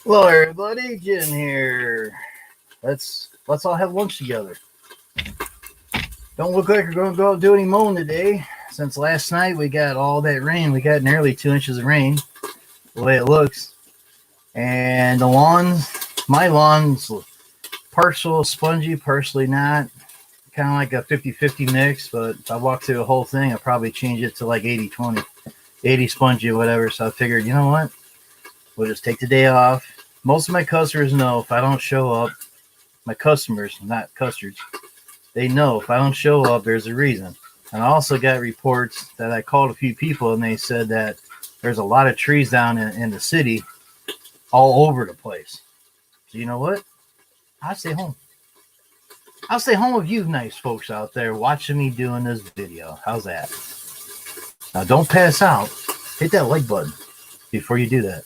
Hello, everybody. Jim here. Let's all have lunch together. Don't look like we're going to go out and do any mowing today. Since last night we got all that rain, we got nearly 2 inches of rain. The way it looks, and the lawns, my lawn's partial spongy, partially not. Kind of like a 50-50 mix. But if I walk through the whole thing, I'll probably change it to like 80-20, 80 spongy or whatever. So I figured, you know what? We'll just take the day off. Most of my customers know if I don't show up, my customers, not custards, they know if I don't show up, there's a reason. And I also got reports that I called a few people and they said that there's a lot of trees down in the city all over the place. So you know what? I'll stay home. I'll stay home with you nice folks out there watching me doing this video. How's that? Now don't pass out. Hit that like button before you do that.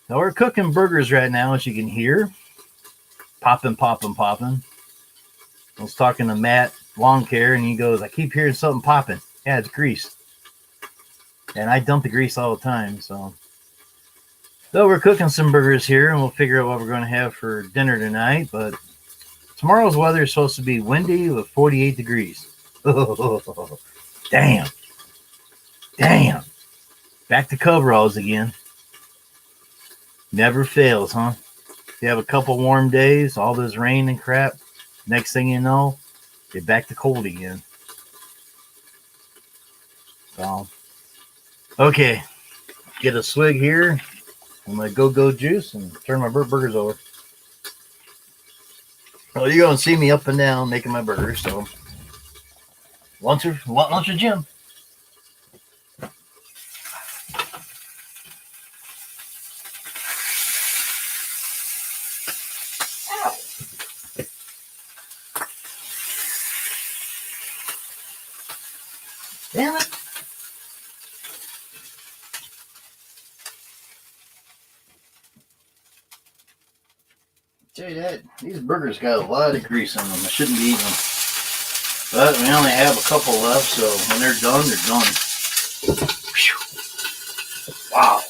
Now we're cooking burgers right now, as you can hear. Popping. I was talking to Matt Lawn Care, and he goes, I keep hearing something popping. Yeah, it's grease. And I dump the grease all the time, so we're cooking some burgers here, and we'll figure out what we're going to have for dinner tonight. But tomorrow's weather is supposed to be windy with 48 degrees. Oh, damn. Back to coveralls again. Never fails, huh? You have a couple warm days, all this rain and crap. Next thing you know, you're back to cold again. So, okay. Get a swig here. I'm going to go juice and turn my burgers over. Well, you're going to see me up and down making my burgers. So, lunch or Jim. Damn it. Tell you that, these burgers got a lot of grease on them. I shouldn't be eating them. But we only have a couple left, so when they're done, they're done. Whew. Wow.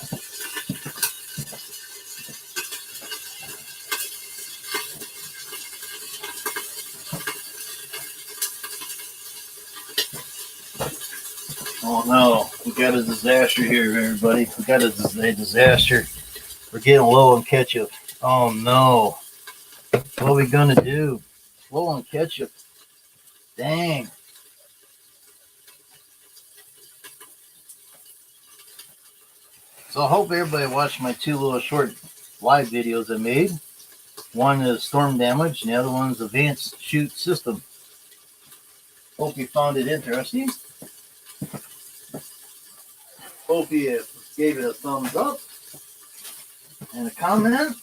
Oh no, we got a disaster here, everybody. We got a disaster. We're getting low on ketchup. Oh no. What are we gonna do? Low on ketchup. Dang. So I hope everybody watched my two little short live videos I made. One is storm damage, and the other one is advanced chute system. Hope you found it interesting. Hope you gave it a thumbs up and a comment.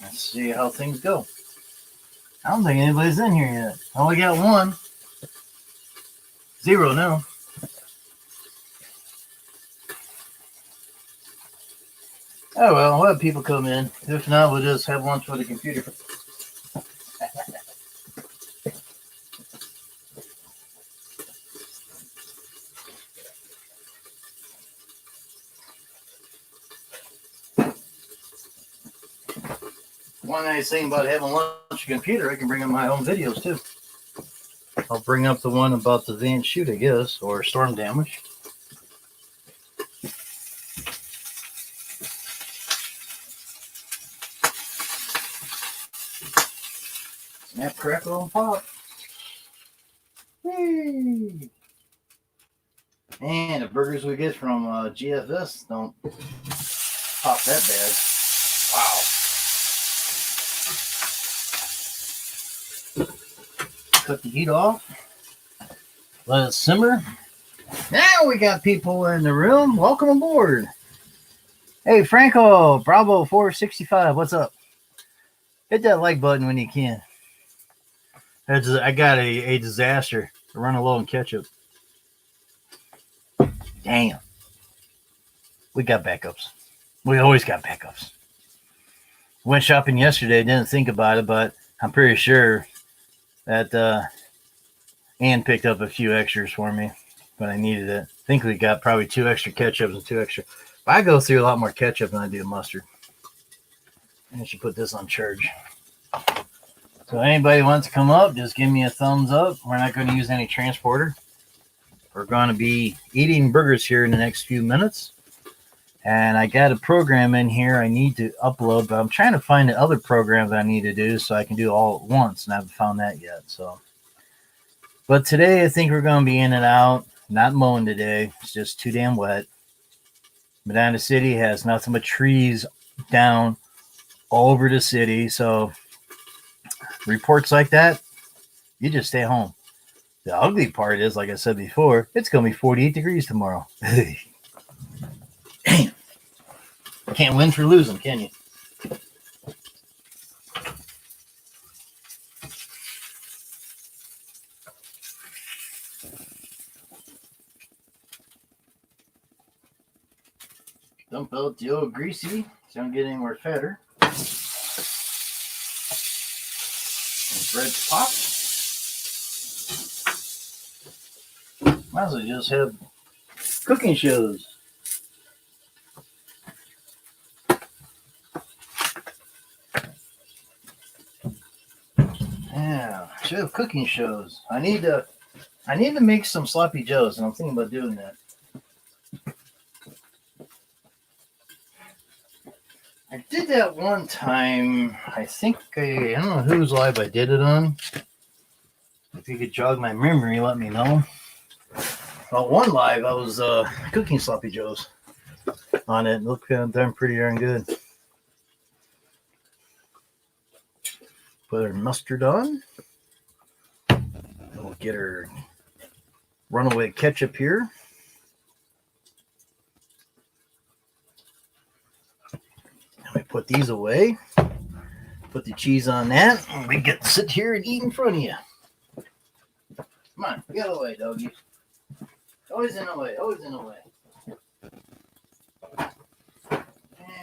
Let's see how things go. I don't think anybody's in here yet. I only got one. 0 now. Oh well, we'll have people come in. If not, we'll just have lunch with the computer. One nice thing about having lunch with a computer, I can bring up my own videos too. I'll bring up the one about the advanced chute, I guess, or storm damage. Snap, crackle, and pop. Whee! And the burgers we get from GFS don't pop that bad. Wow. Cut the heat off. Let it simmer. Now we got people in the room. Welcome aboard. Hey, Franco, Bravo 465, what's up? Hit that like button when you can. I got a disaster. I run low on ketchup. Damn. We got backups. We always got backups. Went shopping yesterday. Didn't think about it, but I'm pretty sure that Ann picked up a few extras for me. but I needed it. I think we got probably 2 extra ketchups and 2 extra. But I go through a lot more ketchup than I do mustard. I should put this on charge. So anybody wants to come up, just give me a thumbs up. We're not going to use any transporter. We're going to be eating burgers here in the next few minutes. And I got a program in here I need to upload, but I'm trying to find the other program that I need to do so I can do it all at once, and I haven't found that yet. So, but today I think we're going to be in and out. Not mowing today. It's just too damn wet. Medina City has nothing but trees down all over the city. So reports like that, you just stay home. The ugly part is, like I said before, it's going to be 48 degrees tomorrow. Damn. Can't win for losing, can you? Dump out the old greasy so I don't get any more fatter. And bread's popped. Might as well just have cooking shows. Yeah, should have cooking shows. I need to make some sloppy joes, and I'm thinking about doing that. I did that one time. I think I don't know whose live I did it on. If you could jog my memory, let me know. Well, one live I was cooking sloppy joes on it. Looked done pretty darn good. Put our mustard on. We'll get our runaway ketchup here. And we put these away. Put the cheese on that. And we get to sit here and eat in front of you. Come on, get away, doggy. Always in the way, always in the way.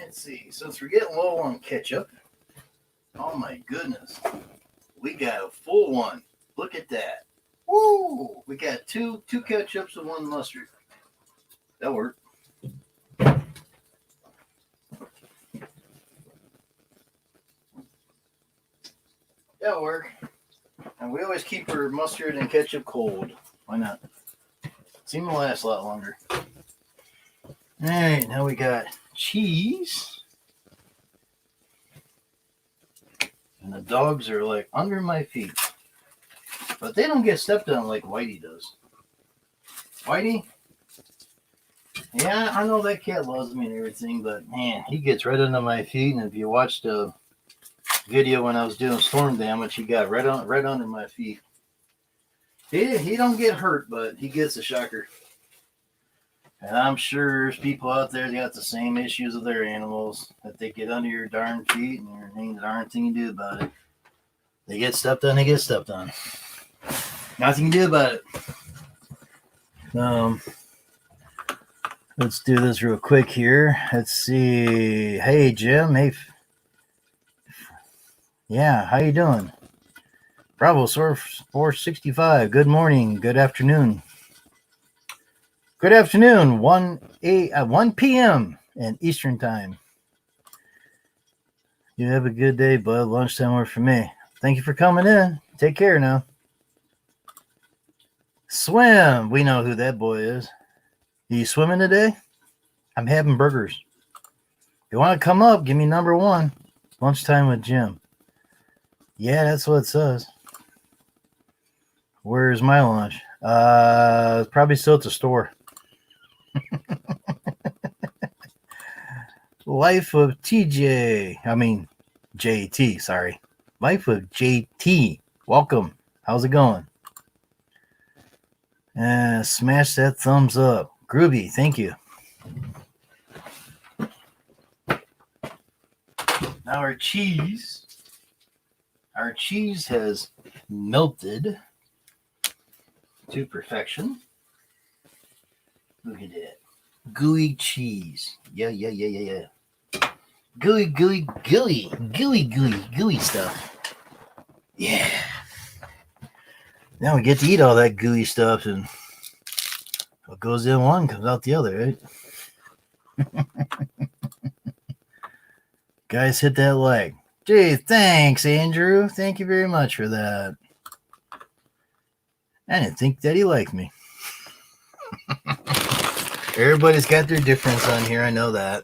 Let's see. Since we're getting low on ketchup, oh my goodness, we got a full one. Look at that. Woo! We got two ketchups and 1 mustard. That'll work. That'll work. And we always keep our mustard and ketchup cold. Why not? Seem to last a lot longer. All right, now we got cheese. And the dogs are like under my feet. But they don't get stepped on like Whitey does. Whitey? Yeah, I know that cat loves me and everything, but man, he gets right under my feet. And if you watch the video when I was doing storm damage, he got right under my feet. He don't get hurt, but he gets a shocker. And I'm sure there's people out there that got the same issues with their animals, that they get under your darn feet and there ain't a darn thing you do about it. They get stepped on, they get stepped on. Nothing you can do about it. Let's do this real quick here. Let's see. Hey, Jim. Hey. Yeah, how you doing? Bravo, Surf 465. Good morning. Good afternoon. Good afternoon. 1 p.m. in Eastern Time. You have a good day, bud. Lunchtime work for me. Thank you for coming in. Take care now. Swim. We know who that boy is. You swimming today? I'm having burgers. If you want to come up, give me number 1. Lunchtime with Jim. Yeah, that's what it says. Where's my lunch? Probably still at the store. Life of TJ. I mean, JT, sorry. Life of JT. Welcome. How's it going? Smash that thumbs up. Groovy, thank you. Now our cheese has melted to perfection. Look at that. Gooey cheese. Yeah. Gooey stuff. Yeah. Now we get to eat all that gooey stuff and goes in one, comes out the other, right? Guys, hit that like. Gee, thanks, Andrew. Thank you very much for that. I didn't think that he liked me. Everybody's got their difference on here. I know that.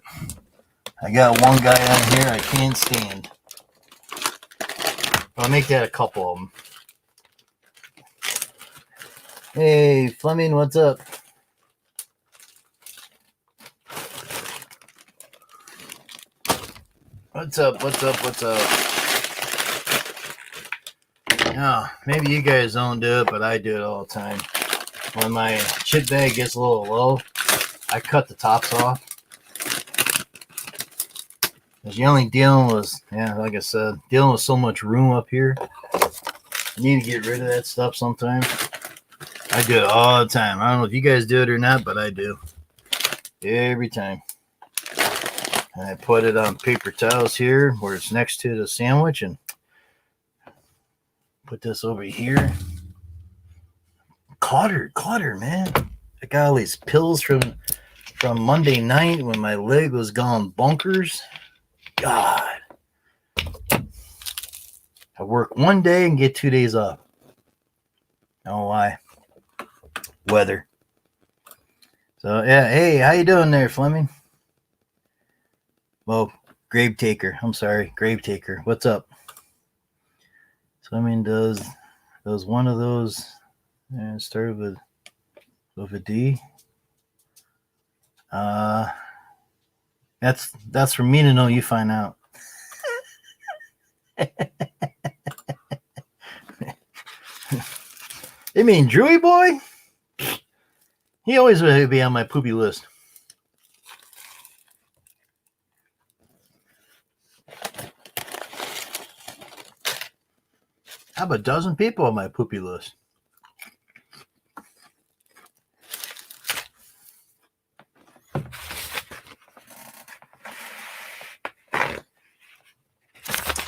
I got one guy on here I can't stand. I'll make that a couple of them. Hey, Fleming, what's up? What's up? Oh, maybe you guys don't do it, but I do it all the time. When my chip bag gets a little low, I cut the tops off. Because you're only dealing with, like I said, dealing with so much room up here. You need to get rid of that stuff sometimes. I do it all the time. I don't know if you guys do it or not, but I do. Every time. And I put it on paper towels here where it's next to the sandwich and put this over here. Clutter, man. I got all these pills from Monday night when my leg was gone bonkers. God. I work one day and get 2 days off. I don't know why. Weather. So, yeah. Hey, how you doing there, Fleming? Well, Grave Taker. I'm sorry. Grave Taker. What's up? Fleming does one of those and started with a D. That's for me to know. You find out. You mean Drewy boy? He always would be on my poopy list. I have a dozen people on my poopy list.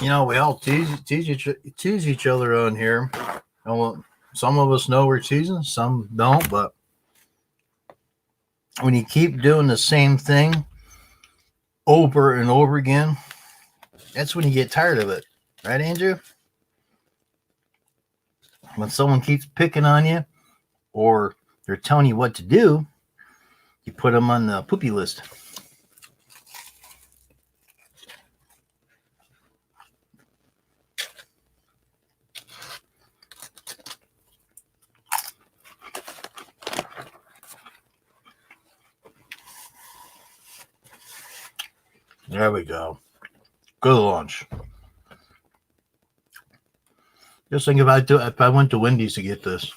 You know, we all tease each other on here. Some of us know we're teasing, some don't, but when you keep doing the same thing over and over again, that's when you get tired of it. Right, Andrew? When someone keeps picking on you or they're telling you what to do, you put them on the poopy list. There we go. Good lunch. Just think if I went to Wendy's to get this.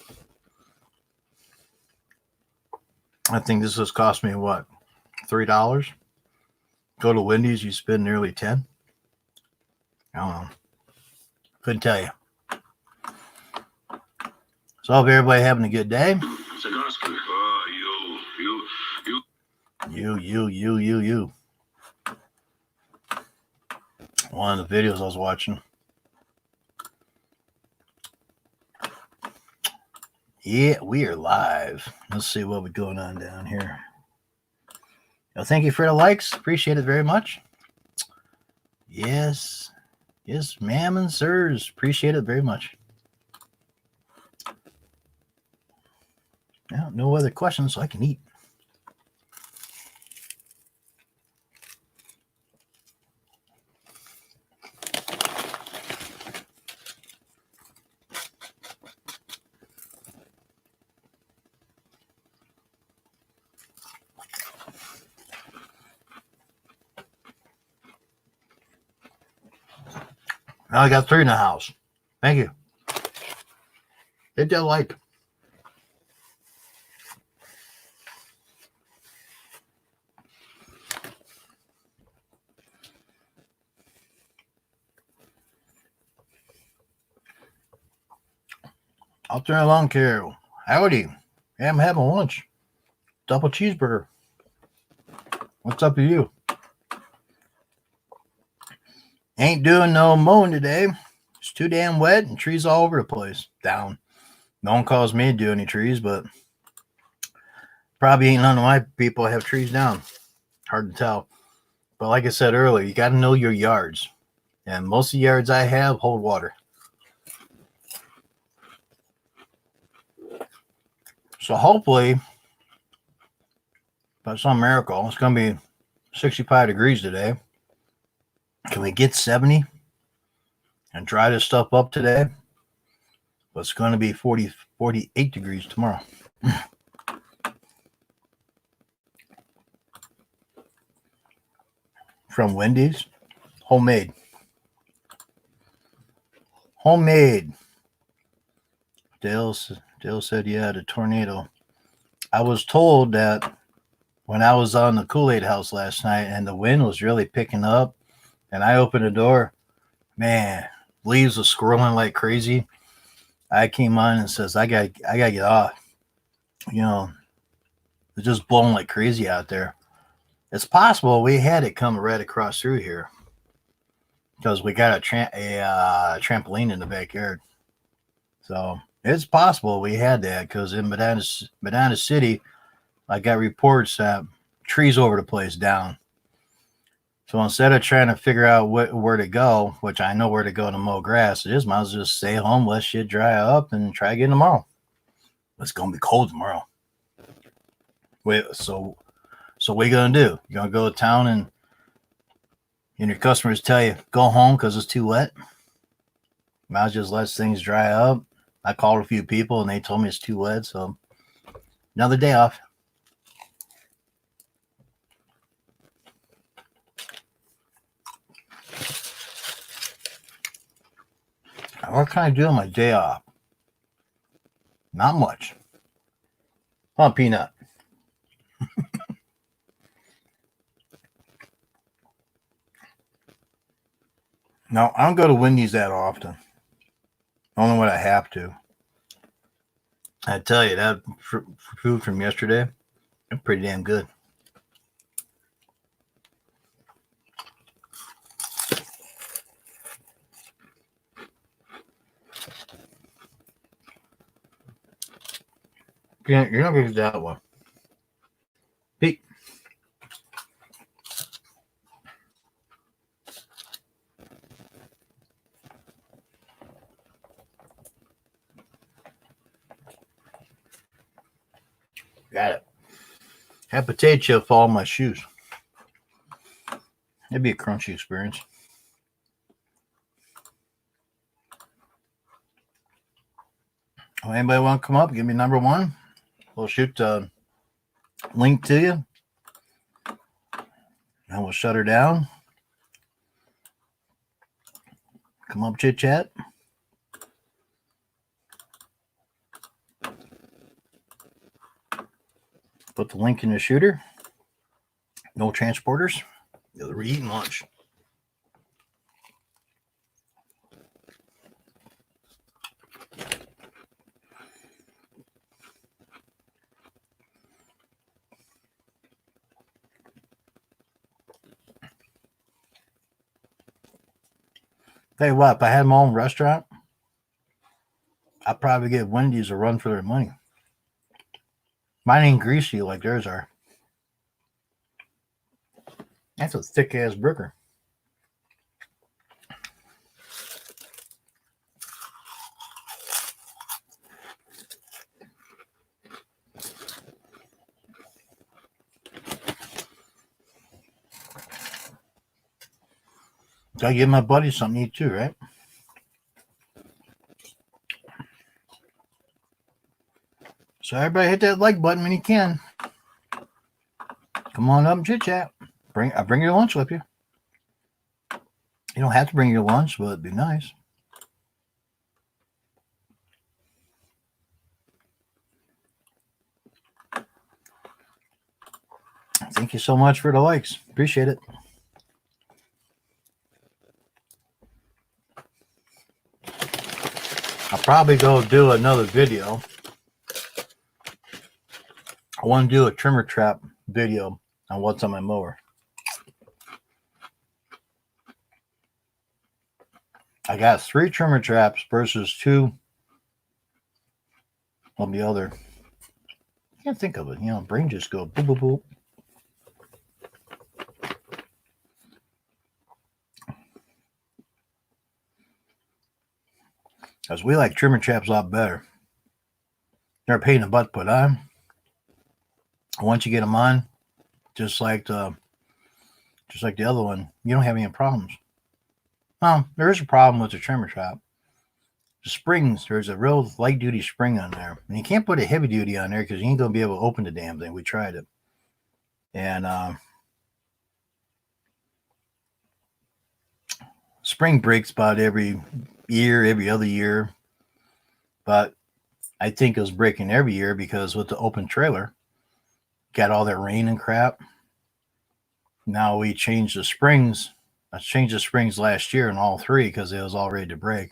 I think this has cost me what? $3? Go to Wendy's, you spend nearly 10. I don't know. Couldn't tell you. So I hope everybody having a good day. You. One of the videos I was watching. Yeah, we are live. Let's see what we're going on down here. Well, thank you for the likes. Appreciate it very much. Yes, ma'am and sirs. Appreciate it very much. Now, no other questions, so I can eat. Now I got 3 in the house. Thank you. Hit that like. Out there along, Carol. Howdy. Hey, I'm having lunch. Double cheeseburger. What's up with you? Ain't doing no mowing today. It's too damn wet and trees all over the place. Down. No one calls me to do any trees, but Probably ain't none of my people have trees down. Hard to tell. But like I said earlier, you got to know your yards. And most of the yards I have hold water. So hopefully, by some miracle, it's going to be 65 degrees today. Can we get 70 and dry this stuff up today? But it's going to be 48 degrees tomorrow. From Wendy's, homemade. Homemade. Dale said, yeah, the tornado. I was told that when I was on the Kool-Aid house last night and the wind was really picking up and I opened the door, man, leaves were swirling like crazy. I came on and says, I gotta get off. You know, it's just blowing like crazy out there. It's possible we had it come right across through here because we got a trampoline in the backyard. So it's possible we had that because in Medina City, I got reports that trees over the place down. So instead of trying to figure out where to go, which I know where to go to mow grass, I just might as well just stay home, let shit dry up, and try again tomorrow. It's gonna be cold tomorrow. Wait, so what are you gonna do? You gonna go to town and your customers tell you go home because it's too wet? Might as well just let things dry up. I called a few people and they told me it's too wet, so another day off. What can I do on my day off? Not much. Oh, peanut. No, I don't go to Wendy's that often. Only when I have to. I tell you, that food from yesterday, pretty damn good. You're not going to get that one. Pete. Got it. Have potato chip fall on my shoes. It'd be a crunchy experience. Well, anybody want to come up? Give me number one. We'll shoot a link to you. And we'll shut her down. Come up, chit chat. Put the link in the shooter. No transporters. We're eating lunch. Tell you what, if I had my own restaurant, I'd probably give Wendy's a run for their money. Mine ain't greasy like theirs are. That's a thick ass burger. Gotta give my buddy something to eat too, right? So everybody hit that like button when you can. Come on up and chit chat. Bring your lunch with you. You don't have to bring your lunch, but it'd be nice. Thank you so much for the likes. Appreciate it. I'll probably go do another video. I want to do a trimmer trap video on what's on my mower. I got 3 trimmer traps versus 2 of the other Can't think of it. You know, brain just go boop boop boop. Because we like trimmer chaps a lot better. They're a pain in the butt to put on. Once you get them on, just like the other one, you don't have any problems. Well, there is a problem with the trimmer chop. The springs, there's a real light duty spring on there, and you can't put a heavy duty on there because you ain't gonna be able to open the damn thing. We tried it, and spring breaks about every year, every other year. But I think it was breaking every year because with the open trailer, got all that rain and crap. Now we changed the springs. I changed the springs last year in all three because it was all ready to break.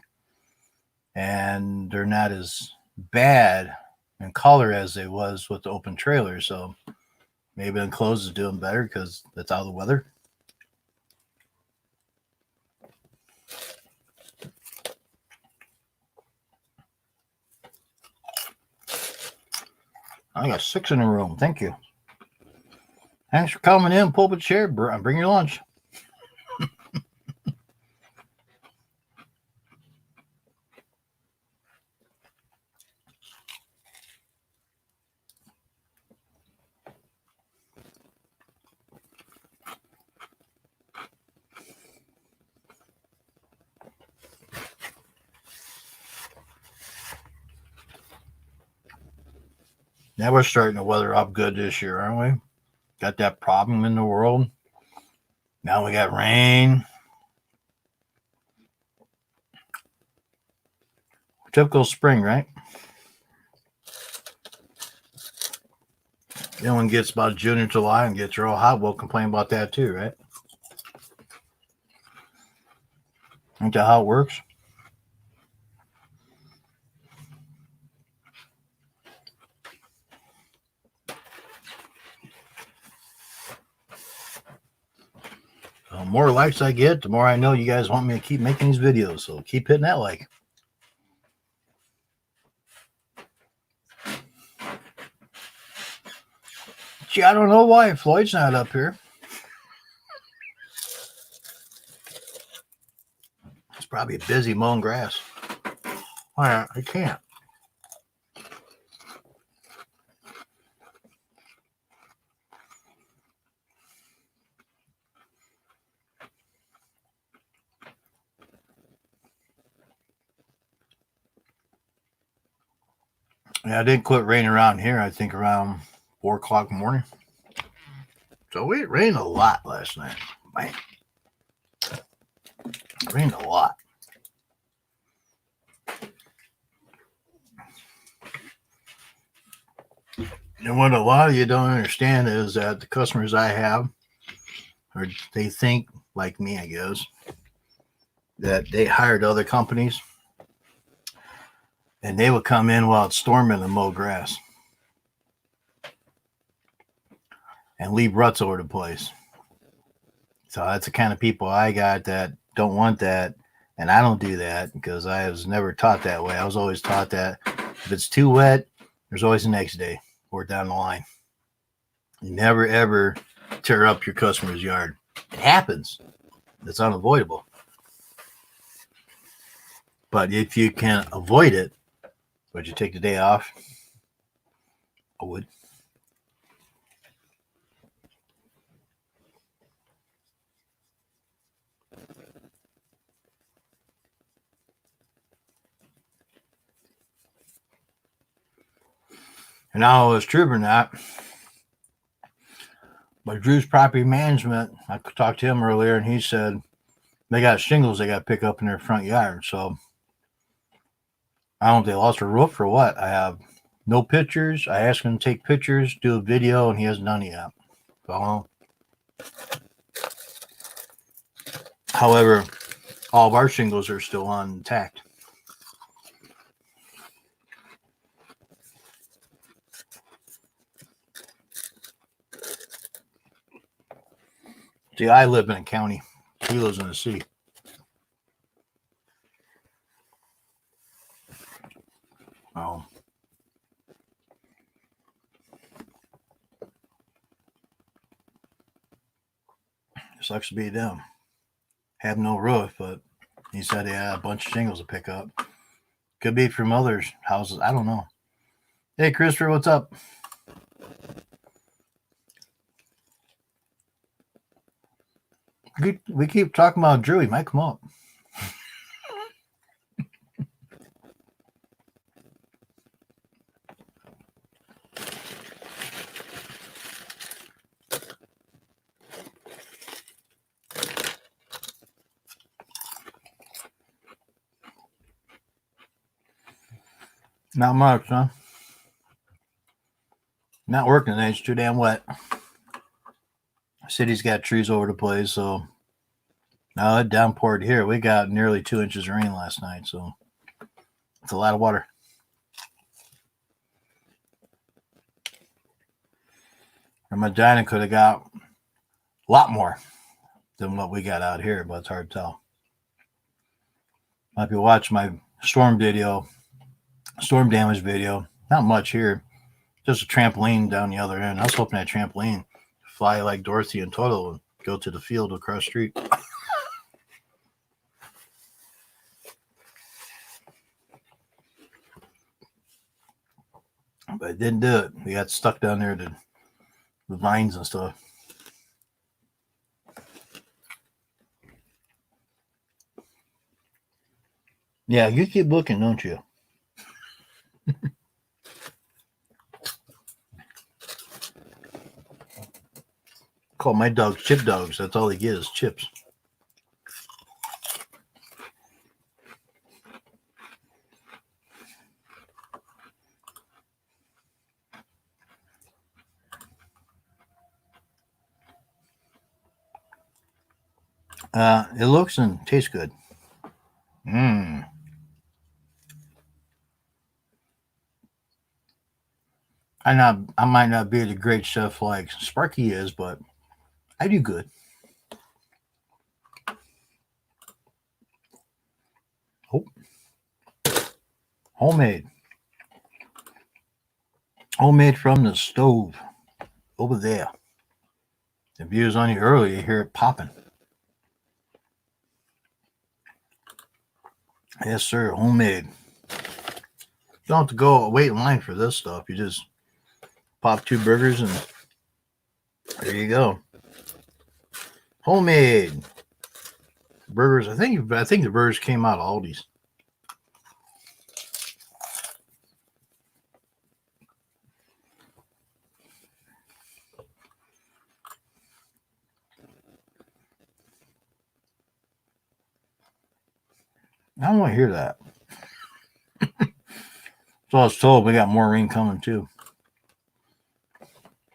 And they're not as bad in color as they was with the open trailer. So maybe enclosed is doing better because it's out of the weather. I got 6 in the room. Thank you. Thanks for coming in. Pull up a chair. Bring your lunch. Now we're starting to weather up good this year, aren't we? Got that problem in the world. Now we got rain. Typical spring, right? Then when it gets about June or July and gets real hot, we'll complain about that too, right? Ain't that how it works? The more likes I get, the more I know you guys want me to keep making these videos. So keep hitting that like. Gee, I don't know why Floyd's not up here. He's probably busy mowing grass. Why? I can't. Yeah, I didn't quit raining around here, I think around 4 o'clock in the morning. So it rained a lot last night. Man. It rained a lot. And what a lot of you don't understand is that the customers I have, or they think like me, I guess, that they hired other companies and they would come in while it's storming and mow grass and leave ruts over the place. So that's the kind of people I got that don't want that. And I don't do that because I was never taught that way. I was always taught that if it's too wet, there's always the next day or down the line. You never, ever tear up your customer's yard. It happens. It's unavoidable. But if you can avoid it, would you take the day off? I would. And I don't know if it's true or not, but Drew's Property Management, I talked to him earlier, and he said they got shingles they got to pick up in their front yard. So I don't know if they lost their roof or what. I have no pictures. I asked him to take pictures, do a video, and he hasn't done it yet. So, however, all of our shingles are still intact. See, I live in a county. He lives in a city. Oh. Sucks to be them. Have no roof, but he said he had a bunch of shingles to pick up. Could be from others' houses. I don't know. Hey, Christopher, what's up? We keep talking about Drew. He might come up. Not much, huh? Not working today. It's too damn wet. City's got trees over the place, so now it downpoured here. We got nearly 2 inches of rain last night, so it's a lot of water. And Medina could have got a lot more than what we got out here, but it's hard to tell. Might be watching my storm damage video. Not much here. Just a trampoline down the other end. I was hoping that trampoline fly like Dorothy and Toto and go to the field across the street. But it didn't do it. We got stuck down there to the vines and stuff. Yeah, you keep looking, don't you? Call my dogs chip dogs. That's all they get is chips. It looks and tastes good. I might not be the great chef like Sparky is, but I do good. Oh, homemade from the stove over there. The view's on you early, you hear it popping. Yes, sir, homemade. You don't have to go wait in line for this stuff. You just pop 2 burgers and there you go. Homemade burgers. I think the burgers came out of Aldi's. I don't want to hear that. So I was told we got more rain coming too.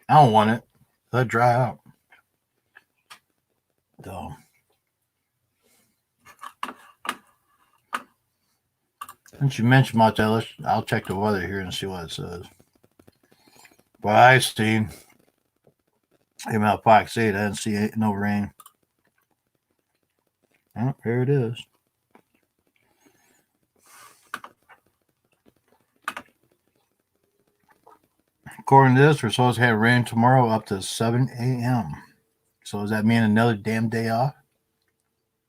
I don't want it. Let it dry out. So since you mentioned about that, I'll check the weather here and see what it says. But I see came out Fox 8. I didn't see no rain. Oh, here it is. According to this, we're supposed to have rain tomorrow up to 7 a.m. So does that mean another damn day off?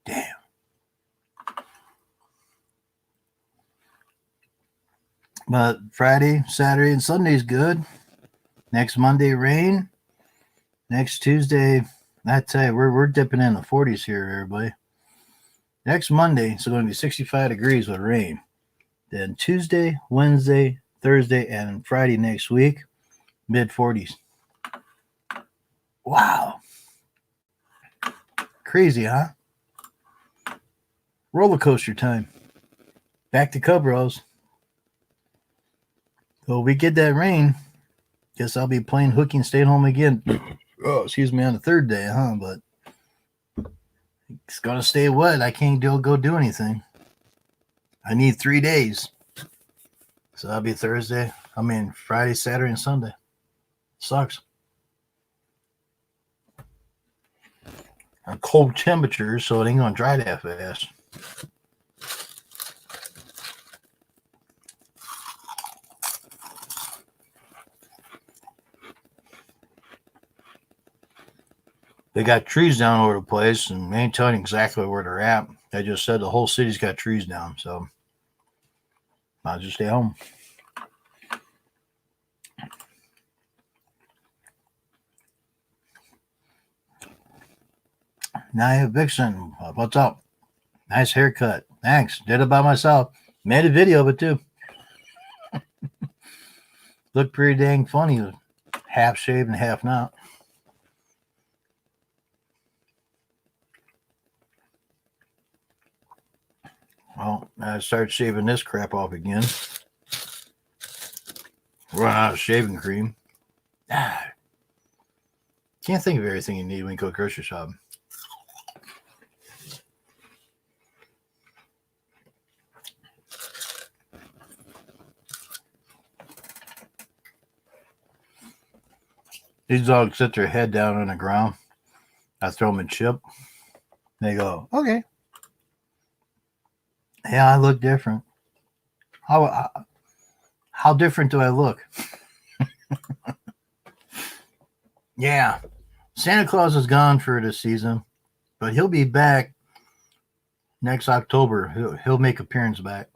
Damn. But Friday, Saturday, and Sunday is good. Next Monday, rain. Next Tuesday, I tell you, we're dipping in the 40s here, everybody. Next Monday, it's going to be 65 degrees with rain. Then Tuesday, Wednesday, Thursday, and Friday next week, mid 40s. Wow. Crazy, huh? Roller coaster time. Back to Cub Bros. So we get that rain. Guess I'll be playing hooky and staying home again. Oh, excuse me, on the 3rd day, huh? But it's gonna stay wet. I can't go do anything. I need 3 days. So that'll be Friday, Saturday, and Sunday. Sucks. Cold temperatures, so it ain't gonna dry that fast. They got trees down over the place, and they ain't telling you exactly where they're at. I just said the whole city's got trees down, so I'll just stay home. Naya Vixen, what's up? Nice haircut. Thanks. Did it by myself. Made a video of it too. Looked pretty dang funny. Half shaved and half not. Well, I started shaving this crap off again. Run out of shaving cream. Can't think of everything you need when you go grocery shopping. These dogs sit their head down on the ground. I throw them a chip. They go, okay. Yeah, I look different. How different do I look? Yeah, Santa Claus is gone for this season, but he'll be back next October. He'll make appearance back.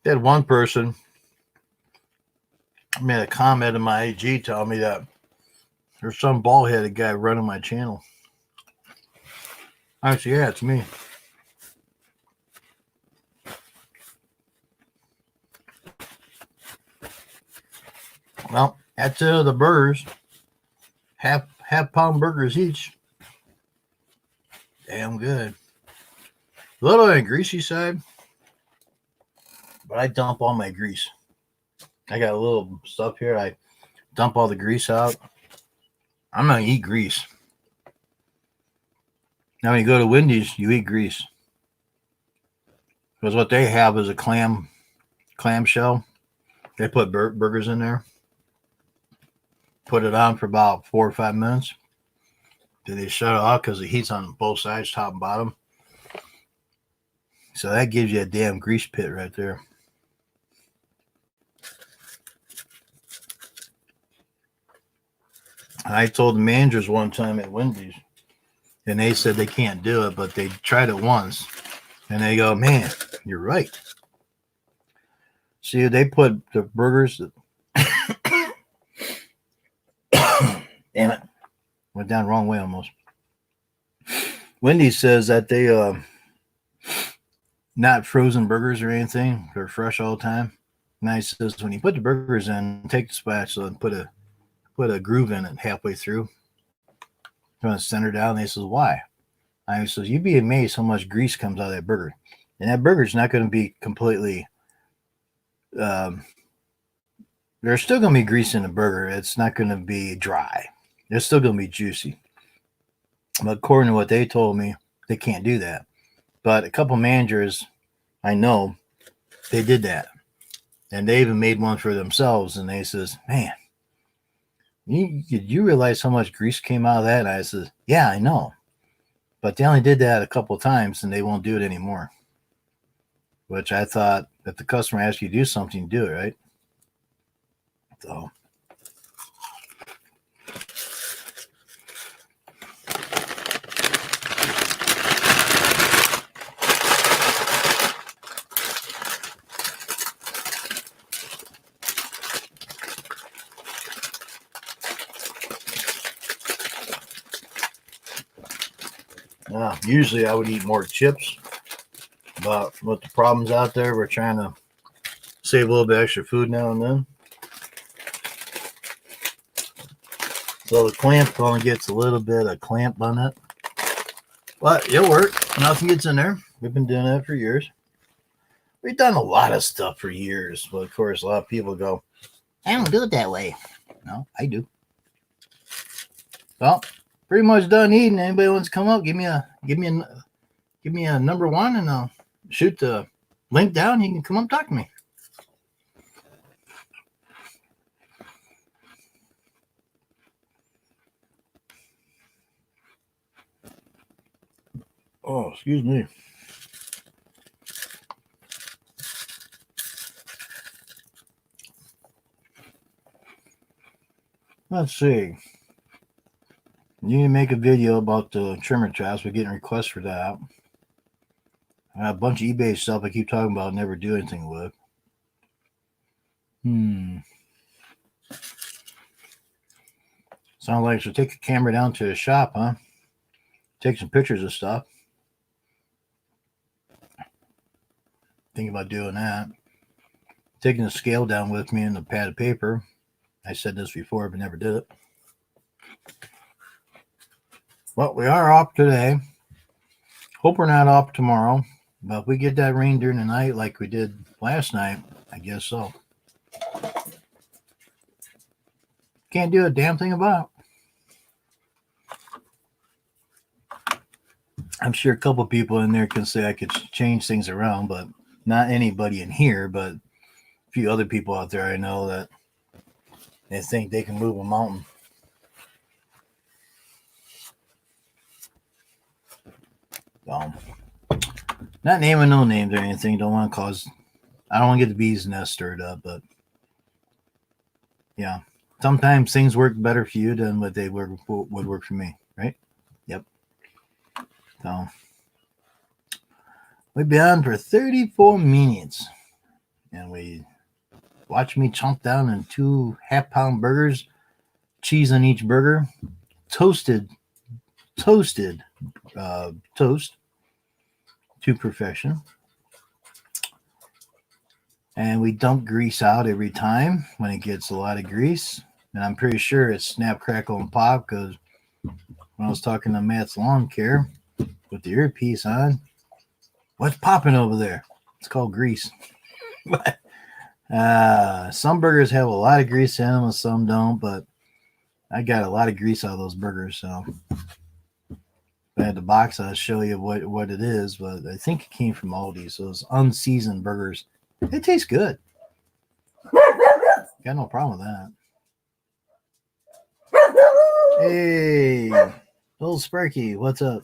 They had one person made a comment in my AG telling me that there's some bald-headed guy running my channel. I said, yeah, it's me. Well, that's the burgers. Half pound burgers each. Damn good. A little on the greasy side, but I dump all my grease. I got a little stuff here. I dump all the grease out. I'm gonna eat grease. Now, when you go to Wendy's, you eat grease because what they have is a clam shell. They put burgers in there. Put it on for about 4 or 5 minutes. Then they shut it off because the heat's on both sides, top and bottom. So that gives you a damn grease pit right there. I told the managers one time at Wendy's, and they said they can't do it, but they tried it once, and they go, man, you're right. See, they put the burgers. Damn it. Went down the wrong way almost. Wendy's says that they not frozen burgers or anything. They're fresh all the time. And I says when you put the burgers in, take the spatula and put a groove in it halfway through. Trying to center down. And they says, why? I says, you'd be amazed how much grease comes out of that burger. And that burger's not going to be completely there's still going to be grease in the burger. It's not going to be dry. It's still going to be juicy. But according to what they told me, they can't do that. But a couple managers I know, they did that. And they even made one for themselves. And they says, man, did you realize how much grease came out of that? And I says, yeah, I know. But they only did that a couple of times and they won't do it anymore. Which I thought, if the customer asks you to do something, do it, right? So. Usually I would eat more chips, but with the problems out there, we're trying to save a little bit extra food now and then. So the clamp only gets a little bit of clamp on it, but it'll work. Nothing gets in there. We've been doing that for years. We've done a lot of stuff for years, but of course, a lot of people go, "I don't do it that way." No, I do. Well, pretty much done eating. Anybody wants to come up? Give me a number one, and I'll shoot the link down. You can come up, talk to me. Oh, excuse me. Let's see. You need to make a video about the trimmer traps. We're getting requests for that. I got a bunch of eBay stuff I keep talking about, never do anything with. Sounds like I should take a camera down to the shop, huh? Take some pictures of stuff. Think about doing that. Taking the scale down with me and the pad of paper. I said this before, but never did it. Well, we are off today. Hope we're not off tomorrow. But if we get that rain during the night like we did last night, I guess so. Can't do a damn thing about it. I'm sure a couple people in there can say I could change things around, but not anybody in here, but a few other people out there I know that they think they can move a mountain. Not naming no names or anything. Don't want to cause. I don't want to get the bees nest stirred up, but yeah, sometimes things work better for you than what they would work for me, right? Yep. So we've been on for 34 minutes, and we watch me chomp down on 2 half-pound burgers, cheese on each burger, toasted toast to perfection. And we dump grease out every time when it gets a lot of grease. And I'm pretty sure it's snap, crackle, and pop because when I was talking to Matt's Lawn Care with the earpiece on, what's popping over there? It's called grease. But some burgers have a lot of grease in them and some don't, but I got a lot of grease out of those burgers. So if I had the box, I'll show you what it is, but I think it came from Aldi. So those unseasoned burgers. It tastes good. Got no problem with that. Hey, little Sparky, what's up?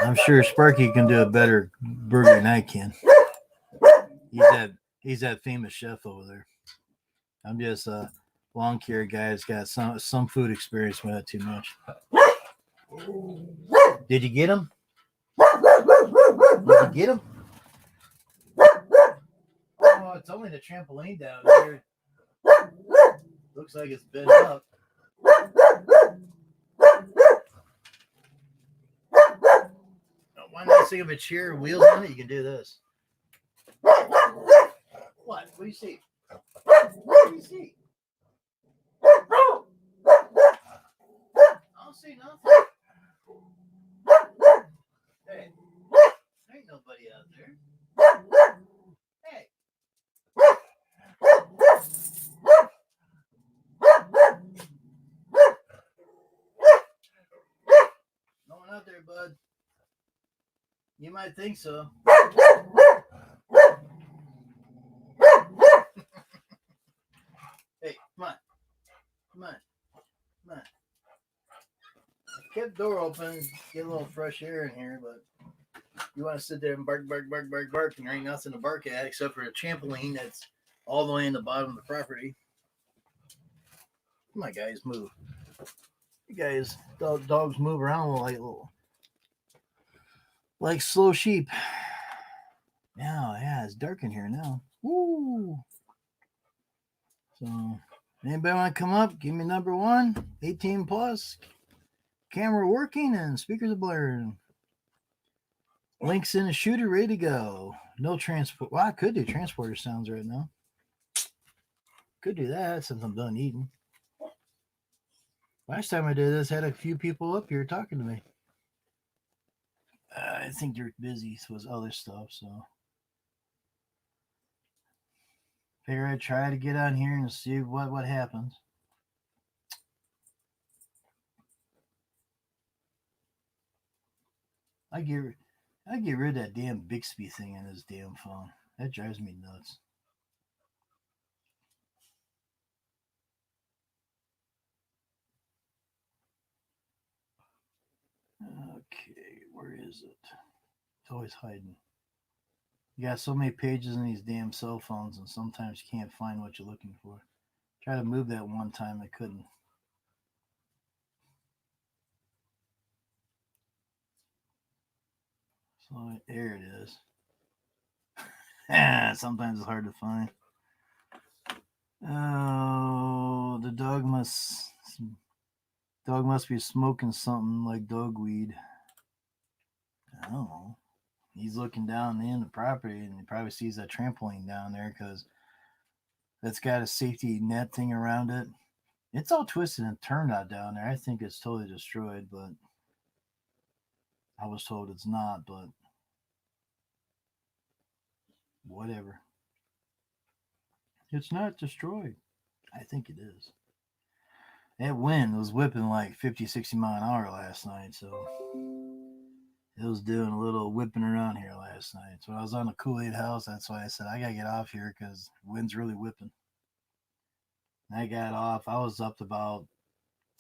I'm sure Sparky can do a better burger than I can. He's that famous chef over there. I'm just a lawn care guy that's got some food experience, but not too much. Did you get him? Did you get him? Oh, it's only the trampoline down here. Looks like it's bent up. Why not think of a chair and wheels on it? You can do this. What? What do you see? What do you see? I don't see nothing. Hey, there ain't nobody out there. Hey. No one out there, bud. You might think so. Hey, come on. Come on. Come on. I kept the door open, get a little fresh air in here, but you want to sit there and bark, and there ain't nothing to bark at except for a trampoline that's all the way in the bottom of the property. Come on, guys, move. You guys, dogs move around like slow sheep. Now, yeah, it's dark in here now. Woo! So, anybody want to come up? Give me number 1, 18 plus, camera working, and speakers are blaring. Links in the shooter, ready to go. No transport. Well, I could do transporter sounds right now. Could do that since I'm done eating. Last time I did this, had a few people up here talking to me. I think they're busy with other stuff, so figure I'd try to get on here and see what happens. I get rid of that damn Bixby thing in this damn phone. That drives me nuts. Okay, where is it? It's always hiding. You got so many pages in these damn cell phones, and sometimes you can't find what you're looking for. Try to move that one time, I couldn't. So there it is. Sometimes it's hard to find. Oh, the dog must be smoking something like dogweed. I don't know. He's looking down in the property and he probably sees that trampoline down there because it's got a safety net thing around it. It's all twisted and turned out down there. I think it's totally destroyed, but I was told it's not, but whatever. It's not destroyed. I think it is. That wind was whipping like 50, 60 mile an hour last night, so it was doing a little whipping around here last night. So I was on the Kool-Aid house. That's why I said I gotta get off here because wind's really whipping. And I got off. I was up to about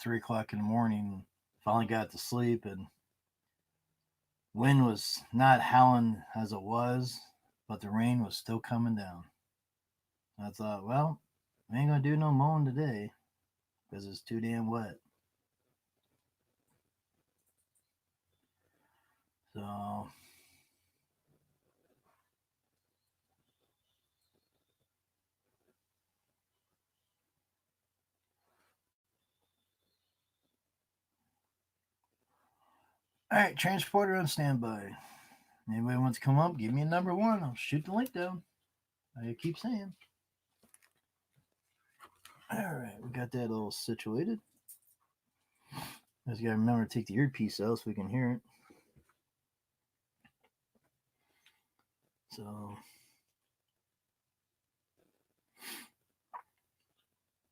3 o'clock in the morning. Finally got to sleep, and wind was not howling as it was, but the rain was still coming down. I thought, well, I ain't gonna do no mowing today because it's too damn wet. So all right, transporter on standby. Anybody wants to come up, give me a number one. I'll shoot the link down. I keep saying. All right, we got that all situated. Just gotta remember to take the earpiece out so we can hear it. So,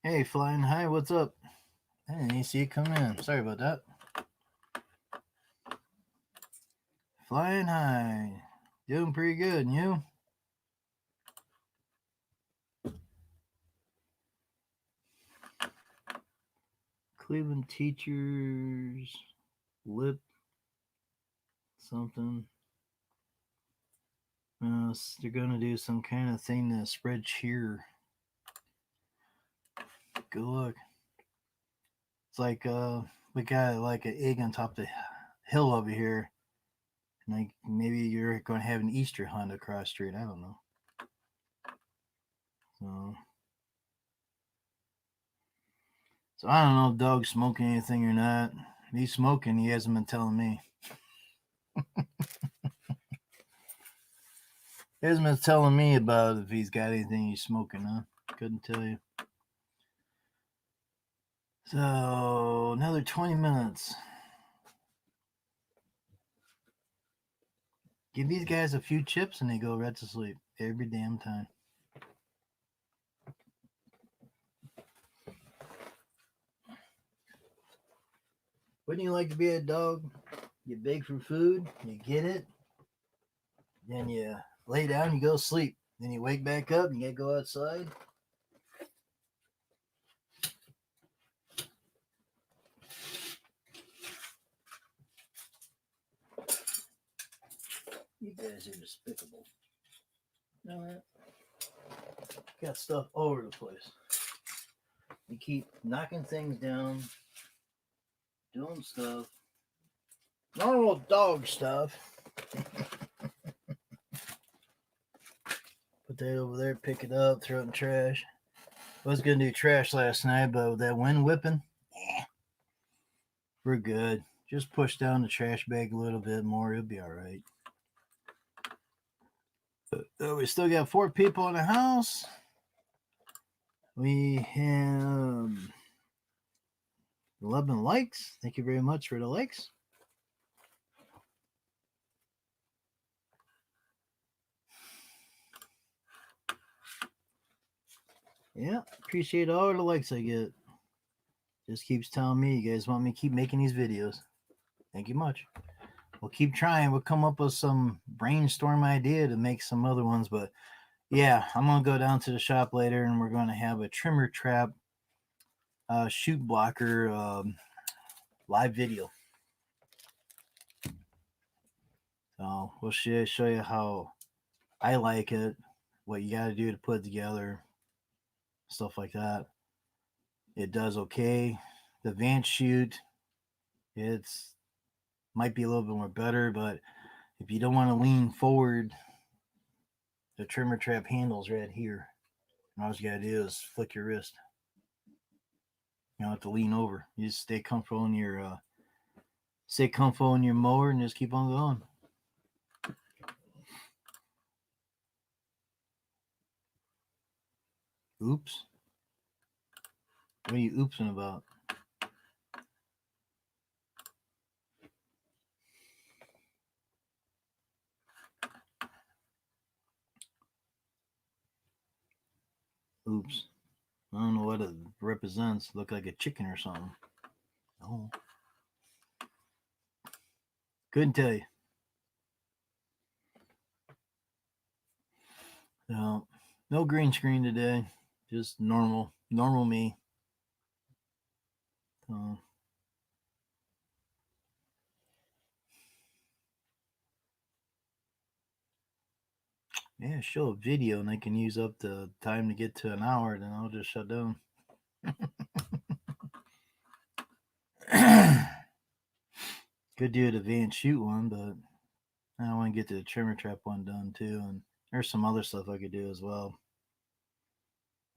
hey, flying high, what's up? I didn't even see it come in. Sorry about that. Flying high, doing pretty good, and you? Cleveland teachers, lip something. They're gonna do some kind of thing to spread cheer. Good luck. It's like we got like an egg on top of the hill over here. Like maybe you're going to have an Easter hunt across the street. I don't know. So, so I don't know if dog's smoking anything or not. If he's smoking, he hasn't been telling me. He hasn't been telling me about if he's got anything he's smoking, huh? Couldn't tell you. So another 20 minutes. Give these guys a few chips and they go right to sleep every damn time. Wouldn't you like to be a dog? You beg for food, you get it, then you lay down, you go to sleep. Then you wake back up, and you gotta go outside. You guys are despicable. All right. Got stuff all over the place. You keep knocking things down, doing stuff. Normal dog stuff. Put that over there, pick it up, throw it in the trash. I was gonna do trash last night, but with that wind whipping, we're good. Just push down the trash bag a little bit more, it'll be all right. We still got 4 people in the house. We have 11 likes. Thank you very much for the likes. Yeah, appreciate all the likes I get. Just keeps telling me you guys want me to keep making these videos. Thank you much. We'll keep trying. We'll come up with some brainstorm idea to make some other ones. But yeah, I'm going to go down to the shop later and we're going to have a trimmer trap shoot blocker live video. So we'll show you how I like it, what you got to do to put it together, stuff like that. It does okay. The Advanced Shoot, it's might be a little bit more better, but if you don't want to lean forward, the trimmer trap handle's right here. And all you gotta do is flick your wrist. You don't have to lean over. You just stay comfortable in your mower and just keep on going. Oops. What are you oopsing about? Oops. I don't know what it represents. Look like a chicken or something. Oh. Couldn't tell you. No green screen today. Just normal me. Yeah, show a video and I can use up the time to get to an hour, then I'll just shut down. Could do the Advanced Shoot one, but I want to get the trimmer trap one done too. And there's some other stuff I could do as well.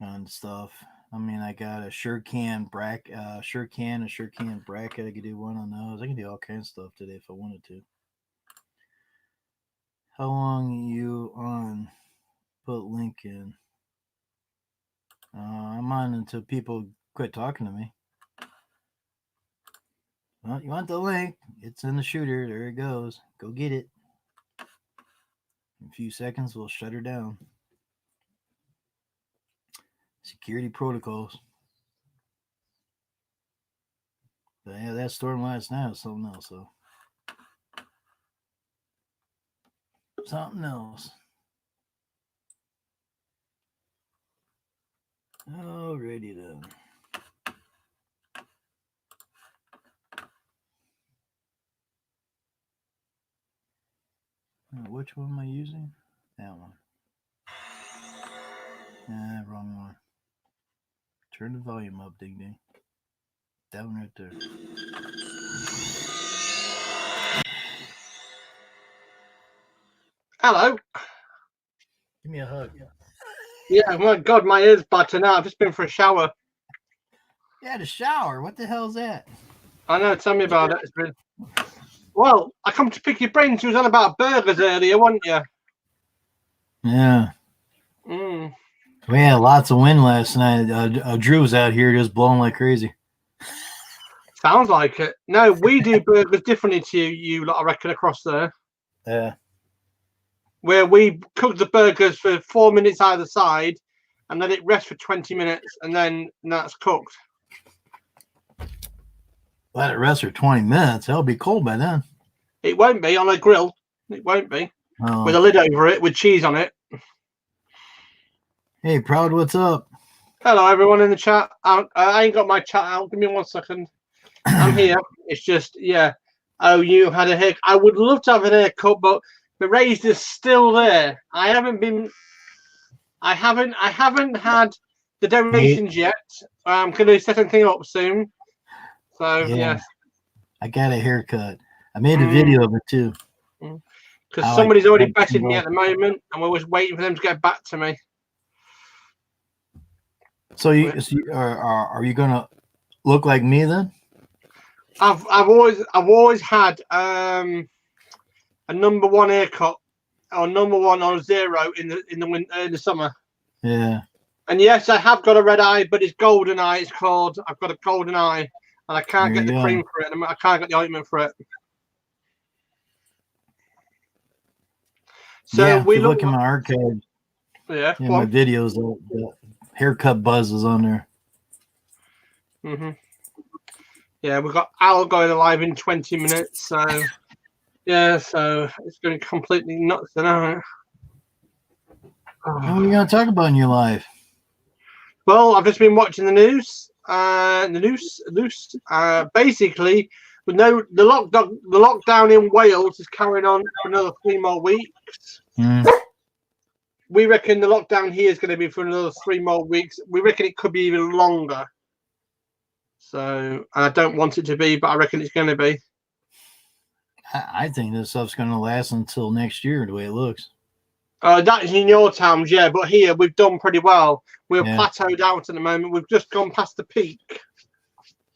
And stuff. I mean, I got a Surecan bracket. I could do one on those. I can do all kinds of stuff today if I wanted to. How long you on? Put link in. I'm on until people quit talking to me. Well, you want the link? It's in the shooter. There it goes. Go get it. In a few seconds, we'll shut her down. Security protocols. But yeah, that storm last night was something else, though. Something else. Alrighty then. Which one am I using? That one. Wrong one. Turn the volume up, ding ding. That one right there. Hello. Give me a hug. Yeah, my God, my ears button out. I've just been for a shower. Yeah, the shower. What the hell's that? I know. Tell me about it. Well, I come to pick your brains. You was on about burgers earlier, weren't you? Yeah. We had lots of wind last night. Drew was out here just blowing like crazy. Sounds like it. No, we do burgers differently to you lot, I reckon, across there. Yeah. Where we cook the burgers for 4 minutes either side and let it rest for 20 minutes and then that's cooked. Let it rest for 20 minutes. It'll be cold by then. It won't be on a grill. It won't be. Oh. With a lid over it with cheese on it. Hey, Proud, what's up? Hello, everyone in the chat. I ain't got my chat out. Give me 1 second. I'm here. It's just, yeah. Oh, you had a haircut. I would love to have an haircut, but the raised is still there. I haven't had the donations yet. I'm going to set anything up soon. So, yeah. I got a haircut. I made a video of it, too. Because somebody's already betted me at the moment, and we're just waiting for them to get back to me. So, are you going to look like me, then? I've always had a number one haircut or number one or zero in the summer. Yeah. And yes, I have got a red eye, but it's golden eye. It's called. I've got a golden eye, and I can't get the cream for it. I can't get the ointment for it. So we look at my archive. Yeah. My videos. The haircut buzz is on there. Yeah, we've got Al going live in 20 minutes. So, yeah, so it's going to be completely nuts tonight. What are you going to talk about in your life? Well, I've just been watching the news. Basically, the lockdown in Wales is carrying on for another 3 more weeks. We reckon the lockdown here is going to be for another 3 more weeks. We reckon it could be even longer. So I don't want it to be, but I reckon it's going to be. I think this stuff's going to last until next year, the way it looks. That is in your towns, yeah, but here we've done pretty well. We're Yeah. plateaued out at the moment. We've just gone past the peak.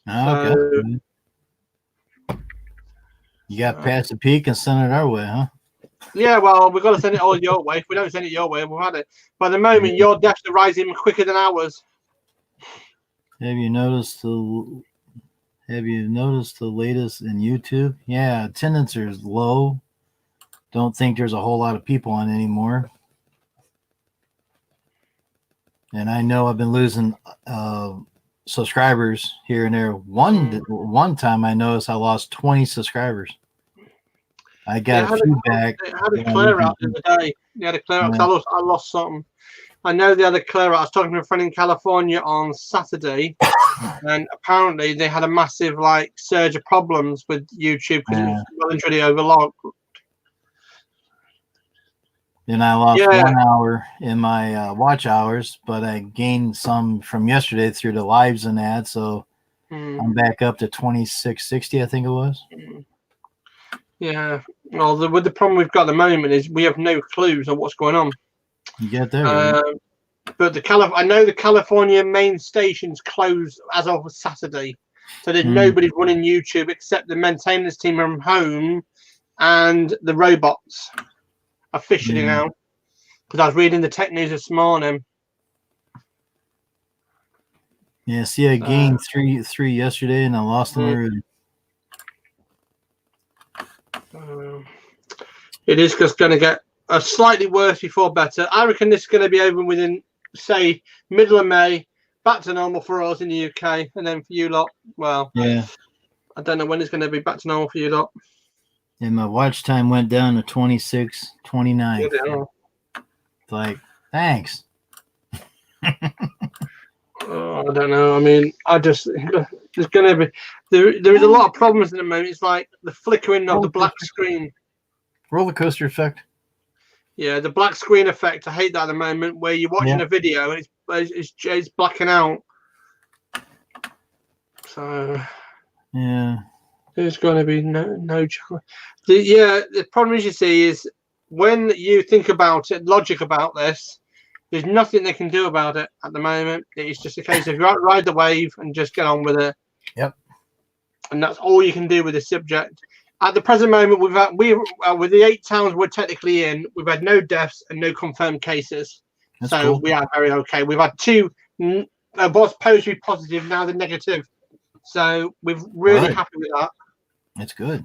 Okay. You got past the peak and sent it our way, huh? Yeah, well, we've got to send it all your way. If we don't send it your way, we've had it. By the moment, your deaths are rising quicker than ours. Have you noticed the latest in YouTube? Yeah, attendance is low. Don't think there's a whole lot of people on anymore. And I know I've been losing subscribers here and there. One time I noticed I lost 20 subscribers. I got a few back. They had a clear out the other day. They had a clear out because I lost something. I know they had a clear out. I was talking to a friend in California on Saturday, and apparently they had a massive surge of problems with YouTube because it was well and truly overlocked. Then I lost 1 hour in my watch hours, but I gained some from yesterday through the lives and that. So I'm back up to 2660, I think it was. Yeah. Well, the problem we've got at the moment is we have no clues on what's going on. You get there. Right? But I know the California main station's closed as of Saturday. So there's nobody running YouTube except the maintenance team from home and the robots. Officially now, because I was reading the tech news this morning. Yeah, see, I gained three yesterday, and I lost them already. It is just going to get slightly worse before better. I reckon this is going to be over within, say, middle of May, back to normal for us in the UK, and then for you lot, well, yeah, I don't know when it's going to be back to normal for you lot. And my watch time went down to 26:29. It's like, thanks. I don't know. I mean, there's going to be there is a lot of problems at the moment. It's like the flickering of the black screen. Roller coaster effect. Yeah, the black screen effect. I hate that at the moment, where you're watching a video and it's blacking out. So yeah. There's going to be no chance. The problem is, you see, is when you think about it, logic about this, there's nothing they can do about it at the moment. It's just a case of ride the wave and just get on with it. Yep. And that's all you can do with the subject. At the present moment, with the 8 towns we're technically in, we've had no deaths and no confirmed cases. That's so cool. We are very okay. We've had 2 was supposed to be positive, now they're negative. So we're really happy with that. It's good.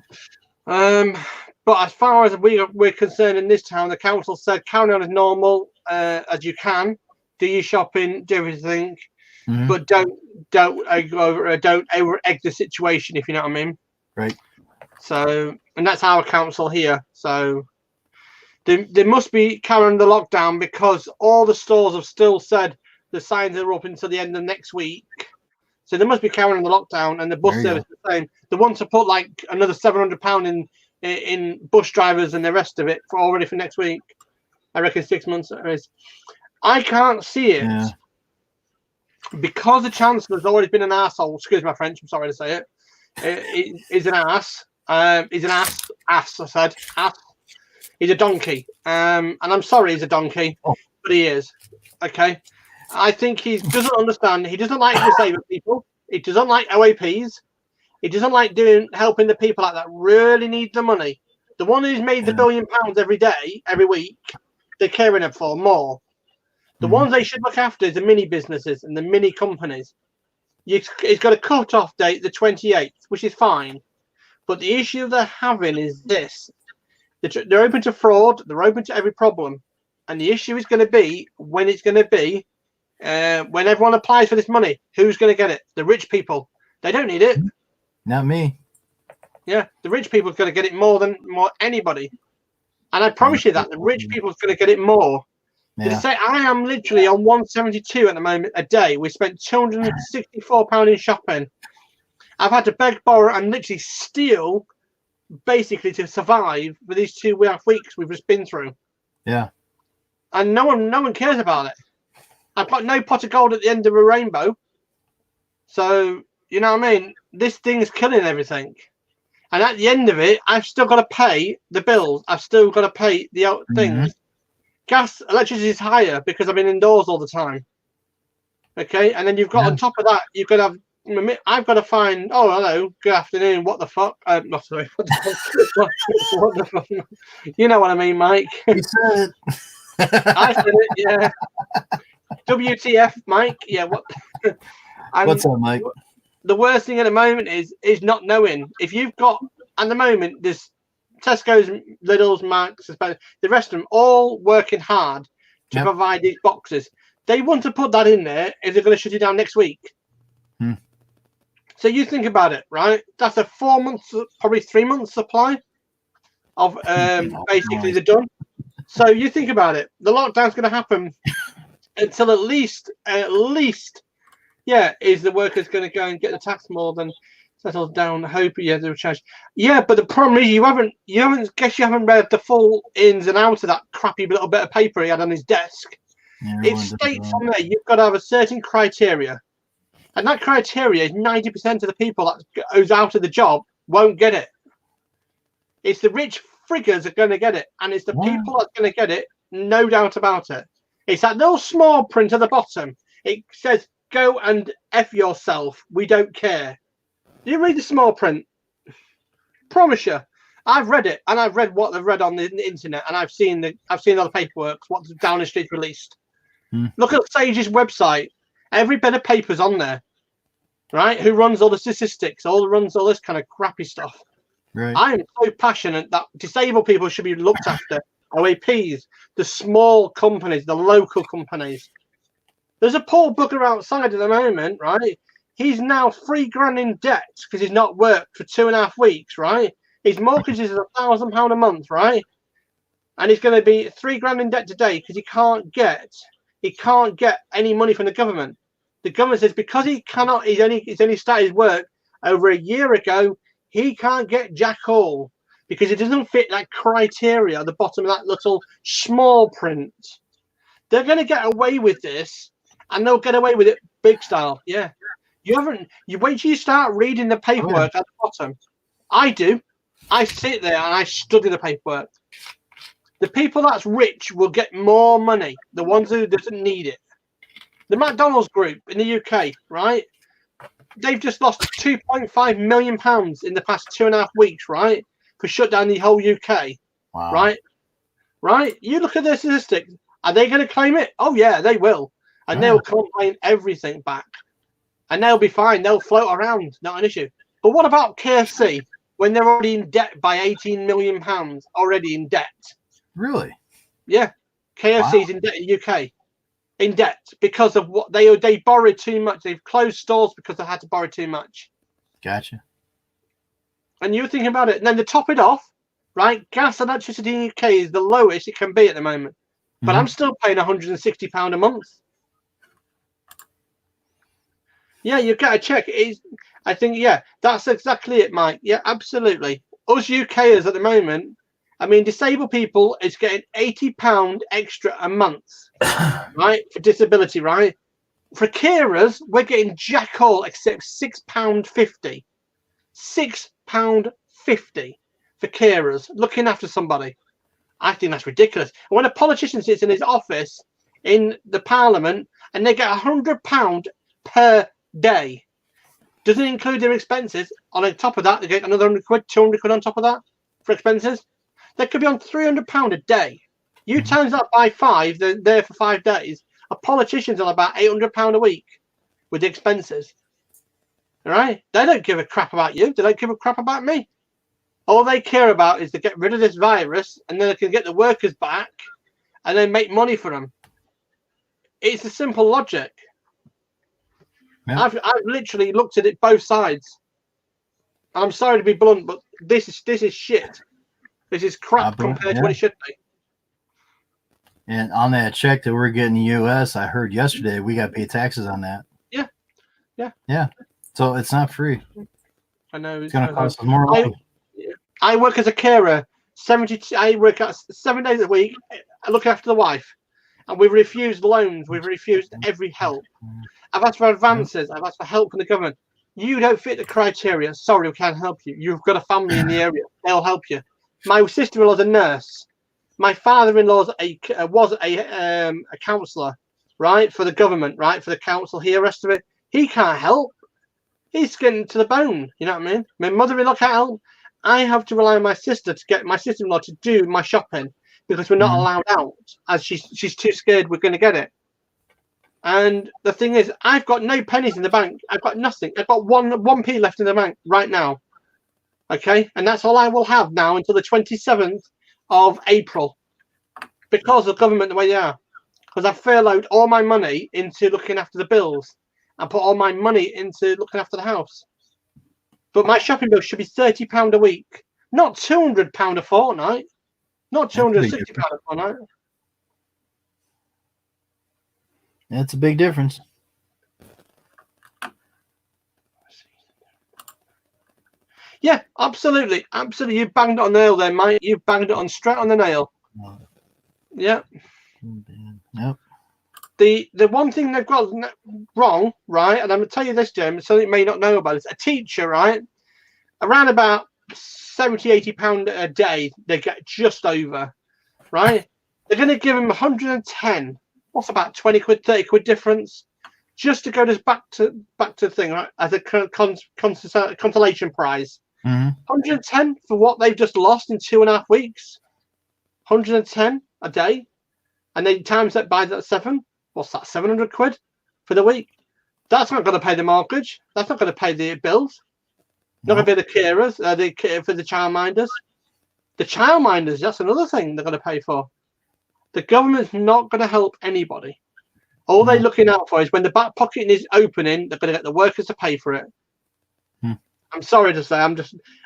But as far as we're concerned in this town, the council said carry on as normal as you can. Do your shopping, do everything, but don't over egg the situation, if you know what I mean. Right. So, and that's our council here. So there must be carry on the lockdown because all the stores have still said the signs are up until the end of next week. So they must be carrying the lockdown, and the bus service is the same. They want to put another £700 in bus drivers and the rest of it already for next week. I reckon 6 months it is. I can't see it because the Chancellor's always been an arsehole. Excuse my French, I'm sorry to say it. He's an ass. He's an ass. Ass, I said. Ass. He's a donkey. And I'm sorry he's a donkey, but he is. Okay? I think he doesn't understand. He doesn't like disabled people. He doesn't like OAPs. He doesn't like helping the people that really need the money. The one who's made the £1 billion every day, every week, they're caring for more. The ones they should look after is the mini businesses and the mini companies. It's got a cut-off date, the 28th, which is fine. But the issue they're having is this. They're open to fraud. They're open to every problem. And the issue is going to be when it's going to be when everyone applies for this money, who's going to get it? The rich people. They don't need it. Not me. Yeah, the rich people are going to get it more anybody. And I promise you that the rich people are going to get it more. Yeah. Say I am literally on 172 at the moment a day. We spent £264 in shopping. I've had to beg, borrow, and literally steal, basically, to survive for these 2.5 weeks we've just been through. Yeah. And no one cares about it. I've got no pot of gold at the end of a rainbow. So You know what I mean? This thing's killing everything. And at the end of it, I've still got to pay the bills. I've still got to pay the things. Gas, electricity is higher because I've been indoors all the time. Okay, and then you've got on top of that, you've got to have. I've got to find. Oh, hello, good afternoon. What the fuck? Not sorry. What the fuck? You know what I mean, Mike? You said it. I said it. Yeah. WTF, Mike? Yeah. What? What's up, Mike? The worst thing at the moment is not knowing. If you've got at the moment there's Tesco's, Lidl's, Max, the rest of them all working hard to provide these boxes. They want to put that in there if they're going to shut it down next week. So you think about it, right? That's a 4 months, probably 3 months supply of basically the done. So you think about it. The lockdown's going to happen until at least, is the workers going to go and get the tax more than settled down? Hope they'll charge. Yeah, but the problem is you haven't read the full ins and outs of that crappy little bit of paper he had on his desk. It states on there you've got to have a certain criteria, and that criteria is 90% of the people that goes out of the job won't get it. It's the rich friggers are going to get it, and it's the people that's going to get it, no doubt about it. It's that little small print at the bottom. It says, "Go and F yourself. We don't care." Do you read the small print? Promise you. I've read it, and I've read what they've read on the internet, and I've seen all the paperwork, what Downing Street released. Look at Sage's website. Every bit of paper's on there, right? Who runs all the statistics, runs all this kind of crappy stuff. Right. I am so passionate that disabled people should be looked after. OAPs, the small companies, the local companies. There's a poor bugger outside at the moment, right? He's now $3,000 in debt because he's not worked for 2.5 weeks, right? His mortgage is £1,000 a month, right? And he's going to be $3,000 in debt today because he can't get any money from the government. The government says because he's only started his work over a year ago, he can't get jack all because it doesn't fit that criteria at the bottom of that little small print. They're going to get away with this, and they'll get away with it big style. Yeah. You wait till you start reading the paperwork at the bottom. I do. I sit there and I study the paperwork. The people that's rich will get more money. The ones who doesn't need it. The McDonald's group in the UK, right? They've just lost £2.5 million in the past 2.5 weeks, right? For shut down the whole UK. Wow. Right? You look at their statistics. Are they going to claim it? Oh, yeah, they will. And they'll claim everything back. And they'll be fine. They'll float around. Not an issue. But what about KFC when they're already in debt by £18 million? Already in debt. Really? Yeah. KFC's in debt in the UK. In debt because of what they borrowed too much. They've closed stores because they had to borrow too much. Gotcha. And you're thinking about it. And then to top it off, right? Gas and electricity in the UK is the lowest it can be at the moment. But I'm still paying £160 a month. Yeah, you've got to check. I think, that's exactly it, Mike. Yeah, absolutely. Us UKers at the moment, I mean, disabled people is getting £80 extra a month, right, for disability, right? For carers, we're getting jack all except £6.50. £6.50 for carers, looking after somebody. I think that's ridiculous. And when a politician sits in his office in the Parliament and they get £100 per day, doesn't include their expenses. On top of that, they get another 100 quid, 200 quid on top of that for expenses. They could be on £300 a day. You times that by 5, they're there for 5 days. A politician's on about £800 a week with the expenses. All right? They don't give a crap about you. They don't give a crap about me. All they care about is to get rid of this virus, and then they can get the workers back and then make money for them. It's a simple logic. Yeah. I've literally looked at it both sides. I'm sorry to be blunt, but this is shit. This is crap compared to what it should be. And on that check that we're getting in the U.S., I heard yesterday we got to pay taxes on that. Yeah. So it's not free. I know it's going to cost us more money. I work as a carer. I work 7 days a week. I look after the wife, and we've refused loans. We've refused every help. I've asked for advances. I've asked for help from the government. you don't fit the criteria. Sorry, we can't help you. You've got a family in the area. They'll help you. My sister-in-law's a nurse. My father-in-law's was a counsellor, right, for the government, right, for the council here, rest of it. He can't help. He's getting to the bone. You know what I mean? My mother-in-law can't help. I have to rely on my sister to get my sister-in-law to do my shopping because we're not allowed out, as she's too scared we're going to get it. And the thing is, I've got no pennies in the bank. I've got nothing. I've got 1p left in the bank right now. Okay, and that's all I will have now until the 27th of April, because of government the way they are. Because I've furloughed all my money into looking after the bills and put all my money into looking after the house. But my shopping bill should be £30 a week, not £200 a fortnight, not £260 a fortnight. That's a big difference. Yeah, absolutely. Absolutely. You banged it on the nail there, mate. You banged it on straight on the nail. Yeah. Yep. The one thing they've got wrong, right, and I'm going to tell you this, Jim, something you may not know about, is a teacher, right, around about £70-80 a day, they get just over, right? They're going to give them 110. What's about 20 quid, 30 quid difference? Just to go back to the thing, right, as a consolation prize. 110 for what they've just lost in 2.5 weeks. 110 a day, and then times that by that 7. What's that? 700 quid for the week. That's not going to pay the mortgage. That's not going to pay the bills. Not going to pay the carers, for the childminders. The childminders, that's another thing they're going to pay for. The government's not going to help anybody. All they're looking out for is when the back pocket is opening, they're going to get the workers to pay for it. I'm sorry to say,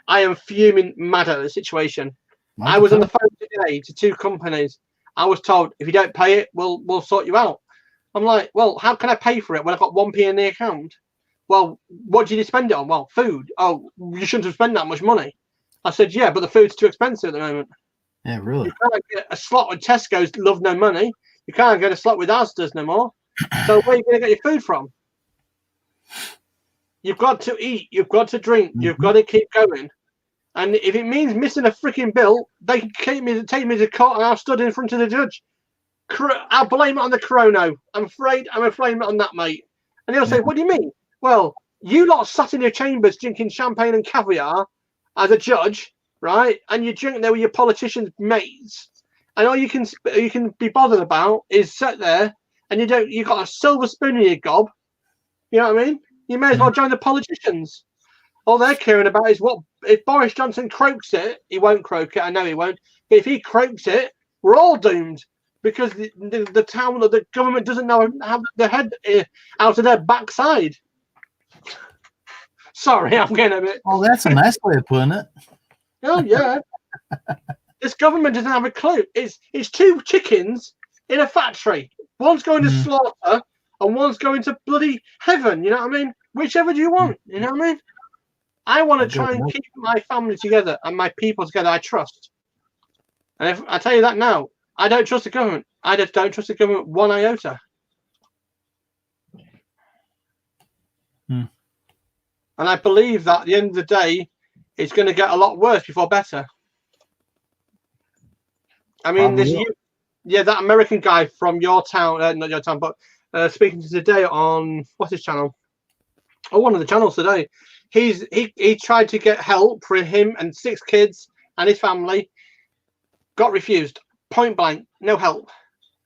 I am fuming mad at the situation. I was on the phone today to 2 companies. I was told, if you don't pay it, we'll sort you out. I'm like, well, how can I pay for it when I've got 1p in the account? Well, what did you spend it on? Well, food. Oh, you shouldn't have spent that much money. I said, yeah, but the food's too expensive at the moment. Yeah, really. You can't get a slot with Tesco's, love no money. You can't get a slot with Asda's no more. So where are you going to get your food from? You've got to eat. You've got to drink. You've got to keep going. And if it means missing a freaking bill, they can take me to court, and I'll stood in front of the judge. I'll blame it on the chrono. I'm afraid I'm blame it on that, mate. And he'll say, what do you mean? Well, you lot sat in your chambers drinking champagne and caviar as a judge, right? And you drink there with your politicians' mates, and all you can be bothered about is sit there, and you got a silver spoon in your gob. You know what I mean? You may as well join the politicians. All they're caring about is what if Boris Johnson croaks it. He won't croak it. I know he won't. But if he croaks it, we're all doomed, because the town or the government doesn't know how their head out of their backside. Sorry, I'm getting a bit. Oh, that's a nice way of putting it. Oh yeah. This government doesn't have a clue. It's 2 chickens in a factory. One's going to slaughter, and one's going to bloody heaven. You know what I mean? Whichever do you want. You know what I mean? I want to try and keep my family together and my people together. I trust. And if I tell you that now, I don't trust the government. I just don't trust the government one iota. And I believe that at the end of the day, it's going to get a lot worse before better. I mean, that American guy from your town, not your town, but speaking to today on, what's his channel? Oh, one of the channels today. He tried to get help for him and 6 kids and his family. Got refused. Point blank. No help.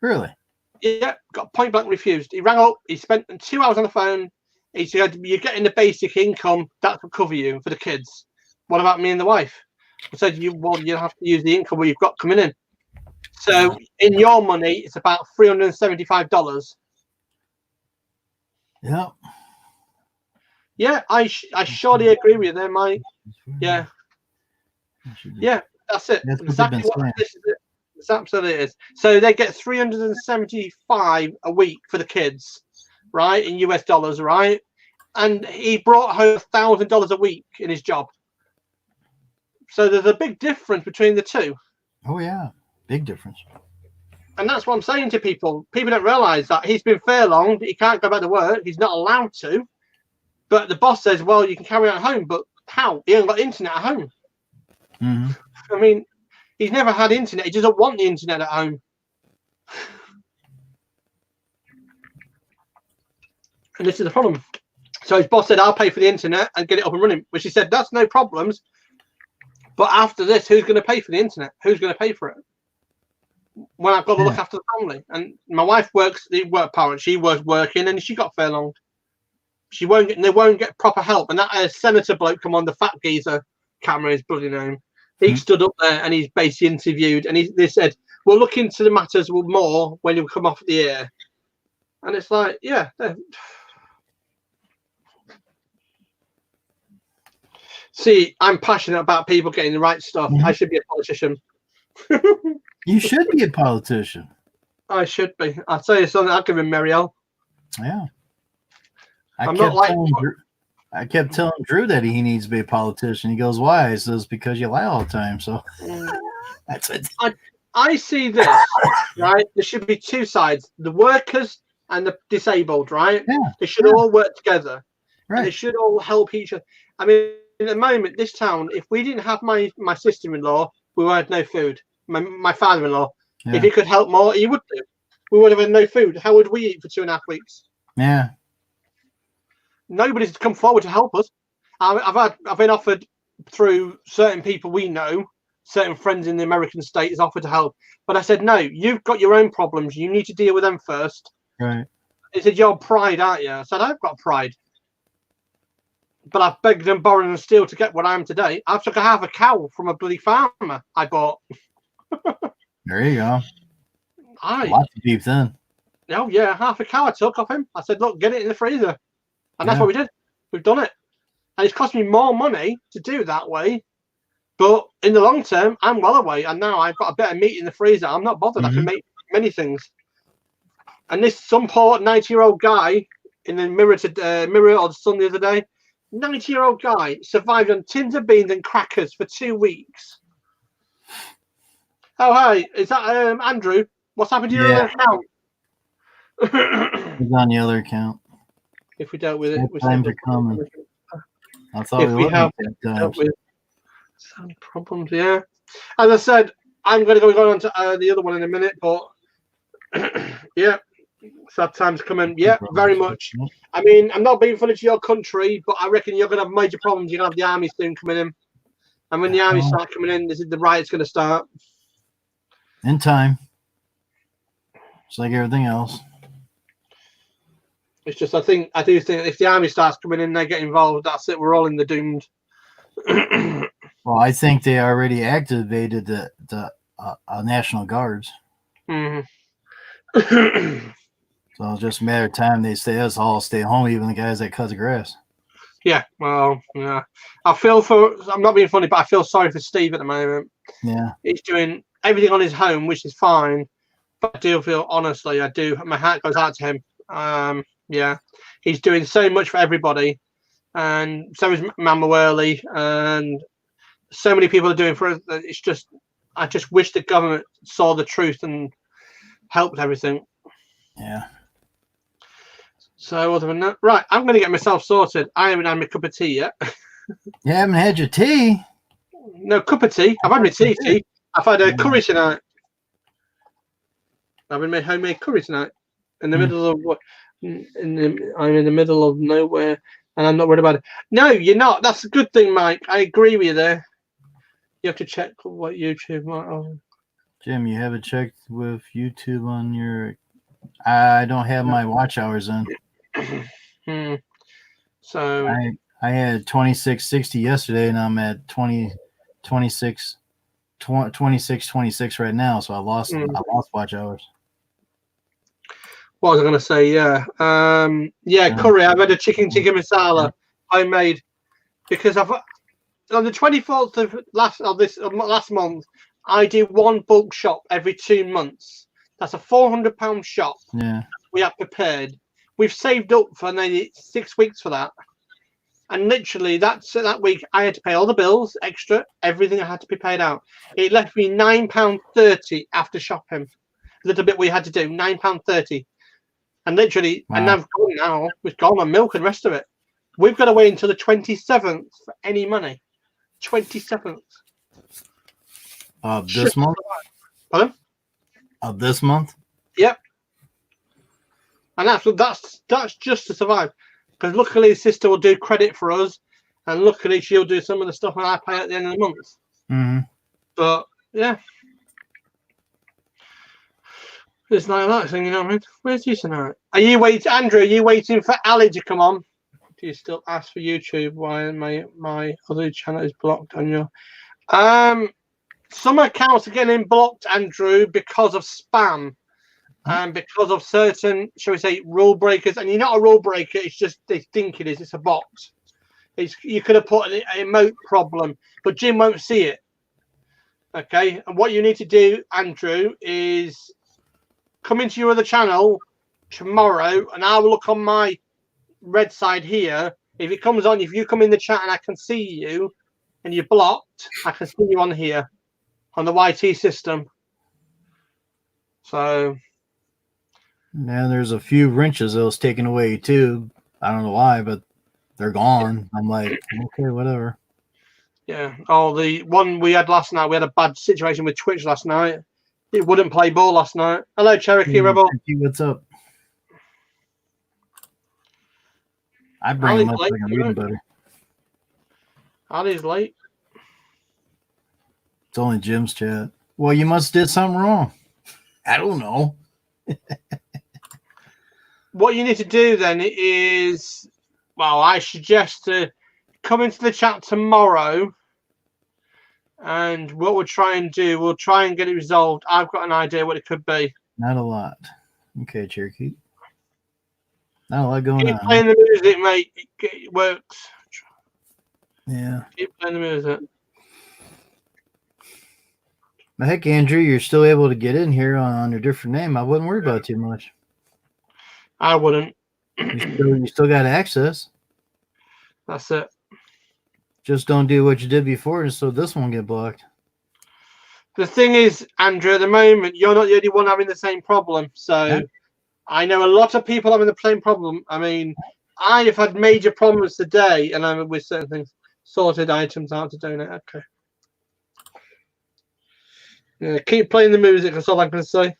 Really? Yeah, got point blank refused. He rang up. He spent 2 hours on the phone. He said, you're getting the basic income. That will cover you for the kids. What about me and the wife? I said, you'll have to use the income where you've got coming in. So in your money, it's about $375. Yeah. Yeah, I surely agree with you there, Mike. Yeah. Yeah, that's it. That's exactly what this is. It's absolutely is. So they get $375 a week for the kids, right, in US dollars, right? And he brought home $1,000 a week in his job. So there's a big difference between the two. Oh yeah, big difference. And that's what I'm saying to people. People don't realise that he's been furlonged. He can't go back to work. He's not allowed to. But the boss says, well, you can carry on at home, but how? He ain't got internet at home. Mm-hmm. I mean, he's never had internet. He doesn't want the internet at home. And this is the problem. So his boss said, I'll pay for the internet and get it up and running. Which he said, that's no problems. But after this, who's going to pay for the internet? Who's going to pay for it? When I've got to look after the family. And my wife works, the work parent, she was working and she got furlonged. They won't get proper help. And that senator bloke come on, the fat geezer, Cameron, his bloody name. He stood up there and he's basically interviewed and they said, we'll look into the matters more when you come off the air. And it's like, yeah. See, I'm passionate about people getting the right stuff. I should be a politician. You should be a politician. I should be. I'll tell you something, I'll give him Marielle. Yeah. I'm not like... I kept telling Drew that he needs to be a politician. He goes, why? He says, because you lie all the time. So that's it. I see this, right? There should be two sides, the workers and the disabled, right? Yeah. They should all work together. Right. And they should all help each other. I mean, at the moment, this town, if we didn't have my sister-in-law, we would have no food. My father-in-law, if he could help more, he would do. We would have had no food. How would we eat for 2.5 weeks? Yeah. Nobody's come forward to help us. I've been offered through certain people we know, certain friends in the American states offered to help, but I said no. You've got your own problems. You need to deal with them first. Right. He said, "You're pride, aren't you?" I said, "I've got pride, but I've begged and borrowed and steal to get what I am today. I've took half a cow from a bloody farmer I bought." There you go. Lots of beef then. Oh yeah, half a cow I took off him. I said, "Look, get it in the freezer." And that's what we did. We've done it. And it's cost me more money to do that way. But in the long term, I'm well away. And now I've got a bit of meat in the freezer. I'm not bothered. I can make many things. And this some poor 90-year-old guy in the Mirror or the Sun the other day, 90-year-old guy survived on tins of beans and crackers for 2 weeks. Oh, hi. Is that Andrew? What's happened to your other account? He's on the other account. If we dealt with it, we times are coming. I thought if we have dealt with some problems, yeah. As I said, I'm going to go on to the other one in a minute, but yeah, sad times coming. Yeah, very much. I mean, I'm not being funny to your country, but I reckon you're going to have major problems. You're going to have the army soon coming in, and when the army start coming in, this is the riot's going to start. In time, just like everything else. It's just I do think if the army starts coming in, they get involved. That's it. We're all in the doomed. Well, I think they already activated the National Guards. Mm-hmm. So it's just a matter of time they all stay home, even the guys that cut the grass. Yeah, well, yeah. I'm not being funny, but I feel sorry for Steve at the moment. Yeah. He's doing everything on his home, which is fine. But I do feel, honestly, my heart goes out to him. Yeah, he's doing so much for everybody, and so is Mama Worley, and so many people are doing for us. It's just, I just wish the government saw the truth and helped everything. Yeah. So other than that, right, I'm going to get myself sorted. I haven't had my cup of tea yet. You haven't had your tea? No, cup of tea. I've had my tea. I've had a curry tonight. I've been made homemade curry tonight in the middle of what? I'm in the middle of nowhere, and I'm not worried about it. No, you're not. That's a good thing, Mike. I agree with you there. You have to check what YouTube might on. Jim, you haven't checked with YouTube on your... I don't have my watch hours in. So I had 2660 yesterday, and I'm at 26 26 right now, so I lost watch hours. What was I going to say? Yeah. Curry. I've had a chicken tikka masala homemade because on the 24th of last month, I do one bulk shop every 2 months. That's a £400 shop. Yeah. We have prepared. We've saved up for nearly 6 weeks for that, and literally that week I had to pay all the bills, extra everything I had to be paid out. It left me £9.30 after shopping. A little bit we had to do, £9.30. And literally, and I've gone now. We've gone on milk and the rest of it. We've got to wait until the 27th for any money. 27th. Of this month? Pardon? Of this month? Yep. And that's just to survive. Because luckily his sister will do credit for us, and luckily she'll do some of the stuff when I pay at the end of the month. Mm-hmm. But yeah. It's like that thing, you know what I mean? Where's you tonight? Are you waiting, Andrew? Are you waiting for Ali to come on? Do you still ask for YouTube why my other channel is blocked on your? Some accounts are getting blocked, Andrew, because of spam and because of certain, shall we say, rule breakers. And you're not a rule breaker; it's just they think it is. It's a bot. You could have put an emote problem, but Jim won't see it. Okay, and what you need to do, Andrew, is come into your other channel tomorrow, and I will look on my red side here. If it comes on, if you come in the chat and I can see you and you're blocked, I can see you on here on the YT system. So yeah, there's a few wrenches that was taken away too. I don't know why, but they're gone. I'm like, okay, whatever. yeah. Oh, the one we had last night, we had a bad situation with Twitch last night. It wouldn't play ball last night. Hello, Cherokee Rebel. What's up? I bring him up like a reading buddy. Ali's late. It's only Jim's chat. Well, you must have did something wrong. I don't know. What you need to do then is, well, I suggest to come into the chat tomorrow, and what we'll try and do, we'll try and get it resolved. I've got an idea what it could be. Not a lot. Okay, Cherokee. Not a lot going Keep on. playing the music, mate. It works. Yeah. Keep playing the music. But heck, Andrew, you're still able to get in here on a different name. I wouldn't worry about it too much. I wouldn't. You still got access. That's it. Just don't do what you did before, and so this won't get blocked. The thing is, Andrew, at the moment, you're not the only one having the same problem. So Yeah. I know a lot of people having the same problem. I mean, I have had major problems today, and I'm with certain things. Sorted items out to donate. Okay. Yeah, keep playing the music. That's all I'm going to say.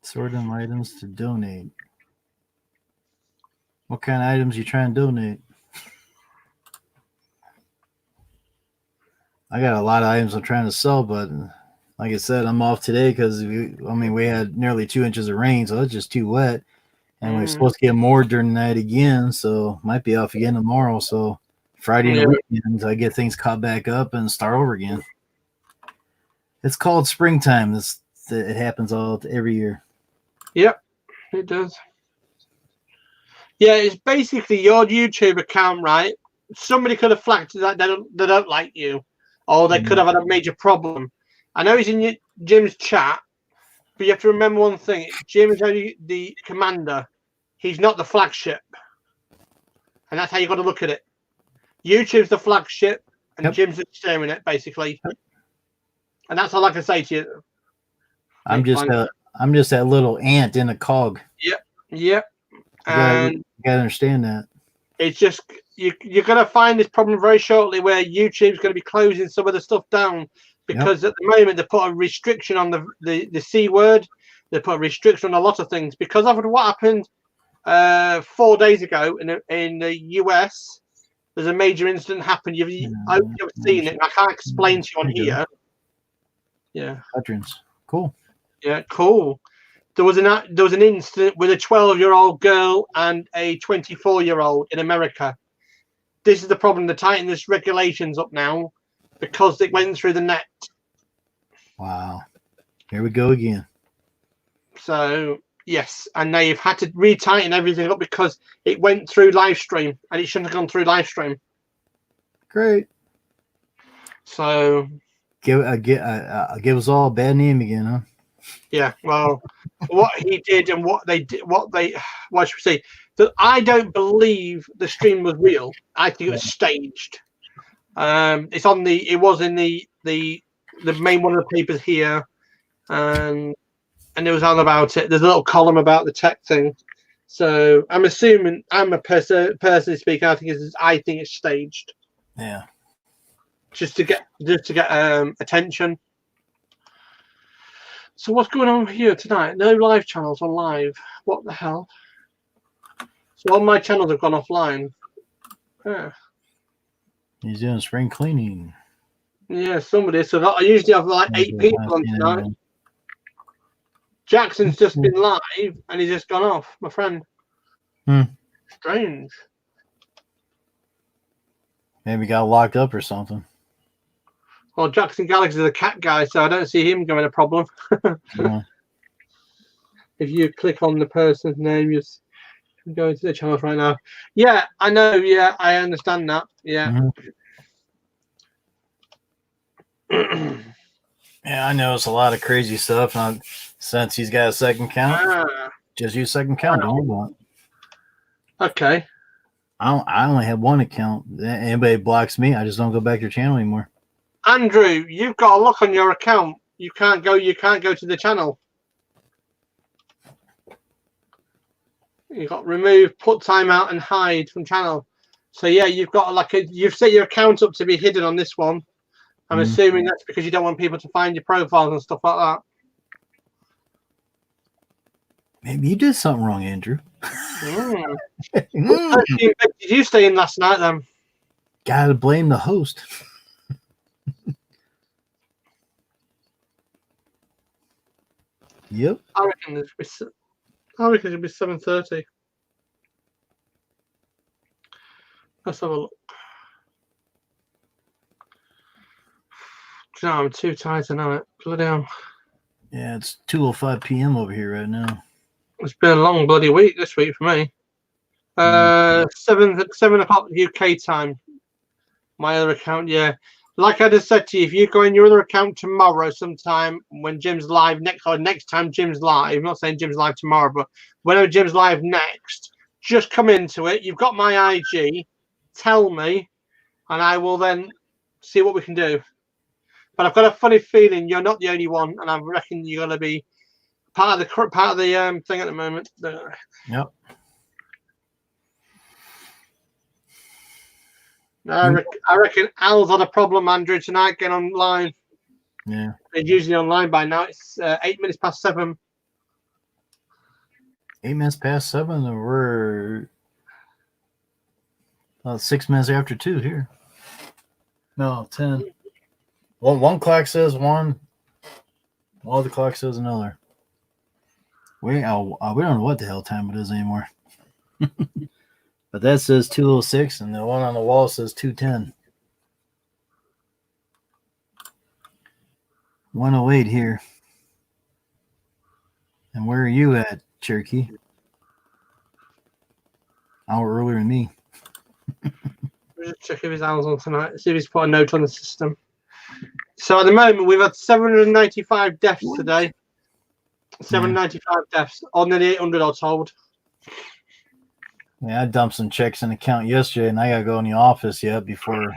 Sort them items to donate. What kind of items you trying to donate? I got a lot of items I'm trying to sell, but like I said, I'm off today because we had nearly 2 inches of rain, so it's just too wet. And we're supposed to get more during the night again, so might be off again tomorrow. So Friday and the weekends, I get things caught back up and start over again. It's called springtime. It happens every year. Yep, it does. Yeah, it's basically your YouTube account, right? Somebody could have flagged that they don't like you, or they could have had a major problem. I know he's in Jim's chat, but you have to remember one thing: Jim is only the commander. He's not the flagship, and that's how you got to look at it. YouTube's the flagship, and Jim's steering it, basically. And that's all I can say to you. I'm just that little ant in a cog. Yep. And you gotta understand that. It's just you're gonna find this problem very shortly where YouTube's gonna be closing some of the stuff down because at the moment they put a restriction on the C word. They put a restriction on a lot of things because of what happened 4 days ago in the US. There's a major incident happened. You've seen it. I can't explain to you on here. Yeah. Veterans. Cool. Yeah, cool. There was an incident with a 12-year-old girl and a 24-year-old in America. This is the problem. They're tightening this regulations up now because it went through the net. Wow. Here we go again. So yes, and they've had to retighten everything up because it went through live stream and it shouldn't have gone through live stream. Great. So give us all a bad name again, huh? Yeah, well, what he did and what should we say? That I don't believe the stream was real. I think it was staged. It was in the main one of the papers here, and it was all about it. There's a little column about the tech thing, So I'm assuming, personally speaking, I think it's staged Yeah. just to get attention. So what's going on here tonight? No live channels on live. What the hell? So all my channels have gone offline. Yeah. He's doing spring cleaning. Yeah, somebody. So I usually have like 8 people on tonight. Jackson's just been live and he's just gone off, my friend. Strange. Maybe got locked up or something. Well, Jackson Galaxy is a cat guy, so I don't see him going a problem. Yeah. If you click on the person's name, you go into the channels right now. Yeah, I know. Yeah, I understand that. Yeah. Yeah, I noticed a lot of crazy stuff. And since he's got a second count, just use second count. Don't worry about it. Okay. I only have one account. Anybody blocks me, I just don't go back to your channel anymore. Andrew, you've got a lock on your account. You can't go to the channel. You've got remove, put timeout, and hide from channel. So yeah, you've got you've set your account up to be hidden on this one. I'm assuming that's because you don't want people to find your profiles and stuff like that. Maybe you did something wrong, Andrew. Did you stay in last night then? Gotta blame the host. Yep. I reckon it'll be 7:30. Let's have a look. No, I'm too tired tonight. Bloody hell. Yeah, it's 2:05 p.m. over here right now. It's been a long bloody week this week for me. 7 o'clock UK time. My other account, yeah. Like I just said to you, if you go in your other account tomorrow sometime when Jim's live next time Jim's live, I'm not saying Jim's live tomorrow, but whenever Jim's live next, just come into it. You've got my IG. Tell me, and I will then see what we can do. But I've got a funny feeling you're not the only one, and I reckon you're going to be part of the thing at the moment. Yep. I reckon Al's had a problem, Andrew, tonight getting online. Yeah. He's usually online by now. It's 8 minutes past 7. 8 minutes past 7, and we're 6 minutes after 2 here. No, 10. Well, one clock says 1. All the clock says another. We don't know what the hell time it is anymore. But that says 2:06, and the one on the wall says 2:10. 1:08 here. And where are you at, Cherokee? Hour earlier than me. Just check if his Al's on tonight. See if he's put a note on the system. So at the moment, we've had 795 deaths today. 795 deaths. On nearly 800, I told. Yeah, I dumped some checks in the account yesterday, and I got to go in the office yet before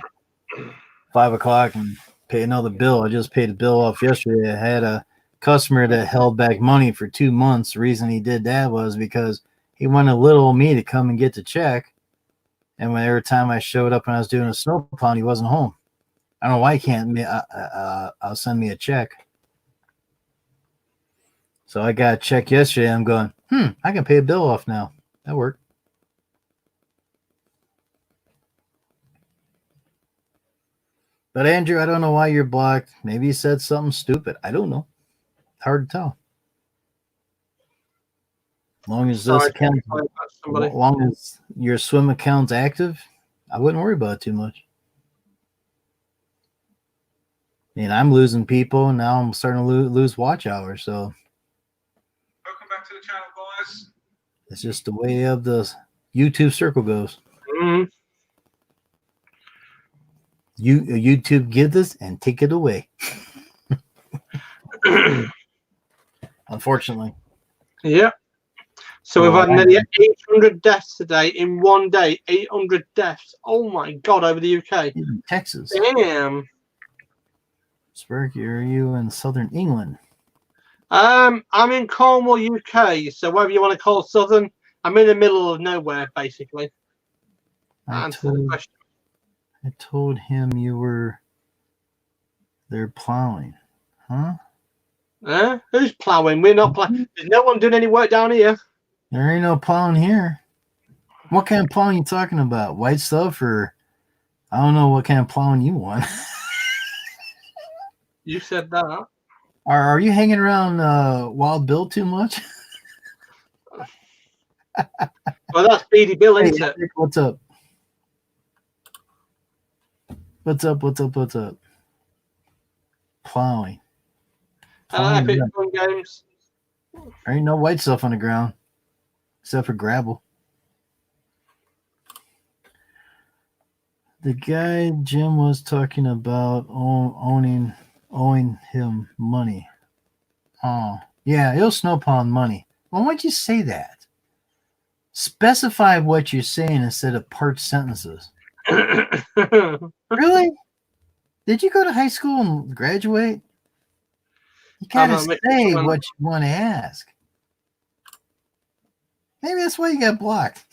5 o'clock and pay another bill. I just paid a bill off yesterday. I had a customer that held back money for 2 months. The reason he did that was because he wanted little old me to come and get the check. And every time I showed up and I was doing a snow pond, he wasn't home. I don't know why he can't. I'll send me a check. So I got a check yesterday. I'm going, I can pay a bill off now. That worked. But Andrew, I don't know why you're blocked. Maybe you said something stupid. I don't know. Hard to tell. As long as this account, as long as your swim account's active, I wouldn't worry about it too much. And I'm losing people, and now I'm starting to lose watch hours. So, welcome back to the channel, guys. It's just the way of the YouTube circle goes. Mm-hmm. YouTube give this and take it away. Unfortunately. Yeah. So we've had nearly 800 deaths today in one day. 800 deaths. Oh my God, over the UK. In Texas. Damn. Sparky, are you in Southern England? I'm in Cornwall, UK. So whatever you want to call Southern, I'm in the middle of nowhere, basically. Answer the question. I told him you were there plowing. Huh? Who's plowing? We're not plowing. There's no one doing any work down here. There ain't no plowing here. What kind of plowing you talking about? White stuff or I don't know what kind of plowing you want. You said that. Are you hanging around Wild Bill too much? Well, that's Beady Bill, Hey, isn't it? Epic, what's up? What's up? Plowing. Epic Yeah. Fun Games. There ain't no white stuff on the ground except for gravel. The guy Jim was talking about owing him money. Oh, yeah, he'll snowplow money. Well, why'd you say that? Specify what you're saying instead of part sentences. Really? Did you go to high school and graduate? You gotta say what you want to ask. Maybe that's why you got blocked.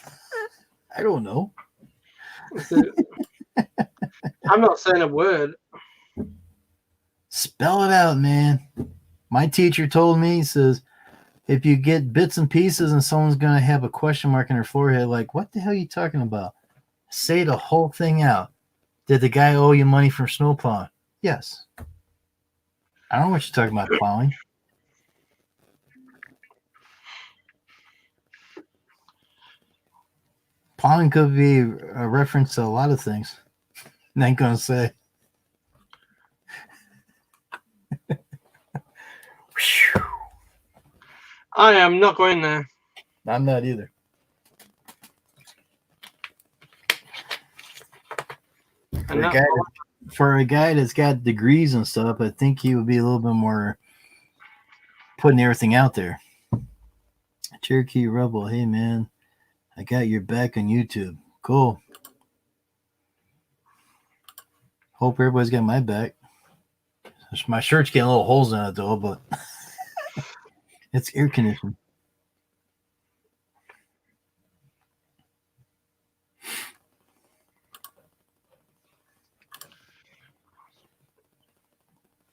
I don't know. I'm not saying a word. Spell it out, man. My teacher told me, he says, if you get bits and pieces and someone's going to have a question mark in their forehead, like, what the hell are you talking about? Say the whole thing out. Did the guy owe you money for snowplowing? Yes. I don't know what you're talking about plowing. Plowing could be a reference to a lot of things. I ain't going to say. I am not going there. I'm not either. For a guy that's got degrees and stuff, I think he would be a little bit more putting everything out there. Cherokee Rebel, hey man, I got your back on YouTube. Cool. Hope everybody's got my back. My shirt's getting little holes in it though, but it's air conditioned.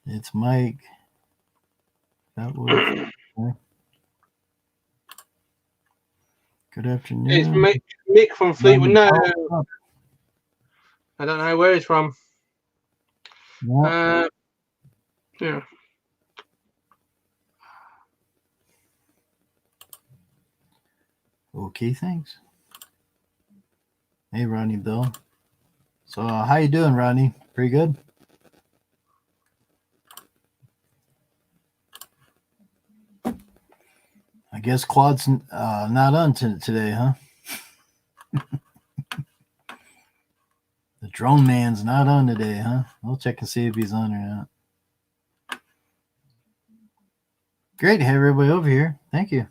It's Mike. That was good afternoon. It's Mick from Fleetwood. No, I don't know where he's from. Yeah. Okay, thanks. Hey, Rodney Bill. So, how you doing, Rodney? Pretty good? I guess Claude's not on today, huh? The drone man's not on today, huh? I'll check and see if he's on or not. Great to have everybody over here. Thank you.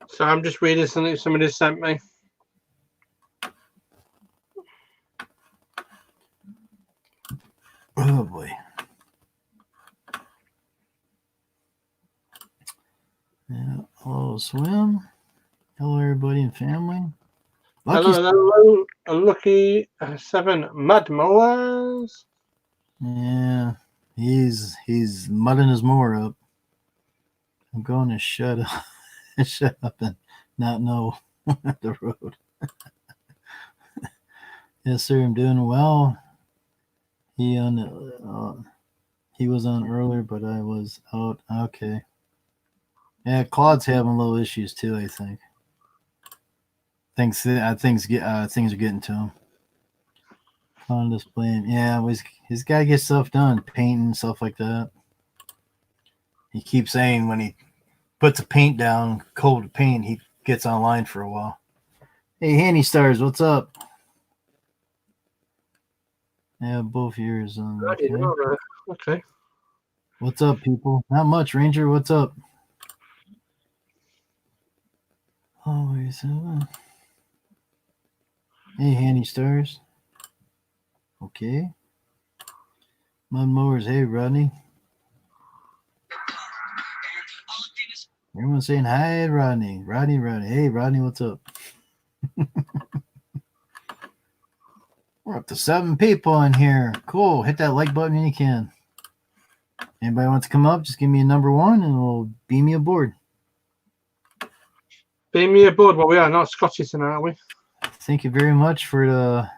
So I'm just reading something somebody sent me. Oh boy. Yeah. Hello, Swim. Hello, everybody and family. Hello, Lucky 7 Mud Mowers. Yeah, he's mudding his mower up. I'm going to shut up and not know the road. Yes, sir. I'm doing well. He was on earlier, but I was out. Okay. Yeah, Claude's having little issues too. I think. Things are getting to him. On displaying, yeah, he's got to get stuff done, painting stuff like that. He keeps saying when he puts a paint down, coat of paint, he gets online for a while. Hey, Handy Stars, what's up? Yeah, both ears on. Okay. What's up, people? Not much, Ranger. What's up? Always. Hey, Handy Stars. Okay. Mud Mowers. Hey, Rodney. Everyone's saying hi, Rodney. Rodney. Hey, Rodney, what's up? We're up to 7 people in here. Cool. Hit that like button when you can. Anybody wants to come up? Just give me a number 1 and we'll beam you aboard. Beam me aboard. Well, we are not Scotty tonight, are we? Thank you very much for the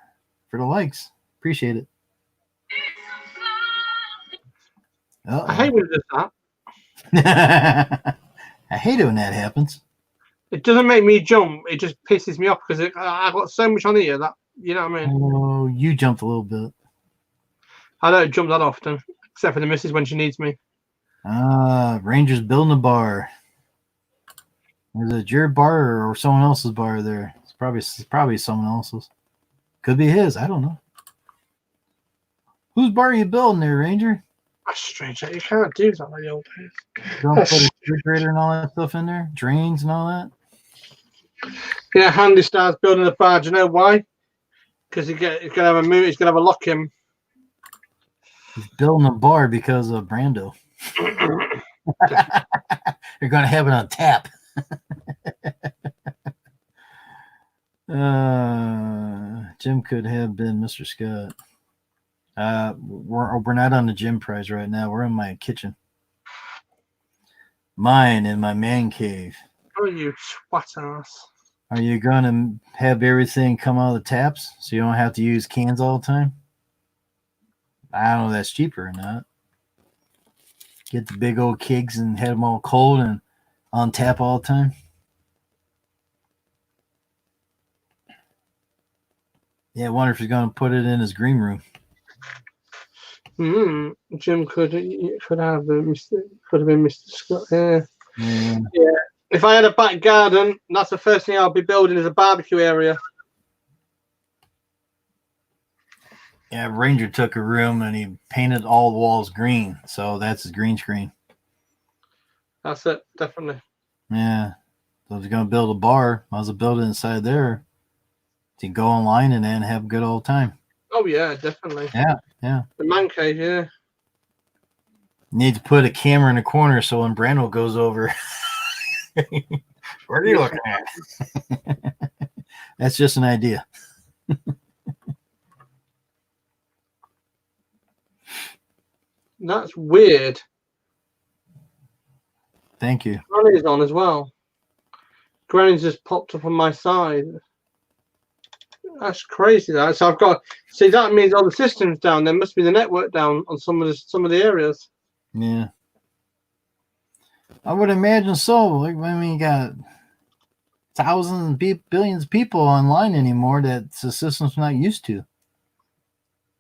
likes. Appreciate it. I hate when it does that. I hate it when that happens. It doesn't make me jump. It just pisses me off because I got so much on here that, you know what I mean? Oh, you jumped a little bit. I don't jump that often, except for the missus when she needs me. Ranger's building a bar. Is it your bar or someone else's bar there? It's probably someone else's. Could be his. I don't know. Whose bar are you building there, Ranger? That's strange. You can't do that like the old days. Don't put a refrigerator and all that stuff in there? Drains and all that? Yeah, Handy starts building a bar. Do you know why? Because he's gonna have a move. He's gonna have a lock in. He's building a bar because of Brando. You're gonna have it on tap. Jim could have been Mr. Scott. We're not on the gym prize right now. We're in my kitchen. Mine in my man cave. Oh, you twat ass. Are you gonna have everything come out of the taps so you don't have to use cans all the time? I don't know if that's cheaper or not. Get the big old kegs and have them all cold and on tap all the time. Yeah, I wonder if he's gonna put it in his green room. Jim could have been Mr. Scott. Yeah. Yeah. If I had a back garden, that's the first thing I'll be building is a barbecue area. Yeah, Ranger took a room and he painted all the walls green, so that's his green screen. That's it, definitely. Yeah. So if you're gonna build a bar, might as well build it inside there. To go online and then have a good old time. Oh yeah, definitely. Yeah. The man cave, yeah. Need to put a camera in the corner so when Brando goes over. What are you looking at? That's just an idea. That's weird. Thank you. Granny's on as well. Granny's just popped up on my side. That's crazy. That so I've got see that means all the systems down. There must be the network down on some of the areas. Yeah. I would imagine so. Like, I mean, you got thousands, billions of people online anymore that the system's not used to.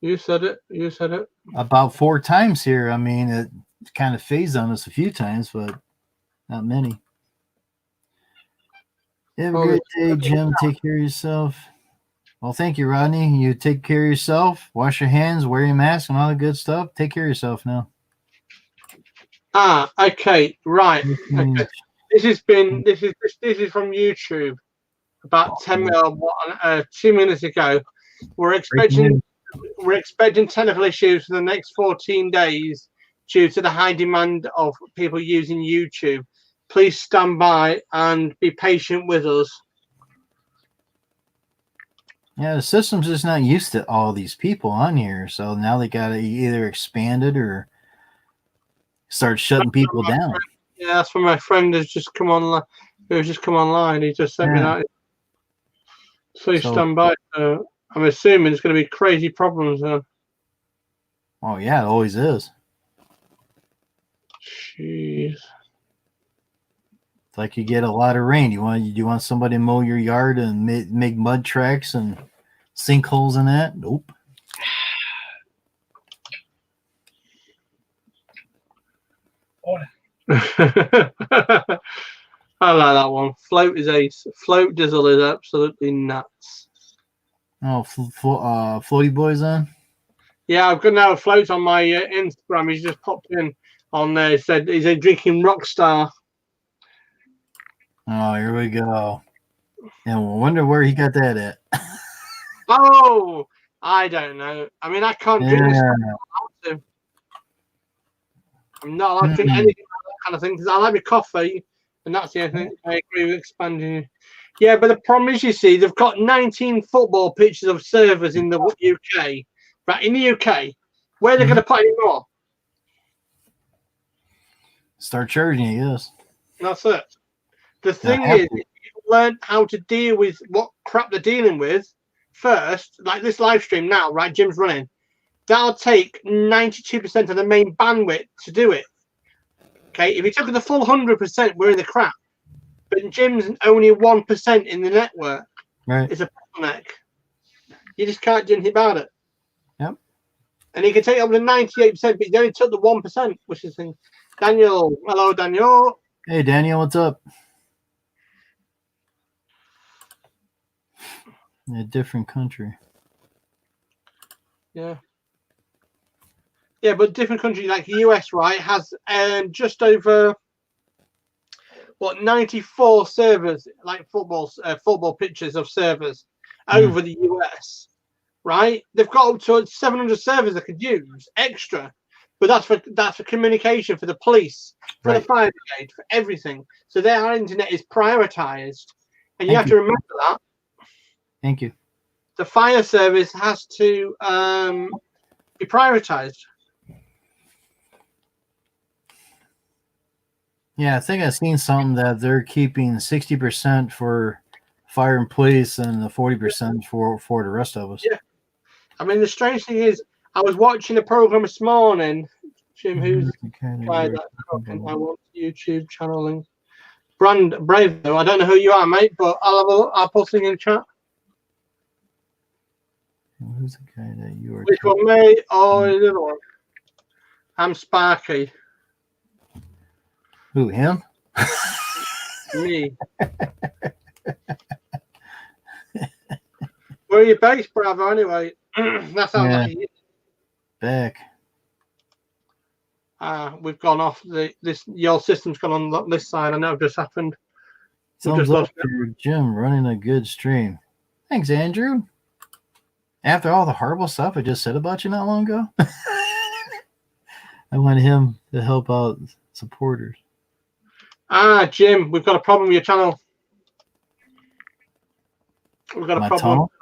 You said it. You said it. About 4 times here. I mean, it kind of phased on us a few times, but not many. Have a great day, Jim. Take care of yourself. Well, thank you, Rodney. You take care of yourself. Wash your hands, wear your mask, and all the good stuff. Take care of yourself now. Okay, right. Okay. This is from YouTube about 2 minutes ago. We're expecting technical issues for the next 14 days due to the high demand of people using YouTube. Please stand by and be patient with us. Yeah, the system's just not used to all these people on here, so now they got to either expand it or start shutting people down. Yeah, that's when my friend has just come on. Who's just come online? He just sent me that. Please stand by. I'm assuming it's going to be crazy problems. Oh yeah, it always is. Jeez. It's like you get a lot of rain. You want somebody to mow your yard and make mud tracks and sinkholes in that? Nope. I like that one. Float is ace. Float Dizzle is absolutely nuts. Oh, floaty boys on? Yeah, I've got now a float on my Instagram. He's just popped in on there. He said he's drinking Rockstar. Oh, here we go. And we'll wonder where he got that at. Oh, I don't know. I mean, I can't drink this. I'm not allowed to drink anything like that kind of thing because I like my coffee And that's the other thing. I agree with expanding. Yeah, but the problem is, you see, they've got 19 football pitches of servers in the UK. Right, in the UK. Where are they going to put any more? Start charging, I guess. That's it. The thing is, if you learn how to deal with what crap they're dealing with first, like this live stream now, right? Jim's running. That'll take 92% of the main bandwidth to do it. Okay, if you took the full 100%, we're in the crap. But Jim's only 1% in the network. Right. It's a bottleneck. You just can't do anything about it. Yep. And he can take up to 98%, but he only took the 1%, which is the thing. Daniel, hello, Daniel. Hey, Daniel, what's up? In a different country. Yeah. Yeah, but different countries like the US, right, has just over 94 servers, like football pitches of servers over the US, right? They've got up to 700 servers they could use extra, but that's for communication, for the police, for the fire brigade, for everything. So their internet is prioritized, and you have to remember that. Thank you. The fire service has to be prioritized. Yeah, I think I've seen something that they're keeping 60% for fire and police and the 40% for the rest of us. Yeah. I mean, the strange thing is, I was watching a program this morning, Jim, who's guy that I want YouTube channeling. Brave, though. I don't know who you are, mate, but I'll post it in the chat. Who's the guy that you are? Which one, mate? Oh, the other one. I'm Sparky. Who, him? Me. Where are you based, Bravo, anyway? That sounds like it. Back. We've gone off. Your system's gone on this side. I know it just happened. Thumbs up for Jim running a good stream. Thanks, Andrew. After all the horrible stuff I just said about you not long ago, I want him to help out supporters. Jim, we've got a problem with your channel. We've got a problem. Tunnel?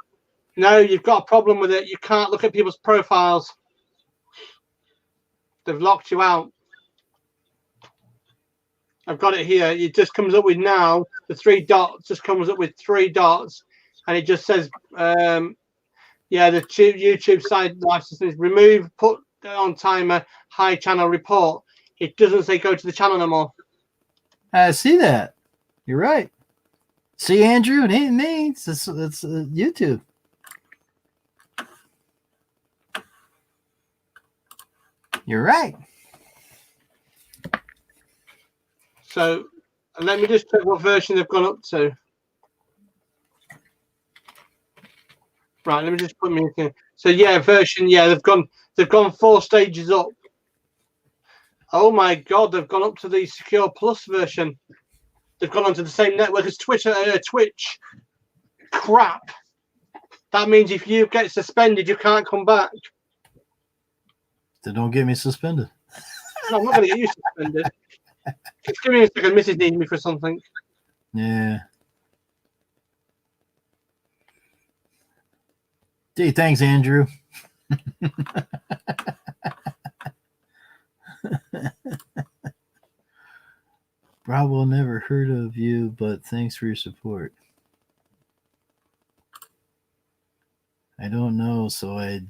No, you've got a problem with it. You can't look at people's profiles. They've locked you out. I've got it here. It just comes up with now. The 3 dots just comes up with 3 dots. And it just says, the YouTube side license is remove, put on timer, high channel report. It doesn't say go to the channel no more. I see that. You're right. See, Andrew, it ain't me. It's YouTube. You're right. So let me just check what version they've gone up to. Right, let me just put me in. So version, they've gone 4 stages up. Oh my God, they've gone up to the Secure Plus version. They've gone onto the same network as Twitch. Crap. That means if you get suspended, you can't come back. So don't get me suspended. No, I'm not going to get you suspended. Just give me a second. Mrs. needs me for something. Yeah. Gee, thanks, Andrew. Bravo, never heard of you, but thanks for your support. I don't know, so I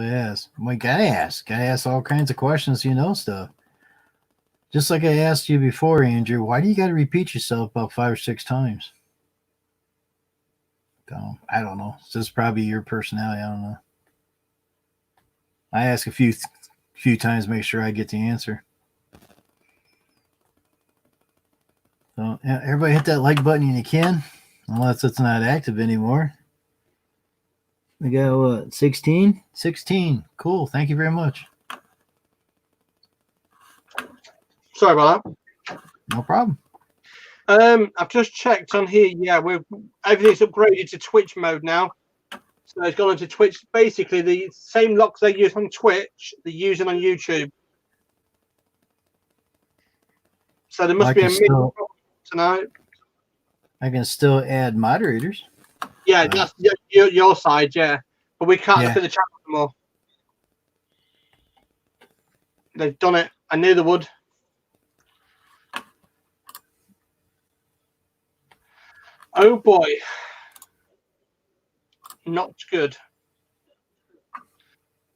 asked. My guy asked all kinds of questions, stuff. Just like I asked you before, Andrew, why do you got to repeat yourself about 5 or 6 times? I don't know. It's just probably your personality. I don't know. I ask a few times, make sure I get the answer. So everybody hit that like button when you can, unless it's not active anymore. We got what, 16? 16. Cool. Thank you very much. Sorry about that. No problem. I've just checked on here. Yeah, everything's upgraded to Twitch mode now. So it's gone into Twitch. Basically, the same locks they use on Twitch, they're using on YouTube. So there must be a meeting tonight. I can still add moderators. Yeah, that's your side, yeah. But we can't look at the chat anymore. They've done it. I knew they would. Oh boy. Not good.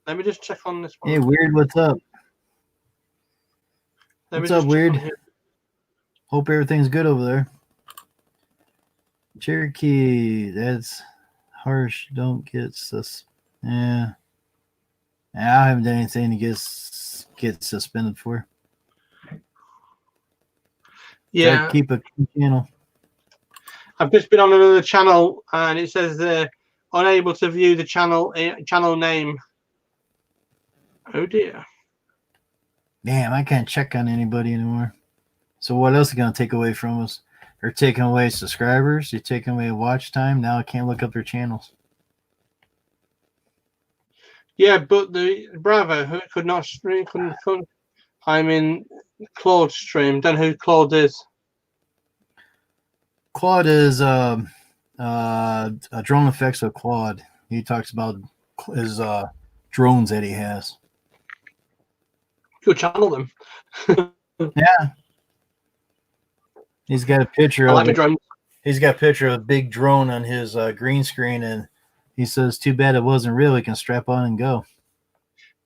Let me just check on this one. Hey, Weird, what's up? What's up, Weird? Hope everything's good over there. Cherokee, that's harsh. Don't get sus. Yeah. I haven't done anything to get suspended for. Yeah. Gotta keep a channel. I've just been on another channel and it says unable to view the channel name. Oh dear. Damn, I can't check on anybody anymore. So what else is gonna take away from us? They're taking away subscribers. You're taking away watch time. Now I can't look up their channels. Yeah, but the Bravo could not stream. Couldn't. I'm in Claude's stream. Don't know who Claude is. Claude is a drone effects of Claude. He talks about his drones that he has. Go channel them. Yeah. He's got a picture of he's got a picture of a big drone on his green screen, and he says, "Too bad it wasn't real. He can strap on and go."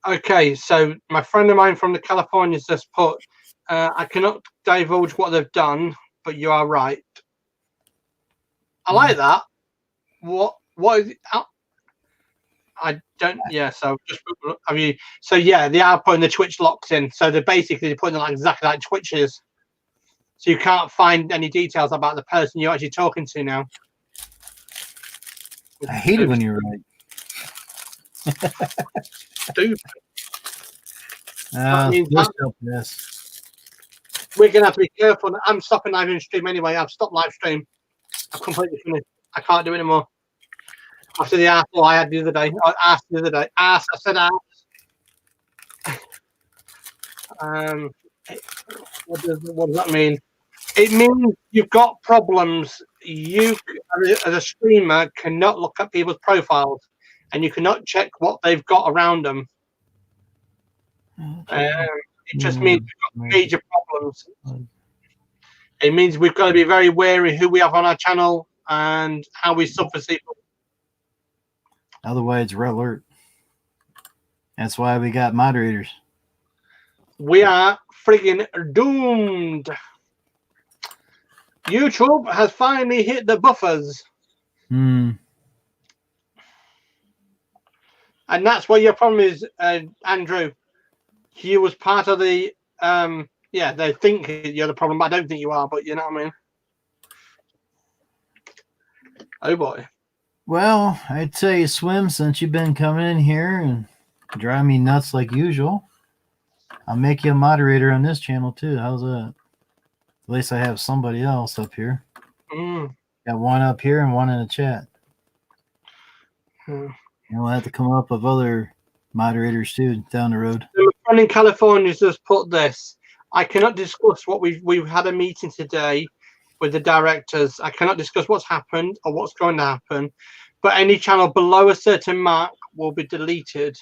Okay, so my friend of mine from the Californians just put, I cannot divulge what they've done, but you are right. I like that. What is it? I don't. Yeah. So just have you. So yeah, they are putting the Twitch locks in. So they're basically putting it like exactly like Twitch is. So you can't find any details about the person you're actually talking to now. I hate it when you're right. Stupid. We're gonna have to be careful. I'm stopping live stream anyway. I've stopped live stream. I've completely finished. I can't do it anymore. After the apple I had the other day. I said ass. What does that mean? It means you've got problems. You, as a streamer, cannot look at people's profiles, and you cannot check what they've got around them. It just means we've got major problems. It means we've got to be very wary who we have on our channel and how we sub for people. Otherwise, red alert. That's why we got moderators. We are friggin' doomed. YouTube has finally hit the buffers. And that's what your problem is, Andrew. You was part of the they think you're the problem, but I don't think you are, but you know what I mean. Oh boy. Well, I'd say Swim, since you've been coming in here and driving me nuts like usual, I'll make you a moderator on this channel too. How's that? At least I have somebody else up here. Got one up here and one in the chat. And we'll have to come up with other moderators too down the road. My friend in California just put this. I cannot discuss what we've had a meeting today with the directors. I cannot discuss what's happened or what's going to happen, but any channel below a certain mark will be deleted.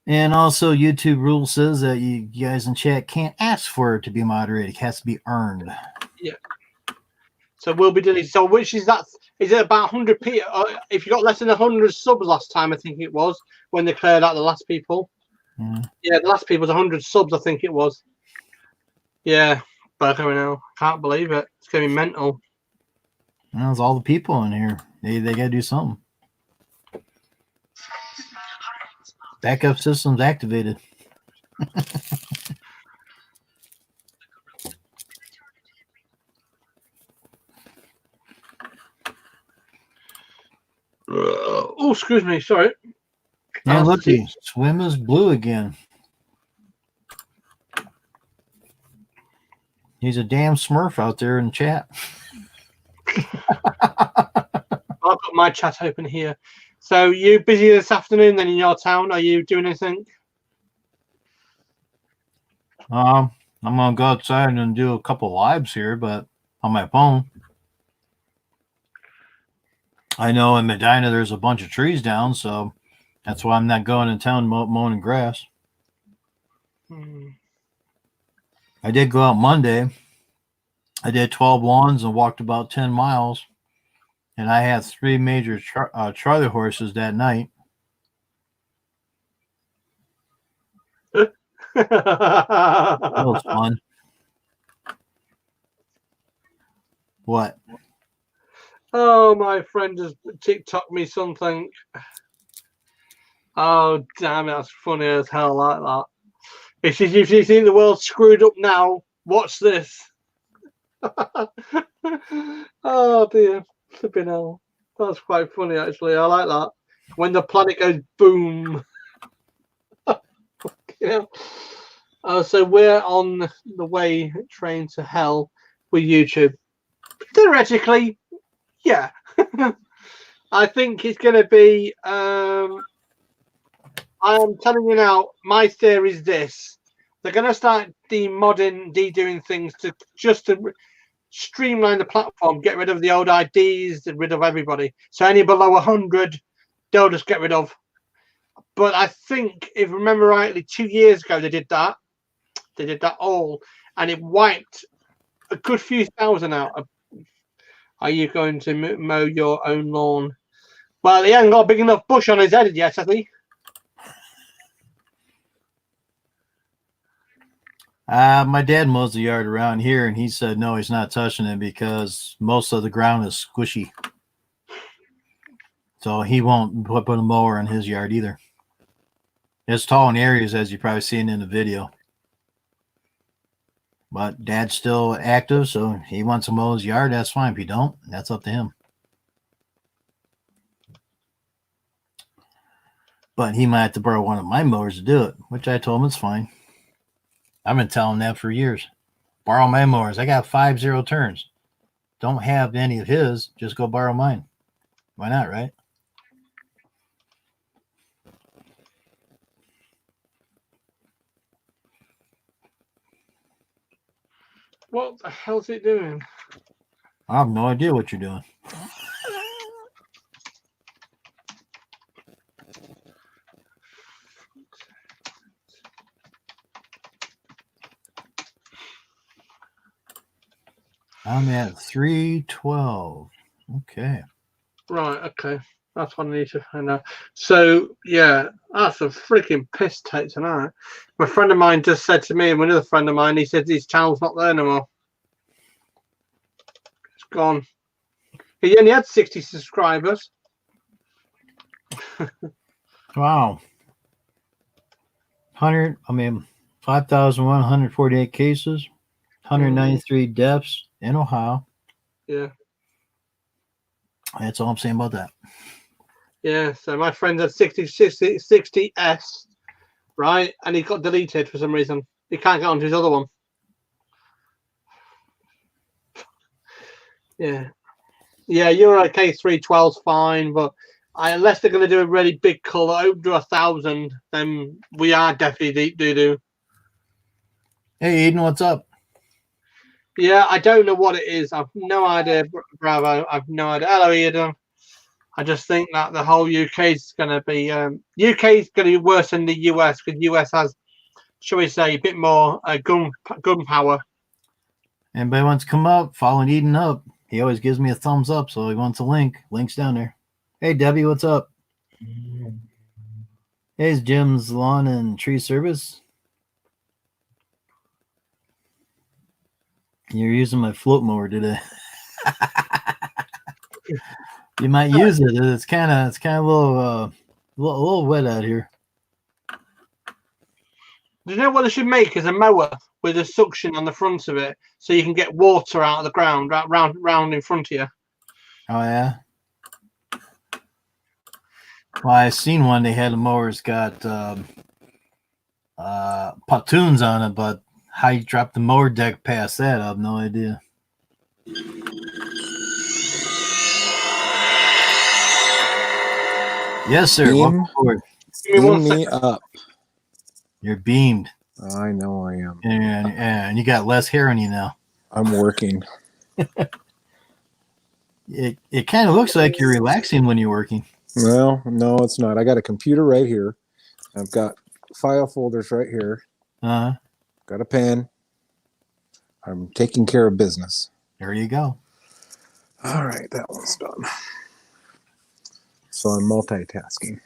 And also, YouTube rule says that you guys in chat can't ask for it to be moderated. It has to be earned. Yeah. So we'll be deleted. So which is that? Is it about 100 people? If you got less than 100 subs last time, I think it was, when they cleared out the last people. Yeah, the last people was 100 subs, I think it was. Yeah, but I don't know. Can't believe it. It's going to be mental. Well, there's all the people in here. They got to do something. Backup systems activated. Oh, excuse me. Sorry. Yeah, looky. Swim is blue again. He's a damn Smurf out there in chat. I've got my chat open here. So you busy this afternoon then in your town? Are you doing anything? I'm I'm gonna go outside and do a couple lives here, but on my phone. I know in Medina there's a bunch of trees down, so that's why I'm not going in town mowing grass. I did go out Monday. I did 12 lawns and walked about 10 miles, and I had 3 major charley horses that night. That was fun. What? Oh, my friend just TikTok me something. Oh, damn it, that's funny as hell like that. If you think the world's screwed up now, watch this. Oh, dear. Flipping hell. That's quite funny, actually. I like that. When the planet goes boom. Yeah. So we're on the way train to hell with YouTube. Theoretically, yeah. I think it's going to be. I am telling you now. My theory is this: they're going to start de-doing things to streamline the platform, get rid of the old IDs, get rid of everybody. So any below 100, they'll just get rid of. But I think, if I remember rightly, 2 years ago they did that. They did that all, and it wiped a good few thousand out. Are you going to mow your own lawn? Well, he hasn't got a big enough bush on his head yet, has he? My dad mows the yard around here, and he said no, he's not touching it because most of the ground is squishy. So he won't put a mower in his yard either. It's tall in areas, as you've probably seen in the video. But Dad's still active, so he wants to mow his yard. That's fine. If you don't, that's up to him. But he might have to borrow one of my mowers to do it, which I told him it's fine. I've been telling him that for years. Borrow my mowers. I got 5 0 turns. Don't have any of his. Just go borrow mine. Why not, right? What the hell's it doing? I have no idea what you're doing. I'm at 312. Okay. Right, okay. That's what I need to find out. So, yeah, that's a freaking piss take tonight. My friend of mine just said to me, and another friend of mine, he said his channel's not there no more. It's gone. He only had 60 subscribers. Wow. 5,148 cases, 193 deaths in Ohio. Yeah. That's all I'm saying about that. Yeah, so my friend had 60S, right? And he got deleted for some reason. He can't get onto his other one. Yeah. Yeah, you're okay, 312's fine, but unless they're going to do a really big colour, over 1,000, then we are definitely deep doo-doo. Hey, Eden, what's up? Yeah, I don't know what it is. I've no idea, Bravo. I've no idea. Hello, Eden. I just think that the whole UK is going to be worse than the US, because US has, shall we say, a bit more gun power. Anybody wants to come up, following Eden up. He always gives me a thumbs up, so he wants a link. Link's down there. Hey, Debbie, what's up? Hey, it's Jim's Lawn and Tree Service. You're using my float mower today. You might use it. It's kind of a little wet out here. Do you know what they should make as a mower with a suction on the front of it, so you can get water out of the ground round in front of you? Oh yeah. Well, I seen one. They had a mower's got pontoons on it, but how you drop the mower deck past that, I have no idea. Yes, sir. Welcome aboard. Beam me up. You're beamed. I know I am. and you got less hair on you now. I'm working. It kind of looks like you're relaxing when you're working. Well, no, it's not. I got a computer right here. I've got file folders right here. Uh, Got a pen. I'm taking care of business. there you go. All right, that one's done. So I'm multitasking.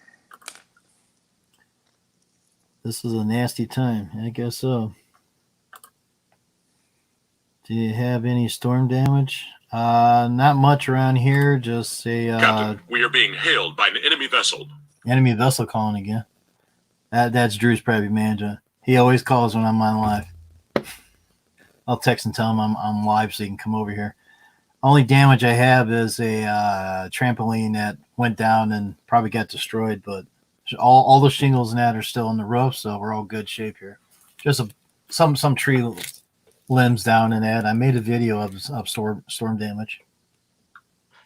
This is a nasty time. I guess so. Do you have any storm damage? Not much around here. Just a Captain, we are being hailed by an enemy vessel. enemy vessel calling again. That's Drew's private manager. He always calls when I'm on live. I'll text and tell him I'm live so he can come over here. Only damage I have is a trampoline that went down and probably got destroyed, but all the shingles and that are still on the roof, so we're all good shape here. Just some tree limbs down and that. I made a video of storm damage.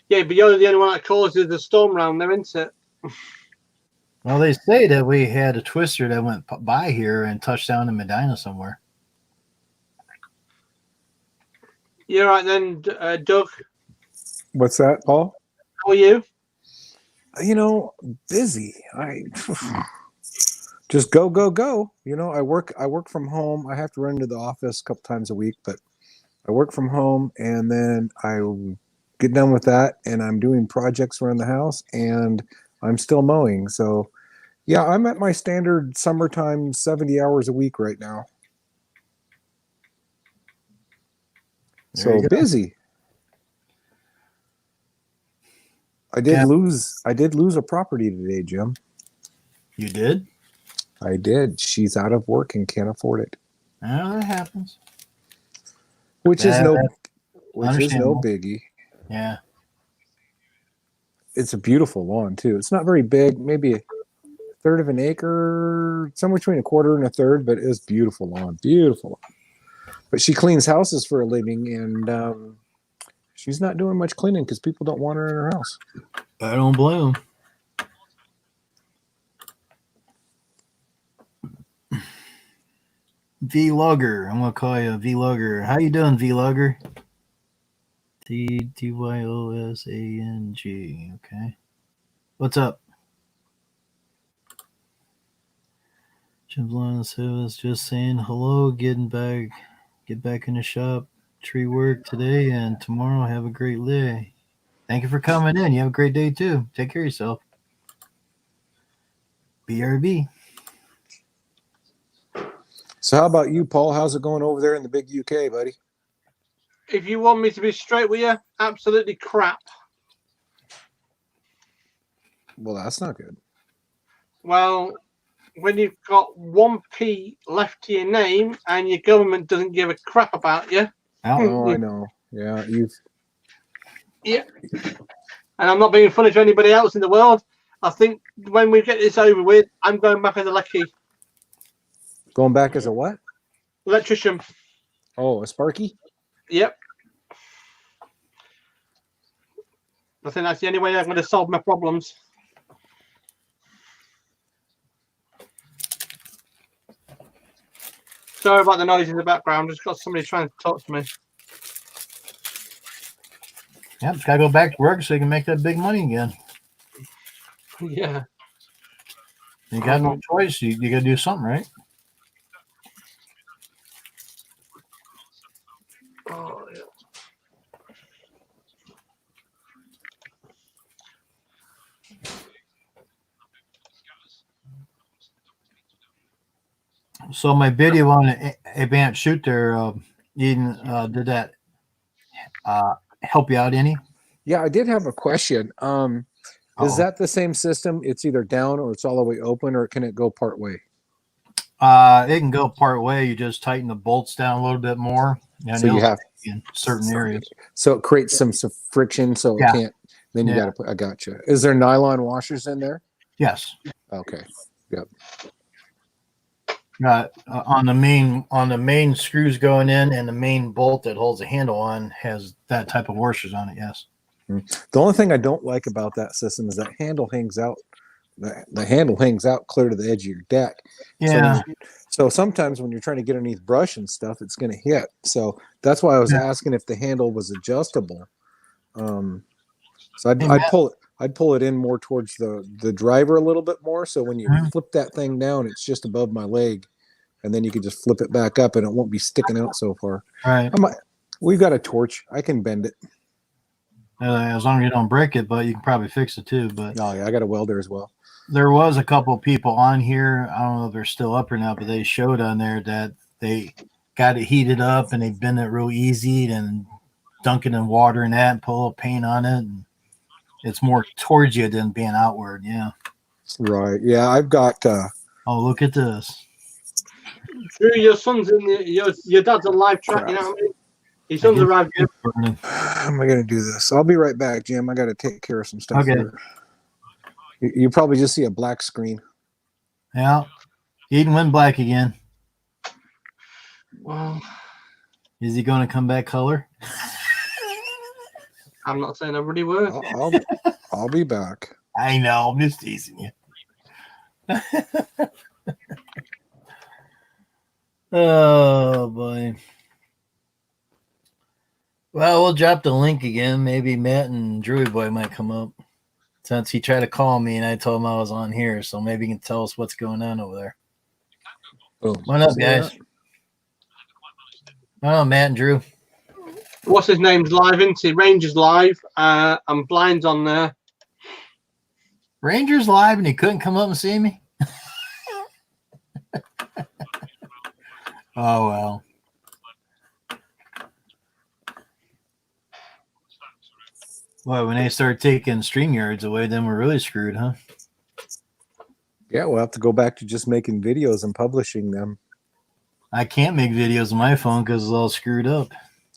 Yeah, but you're the only one that causes the storm round there, isn't it? Well, they say that we had a twister that went by here and touched down in Medina somewhere. You're right then, Doug. What's that, Paul? How are you? You know, busy. I just go. You know, I work from home. I have to run to the office a couple times a week, but I work from home and then I get done with that and I'm doing projects around the house and I'm still mowing. So yeah, I'm at my standard summertime 70 hours a week right now. There you So go. busy. I did lose a property today, Jim. You did? I did. She's out of work and can't afford it. Oh, that happens. Which is no understandable. biggie. Yeah. It's a beautiful lawn too. It's not very big, maybe a third of an acre, somewhere between a quarter and a third, but it's beautiful lawn. Beautiful lawn. But she cleans houses for a living and she's not doing much cleaning because people don't want her in her house. I don't blame him. Vlogger. I'm gonna call you a Vlogger. How you doing, Vlogger? Tyosang. Okay. What's up? Jim's line was just saying hello, get back in the shop. Tree work today and tomorrow. Have a great day. Thank you for coming in. You have a great day too. Take care of yourself. BRB. So how about you, Paul? How's it going over there in the big UK, buddy? If you want me to be straight with you, absolutely crap. Well, that's not good. Well, when you've got 1p left to your name and your government doesn't give a crap about you. Oh, I know. Yeah, Yeah. And I'm not being funny to anybody else in the world. I think when we get this over with, I'm going back as a lecky going back as a what? electrician. Oh, a Sparky? Yep. I think that's the only way I'm going to solve my problems. Sorry about the noise in the background. Just got somebody trying to talk to me. Yep, gotta go back to work so you can make that big money again. Yeah. You got no choice. You gotta do something, right? Oh, yeah. So my video on advanced shoot there, Eden, did that help you out any? Yeah, I did have a question. Is that the same system? It's either down or it's all the way open, or can it go part way? It can go part way. You just tighten the bolts down a little bit more. And So you it'll have in certain areas. so it creates some friction, so Yeah. it can't. Then you Yeah. got to put. I gotcha. Is there nylon washers in there? Yes. Okay. On the main screws going in, and the main bolt that holds the handle on has that type of washers on it. Yes. The only thing I don't like about that system is that handle hangs out the handle hangs out clear to the edge of your deck. Yeah. So sometimes when you're trying to get underneath brush and stuff, it's going to hit. So that's why I was Yeah. asking if the handle was adjustable. So Hey, I'd pull it in more towards the driver a little bit more. So when you Mhm. flip that thing down, it's just above my leg, and then you can just flip it back up, and it won't be sticking out so far. Right. We've got a torch. I can bend it. As long as you don't break it, but you can probably fix it too. But Oh yeah, I got a welder as well. there was a couple people on here. I don't know if they're still up or not, but they showed on there that they got it heated up and they bend it real easy and dunk it in water and that and put a little paint on it. And it's more towards you than being outward. Yeah. Right. Yeah, I've got. Oh, look at this. Drew, your son's in your dad's on live track. You know what I mean? His son's arrived. Here. How am I going to do this? I'll be right back, Jim. I got to take care of some stuff Okay. here. You probably just see a black screen. Yeah. Eden went black again. Well, Is he going to come back color? I'm not saying everybody will. I'll be back. I know. I'm just teasing you. Oh, boy. Well, we'll drop the link again. Maybe Matt and Druid Boy might come up since he tried to call me and I told him I was on here. So maybe he can tell us what's going on over there. Boom. What up, guys? Oh, Matt and Drew. What's his name's live? Into Rangers live. I'm blind on there. Rangers live and he couldn't come up and see me? Oh, well. Well, when they start taking StreamYards away, then we're really screwed, huh? Yeah, we'll have to go back to just making videos and publishing them. I can't make videos on my phone because it's all screwed up.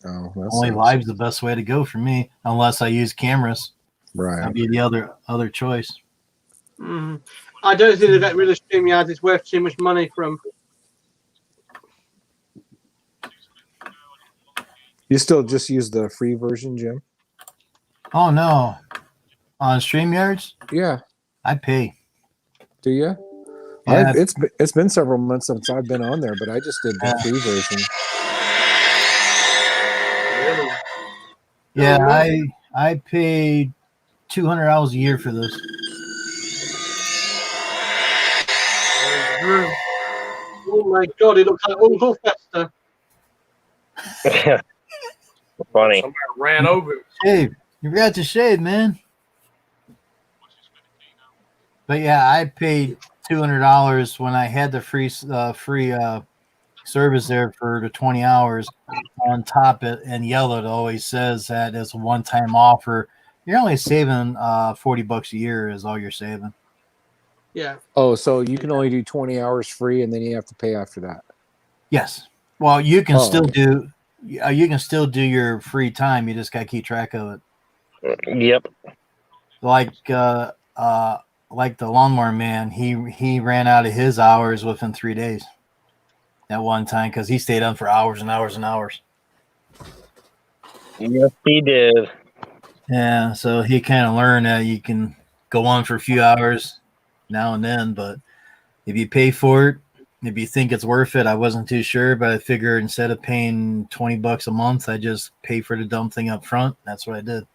Oh, that's Only live's the best way to go for me, unless I use cameras. right. That'd be the other choice. Mm. I don't think they get rid of StreamYard. It's worth too much money for them. You still just use the free version, Jim? Oh no, on StreamYards, Yeah. I pay. Do you? Yeah. It's been several months since I've been on there, but I just did the free version. Yeah, I paid $200 a year for this. Oh my god, it looks like Uncle Fester. Funny. Somebody ran over him. Shave. You forgot to shave, man. But yeah, I paid $200 when I had the free service there for the 20 hours. On top it and yellow, it always says that it's a one-time offer. You're only saving $40 a year is all you're saving. Yeah. Oh, so you can only do 20 hours free, and then you have to pay after that. Yes. Well, you can Oh. still do your free time. You just got to keep track of it. Yep. Like the lawnmower man, he ran out of his hours within 3 days at one time because he stayed on for hours and hours and hours. Yes, he did. Yeah, so he kind of learned that you can go on for a few hours now and then, but if you pay for it, if you think it's worth it, I wasn't too sure, but I figured instead of paying $20 a month, I just pay for the dumb thing up front. That's what I did.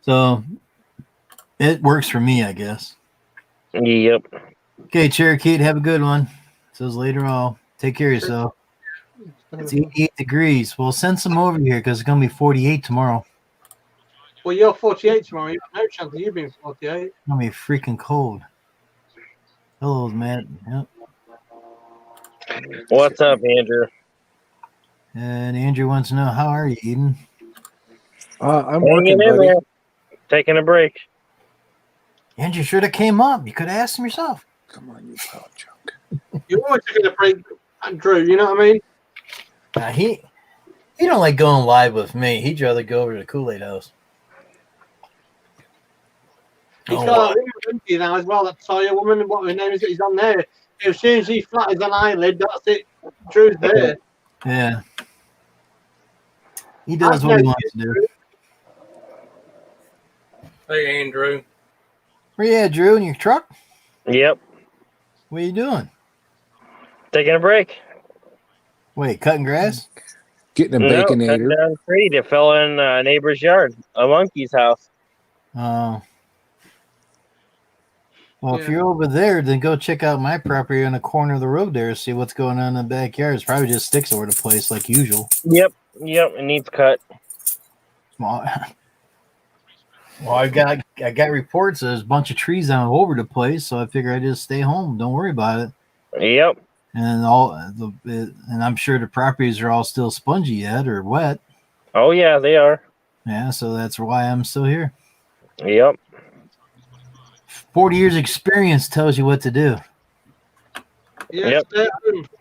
So it works for me, I guess. Yep. Okay, Cherokee, have a good one. Says later on. Take care of yourself. It's 88 degrees. Well, send some over here because it's going to be 48 tomorrow. Well, you're 48 tomorrow. You've got no chance of you being 48. It's going to be freaking cold. Hello, Matt. Yep. What's up, Andrew? And Andrew wants to know, how are you, Eden? I'm Hanging working, in buddy. there. Taking a break. Andrew should have came up. You could have asked him yourself. Come on, you pile of junk. You're always taking a break, Drew. You know what I mean? Now, he don't like going live with me. He'd rather go over to the Kool-Aid house. He's Oh, got a woman now as well. That Sawyer woman, what her name is, he's on there. As soon as he flatters an eyelid, that's it. Drew's there. yeah. He does what he wants to do. Hey, Andrew. Where you at, Drew? In your truck? Yep. What are you doing? Taking a break. Wait, cutting grass? Getting a No, cutting baconator. down a tree that fell in a neighbor's yard, a monkey's house. Oh. Well, if Yeah. you're over there, then go check out my property on the corner of the road there. See what's going on in the backyard. It's probably just sticks over the place like usual. Yep. It needs cut. Well, I got reports there's a bunch of trees down all over the place, so I figure I just stay home. Don't worry about it. Yep. And and I'm sure the properties are all still spongy yet or wet. Oh yeah, they are. Yeah, so that's why I'm still here. Yep. 40 years experience tells you what to do. Yes,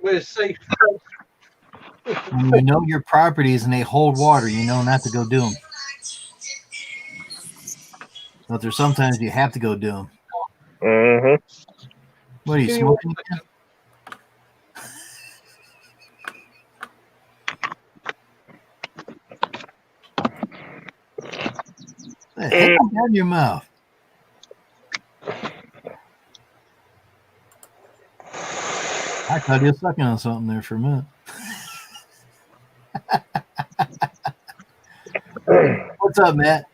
we're safe. When you know your properties and they hold water, you know not to go do them. But there's sometimes you have to go do them. Mm-hmm. What are you smoking again? What the heck is that in your mouth? I thought you were sucking on something there for a minute. What's up, Matt?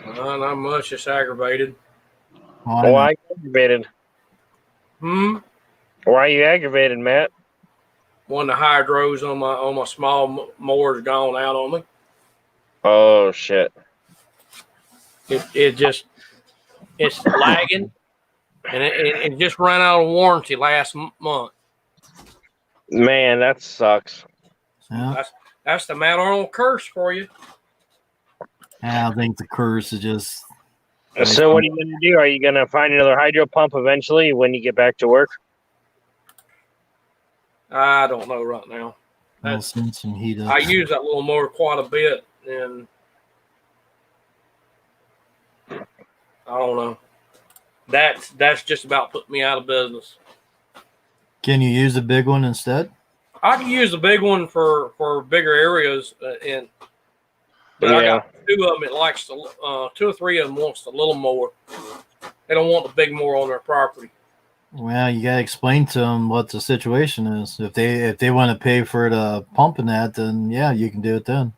Not much. Just aggravated. Oh, I know. Why aggravated? Why are you aggravated, Matt? One of the hydros on my small mower's gone out on me. Oh shit. It's lagging, and it just ran out of warranty last month. Man, that sucks. Yeah. That's the Matt Arnold curse for you. I think the curse is just. So what are you gonna do? Are you gonna find another hydro pump eventually when you get back to work? I don't know right now. I'll send some heat up. I use that little mower quite a bit, and I don't know. That's just about put me out of business. Can you use a big one instead? I can use the big one for bigger areas, but I got two of them. It likes two or three of them wants the little mower. They don't want the big mower on their property. Well, you gotta explain to them what the situation is. If they want to pay for the pump and that, then yeah, you can do it then.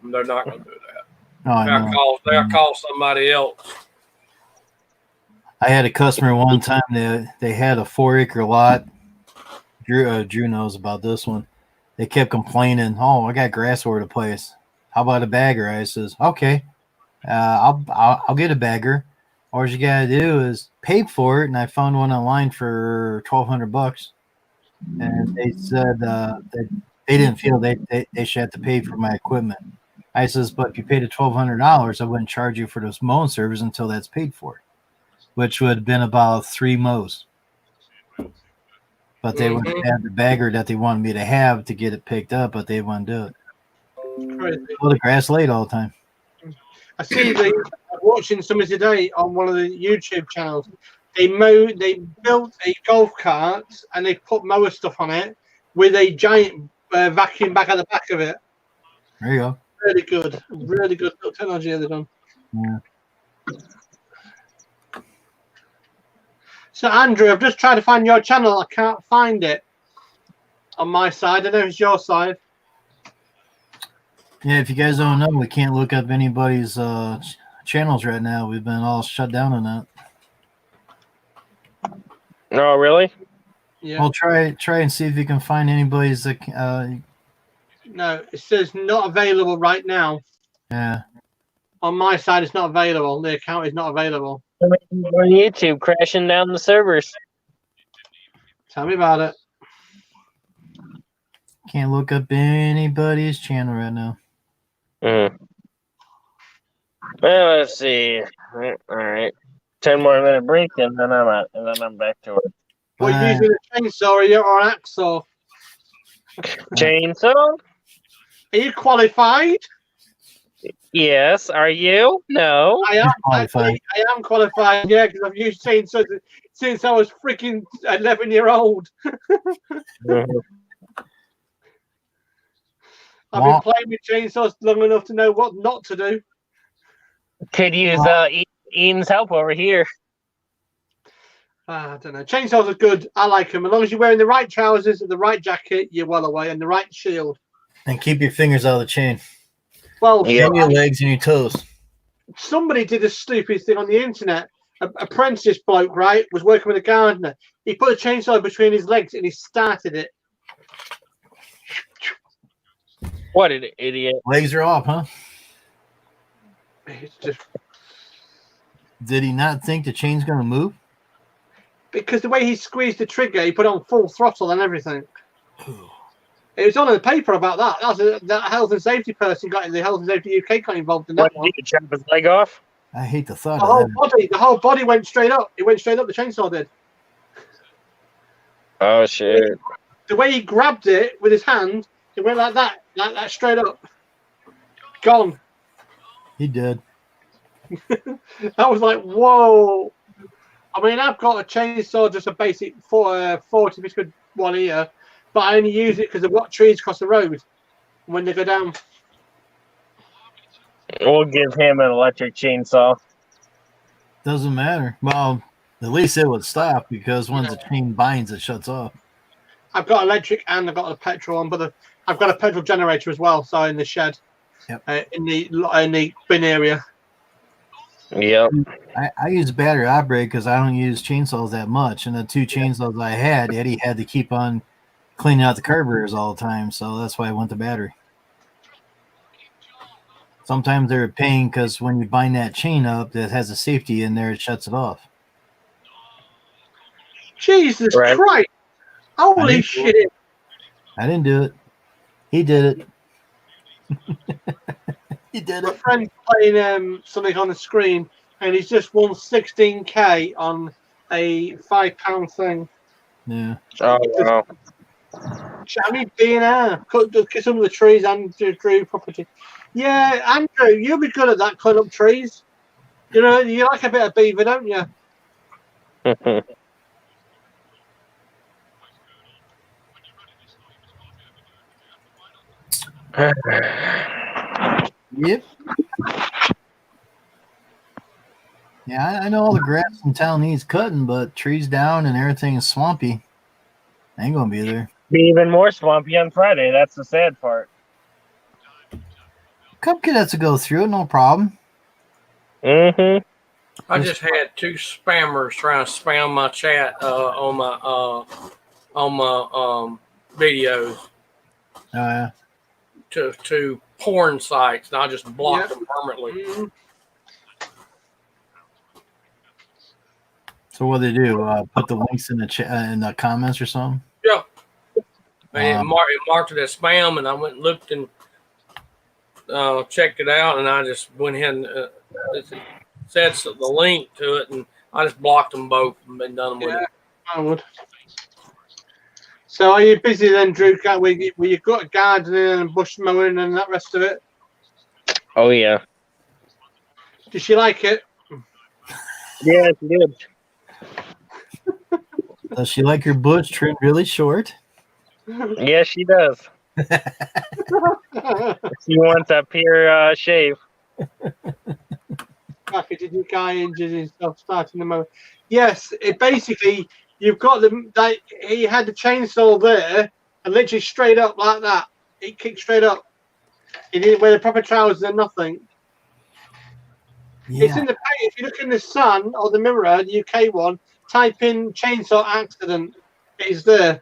They're not going to do that. Oh, I know. They'll call somebody else. I had a customer one time that they had a 4-acre lot. Drew knows about this one. They kept complaining, "Oh, I got grass all over the place. How about a bagger?" I says, "Okay, I'll get a bagger. All you gotta do is pay for it." And I found one online for $1,200, and they said that they didn't feel they should have to pay for my equipment. I says, "But if you paid the $1,200, I wouldn't charge you for this mowing service until that's paid for, which would have been about 3 mows." But they would have the bagger that they wanted me to have to get it picked up, but they wouldn't do it. Crazy. Well, the grass laid all the time. I see I'm watching something today on one of the YouTube channels. They built a golf cart and they put mower stuff on it with a giant vacuum bag at the back of it. There you go. Really good technology they've done. Yeah. So Andrew, I've just tried to find your channel. I can't find it on my side. I don't know if it's your side. Yeah, if you guys don't know, we can't look up anybody's channels right now. We've been all shut down on that. No, really? Yeah. Well, try and see if you can find anybody's. No, it says not available right now. Yeah. On my side, it's not available. The account is not available. On YouTube, crashing down the servers. Tell me about it. Can't look up anybody's channel right now. Well, let's see. All right, 10 more minute break, and then I'm out, and then I'm back to work. What are you using a chainsaw or an axle? Chainsaw? Are you qualified? Yes. Are you? No. I am qualified. I am qualified. Yeah, because I've used chainsaws since I was freaking 11-year-old. I've been playing with chainsaws long enough to know what not to do. Could use Ian's help over here. I don't know. Chainsaws are good. I like them. As long as you're wearing the right trousers and the right jacket, you're well away, and the right shield. And keep your fingers out of the chain. Well, Yeah. And your legs and your toes. somebody did a stupid thing on the internet. A apprentice bloke, right, was working with a gardener. He put a chainsaw between his legs and he started it. What an idiot. Legs are off, huh? It's just Did he not think the chain's going to move? because the way he squeezed the trigger, he put on full throttle and everything. It was on the paper about that. That health and safety person got in. The Health and Safety UK got involved in that What, one. did you chop his leg off? I hate the thought The whole body went straight up. It went straight up. The chainsaw did. Oh, shit. The way he grabbed it with his hand, it went like that straight up. Gone. He did. I was like, whoa. I mean, I've got a chainsaw, just a basic 40 biscuit one here, but I only use it because I've got trees across the road when they go down. We'll give him an electric chainsaw. Doesn't matter. Well, at least it would stop because once the chain binds, it shuts off. I've got electric and I've got a petrol one, but I've got a petrol generator as well, so in the shed, Yep. in the bin area. Yep. I use battery operated because I don't use chainsaws that much. And the two chainsaws I had, Eddie had to keep on cleaning out the carburetors all the time. So that's why I went to battery. Sometimes they're a pain because when you bind that chain up that has a safety in there, it shuts it off. Jesus Right. Christ. Holy didn't- shit. I didn't do it. He did it. He did My it. friend's playing something on the screen, and he's just won 16k on a £5 thing. Yeah. Oh, wow. I mean, B&R, cut some of the trees and drew property. Yeah, Andrew, you'll be good at that, cutting up trees. You know, you like a bit of beaver, don't you? Yep. Yeah, I know all the grass in town needs cutting, but trees down and everything is swampy. Ain't gonna be there. Be even more swampy on Friday. That's the sad part. Couple cadets to go through it, no problem. Mm-hmm. I just had two spammers trying to spam my chat on my videos Yeah. to porn sites, and I just blocked them permanently. Mm. So what they do? Put the links in the in the comments or something. Yeah. And it marked it as spam, and I went and looked and checked it out, and I just went ahead and it said the link to it, and I just blocked them both and been done with Yeah, it. I would. So are you busy then, Drew? Where you've got gardening and bush mowing and that rest of it? Oh, yeah. Does she like it? Yeah, she did. Does she like her bush trimmed really short? Yeah, she does. She wants a pure shave. Back did you guy injured himself starting the mower? Yes, it basically you've got he had the chainsaw there and literally straight up like that. He kicked straight up. He didn't wear the proper trousers and nothing. It's Yeah. in the if you look in the Sun or the Mirror, the UK one, type in chainsaw accident. It's there.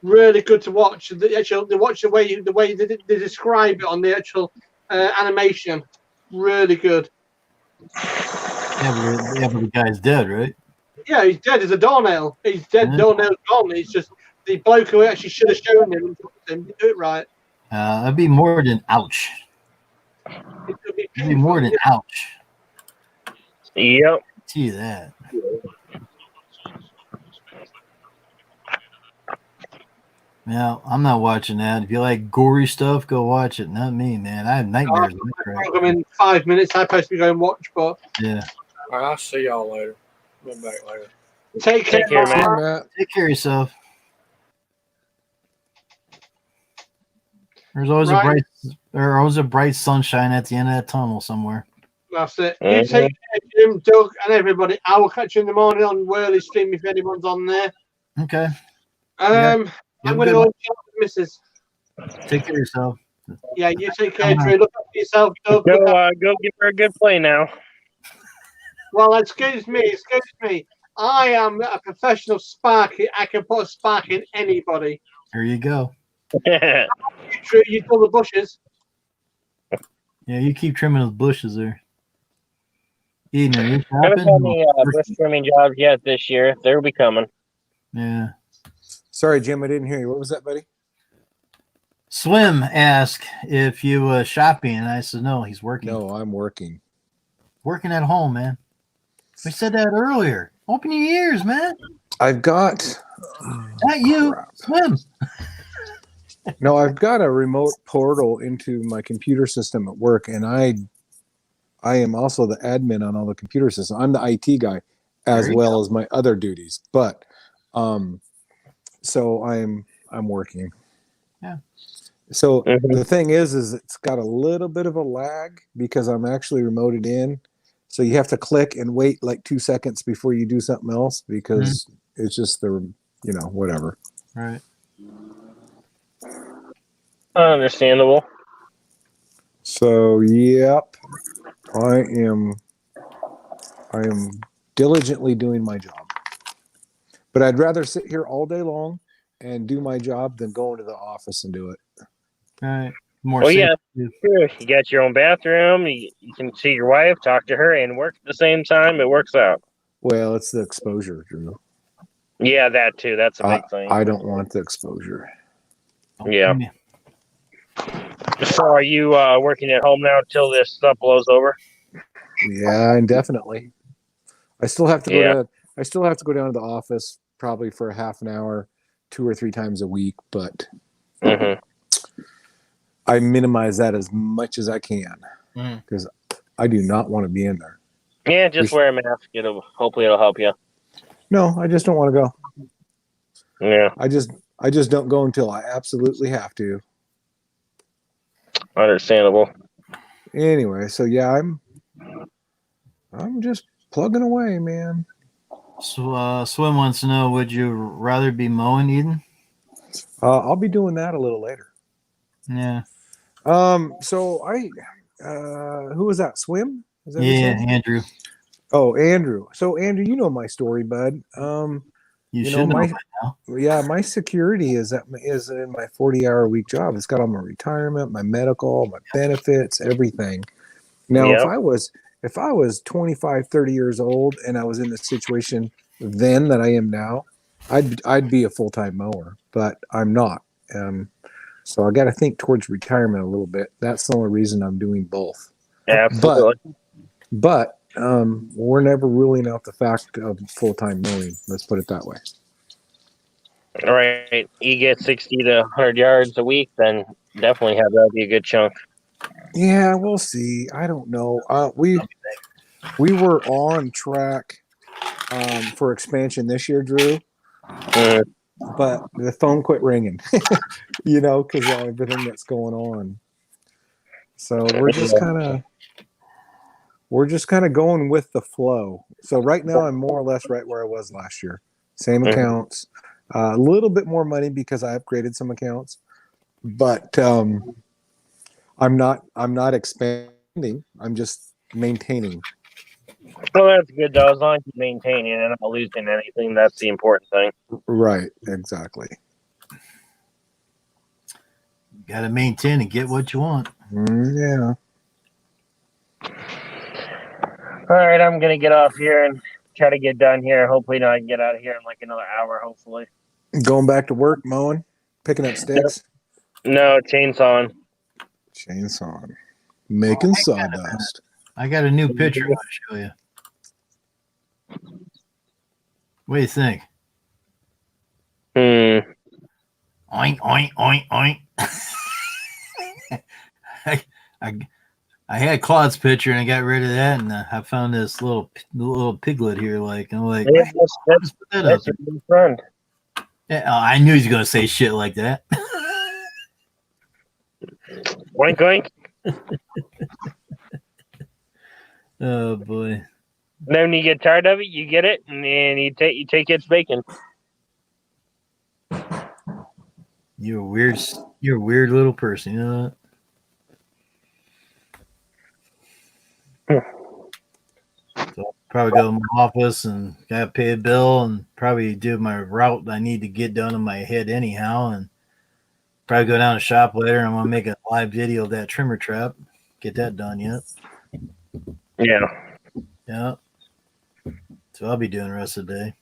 Really good to watch. Watch the way they describe it on the actual animation. Really good. Yeah, but the guy's dead, right? Yeah, he's dead as a doornail. He's dead. Yeah. Doornail's gone. He's just the bloke who actually should have shown him and do it right. That'd be more than ouch. It could be It'd be more than ouch. Yep. Tell you that. Yeah, I'm not watching that. If you like gory stuff, go watch it. Not me, man. I have nightmares. of that crap. program in 5 minutes. I'm supposed to be going watch, but Yeah. All right, I'll see y'all later. I'll be back later. take care, Take care, man. man. Matt. Take care of yourself. There's always Right. a bright sunshine at the end of that tunnel somewhere. That's it. You Mhm. take care, Jim, Doug, and everybody. I will catch you in the morning on Whirly Stream if anyone's on there. Okay. I'm You have going a to good go one. and chat with Mrs. Take care of yourself. Yeah, you take care, Drew. Look after yourself, Doug. Go, Look after... go give her a good play now. Well, excuse me. I am a professional sparky. I can put a spark in anybody. There you go. Drew, you pull the bushes. Yeah, you keep trimming those bushes there. Eden, are you Haven't had shopping? any bush trimming jobs yet this year. They'll be coming. Yeah. Sorry, Jim, I didn't hear you. What was that, buddy? Swim asked if you was shopping, and I said no, he's working. No, I'm working. Working at home, man. We said that earlier. Open your ears, man. I've got Not you. crap. Swim. No, I've got a remote portal into my computer system at work, and I am also the admin on all the computer systems. I'm the IT guy as There you well as my other duties. But so I'm working. Yeah. So Mhm. the thing is it's got a little bit of a lag because I'm actually remoted in. So you have to click and wait like 2 seconds before you do something else because it's just whatever. Right. Understandable. So yep, I am diligently doing my job. But I'd rather sit here all day long and do my job than go into the office and do it. Right. More Well, safe yeah. too. Sure. You got your own bathroom. You can see your wife, talk to her, and work at the same time. It works out. Well, it's the exposure, Drew. Yeah, that too. That's a big thing. I don't want the exposure. Yeah. So, are you working at home now until this stuff blows over? Yeah, indefinitely. I still have to go Yeah. down. I still have to go down to the office probably for a half an hour, 2 or 3 times a week, but Mm-hmm. I minimize that as much as I can because I do not want to be in there. Yeah, just wear a mask. Hopefully it'll help you. No, I just don't want to go. Yeah, I just don't go until I absolutely have to. understandable. Anyway, so yeah, I'm just plugging away, man. So, Swim wants to know: would you rather be mowing, Eden? I'll be doing that a little later. Yeah. So who was that? Swim? Is that what you Yeah, said? Andrew. Oh, Andrew. So Andrew, you know my story, bud. You know, should know my- by now. Yeah, my security is in my 40-hour-a-week job. It's got all my retirement, my medical, my benefits, everything. Now, Yep. if I was 25, 30 years old and I was in the situation then that I am now, I'd be a full-time mower, but I'm not. So I got to think towards retirement a little bit. That's the only reason I'm doing both. Absolutely. But we're never ruling out the fact of full-time mowing. Let's put it that way. All right. You get 60 to 100 yards a week, then definitely have that be a good chunk. Yeah, we'll see. I don't know. We were on track for expansion this year, Drew, Mm, but the phone quit ringing. Because of everything that's going on. So we're just kind of going with the flow. So right now, I'm more or less right where I was last year. Same Mhm. accounts, a little bit more money because I upgraded some accounts, but I'm not expanding. I'm just maintaining. Well, that's good, though. As long as you maintain it and not losing anything, that's the important thing. Right, exactly. Got to maintain and get what you want. Yeah. All right, I'm going to get off here and try to get done here. Hopefully, I can get out of here in like another hour, hopefully. Going back to work, mowing, picking up sticks, No, chainsawing. chainsaw, making sawdust. I got a new picture I want to show you. What do you think? Hmm. Oink, oink, oink, oink. I had Claude's picture and I got rid of that, and I found this little piglet here. Like, I'm like, Yeah, let's put that up. that's your new friend. Yeah, I knew he was gonna say shit like that. Oink, oink. Oh boy. Then when you get tired of it, you get it, and then you take its bacon. You're a weird little person, you know that? So I'll probably go to my office and gotta pay a bill and probably do my route I need to get done in my head anyhow, and probably go down to shop later and I'm gonna make a live video of that trimmer trap. Get that done yet. Yeah. Yeah. So I'll be doing the rest of the day.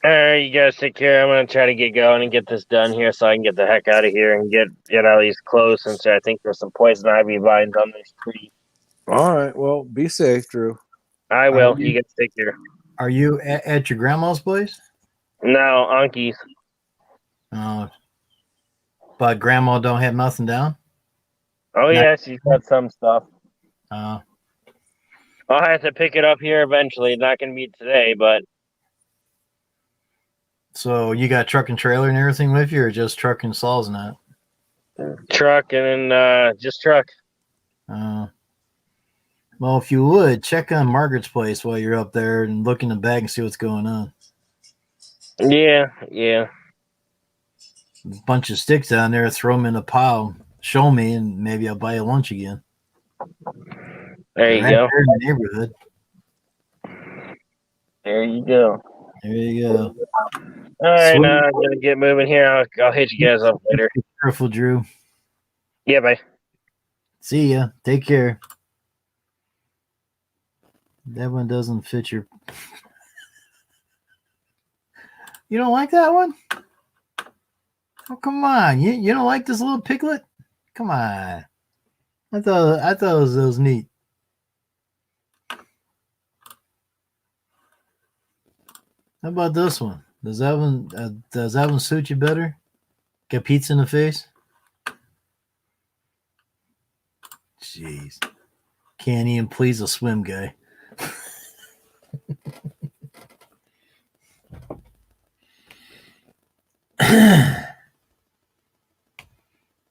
All right, you guys take care. I'm gonna try to get going and get this done here, so I can get the heck out of here and get out of these clothes. Since I think there's some poison ivy vines on this tree. All right. Well, be safe, Drew. I will. you- You guys take care. Are you at your grandma's place? No, Anki's. But grandma don't have nothing down? Oh yeah, she's got some stuff. Uh, I'll have to pick it up here eventually. Not gonna be today, but so you got truck and trailer and everything with you, or just truck and saws and that? truck and then just truck. Well, if you would, check on Margaret's place while you're up there and look in the bag and see what's going on. Yeah. A bunch of sticks down there, throw them in a pile, show me, and maybe I'll buy you lunch again. There you Right go. there in the neighborhood. There you go. There you go. All right, Sweet. now I'm gonna get moving here. I'll hit you guys up later. Be careful, Drew. Yeah, bye. See ya. Take care. That one doesn't fit your. You don't like that one? Oh, come on. You don't like this little piglet? Come on. I thought it was neat. How about this one? Does that one suit you better? Get pizza in the face? Jeez. Can't even please a swim guy.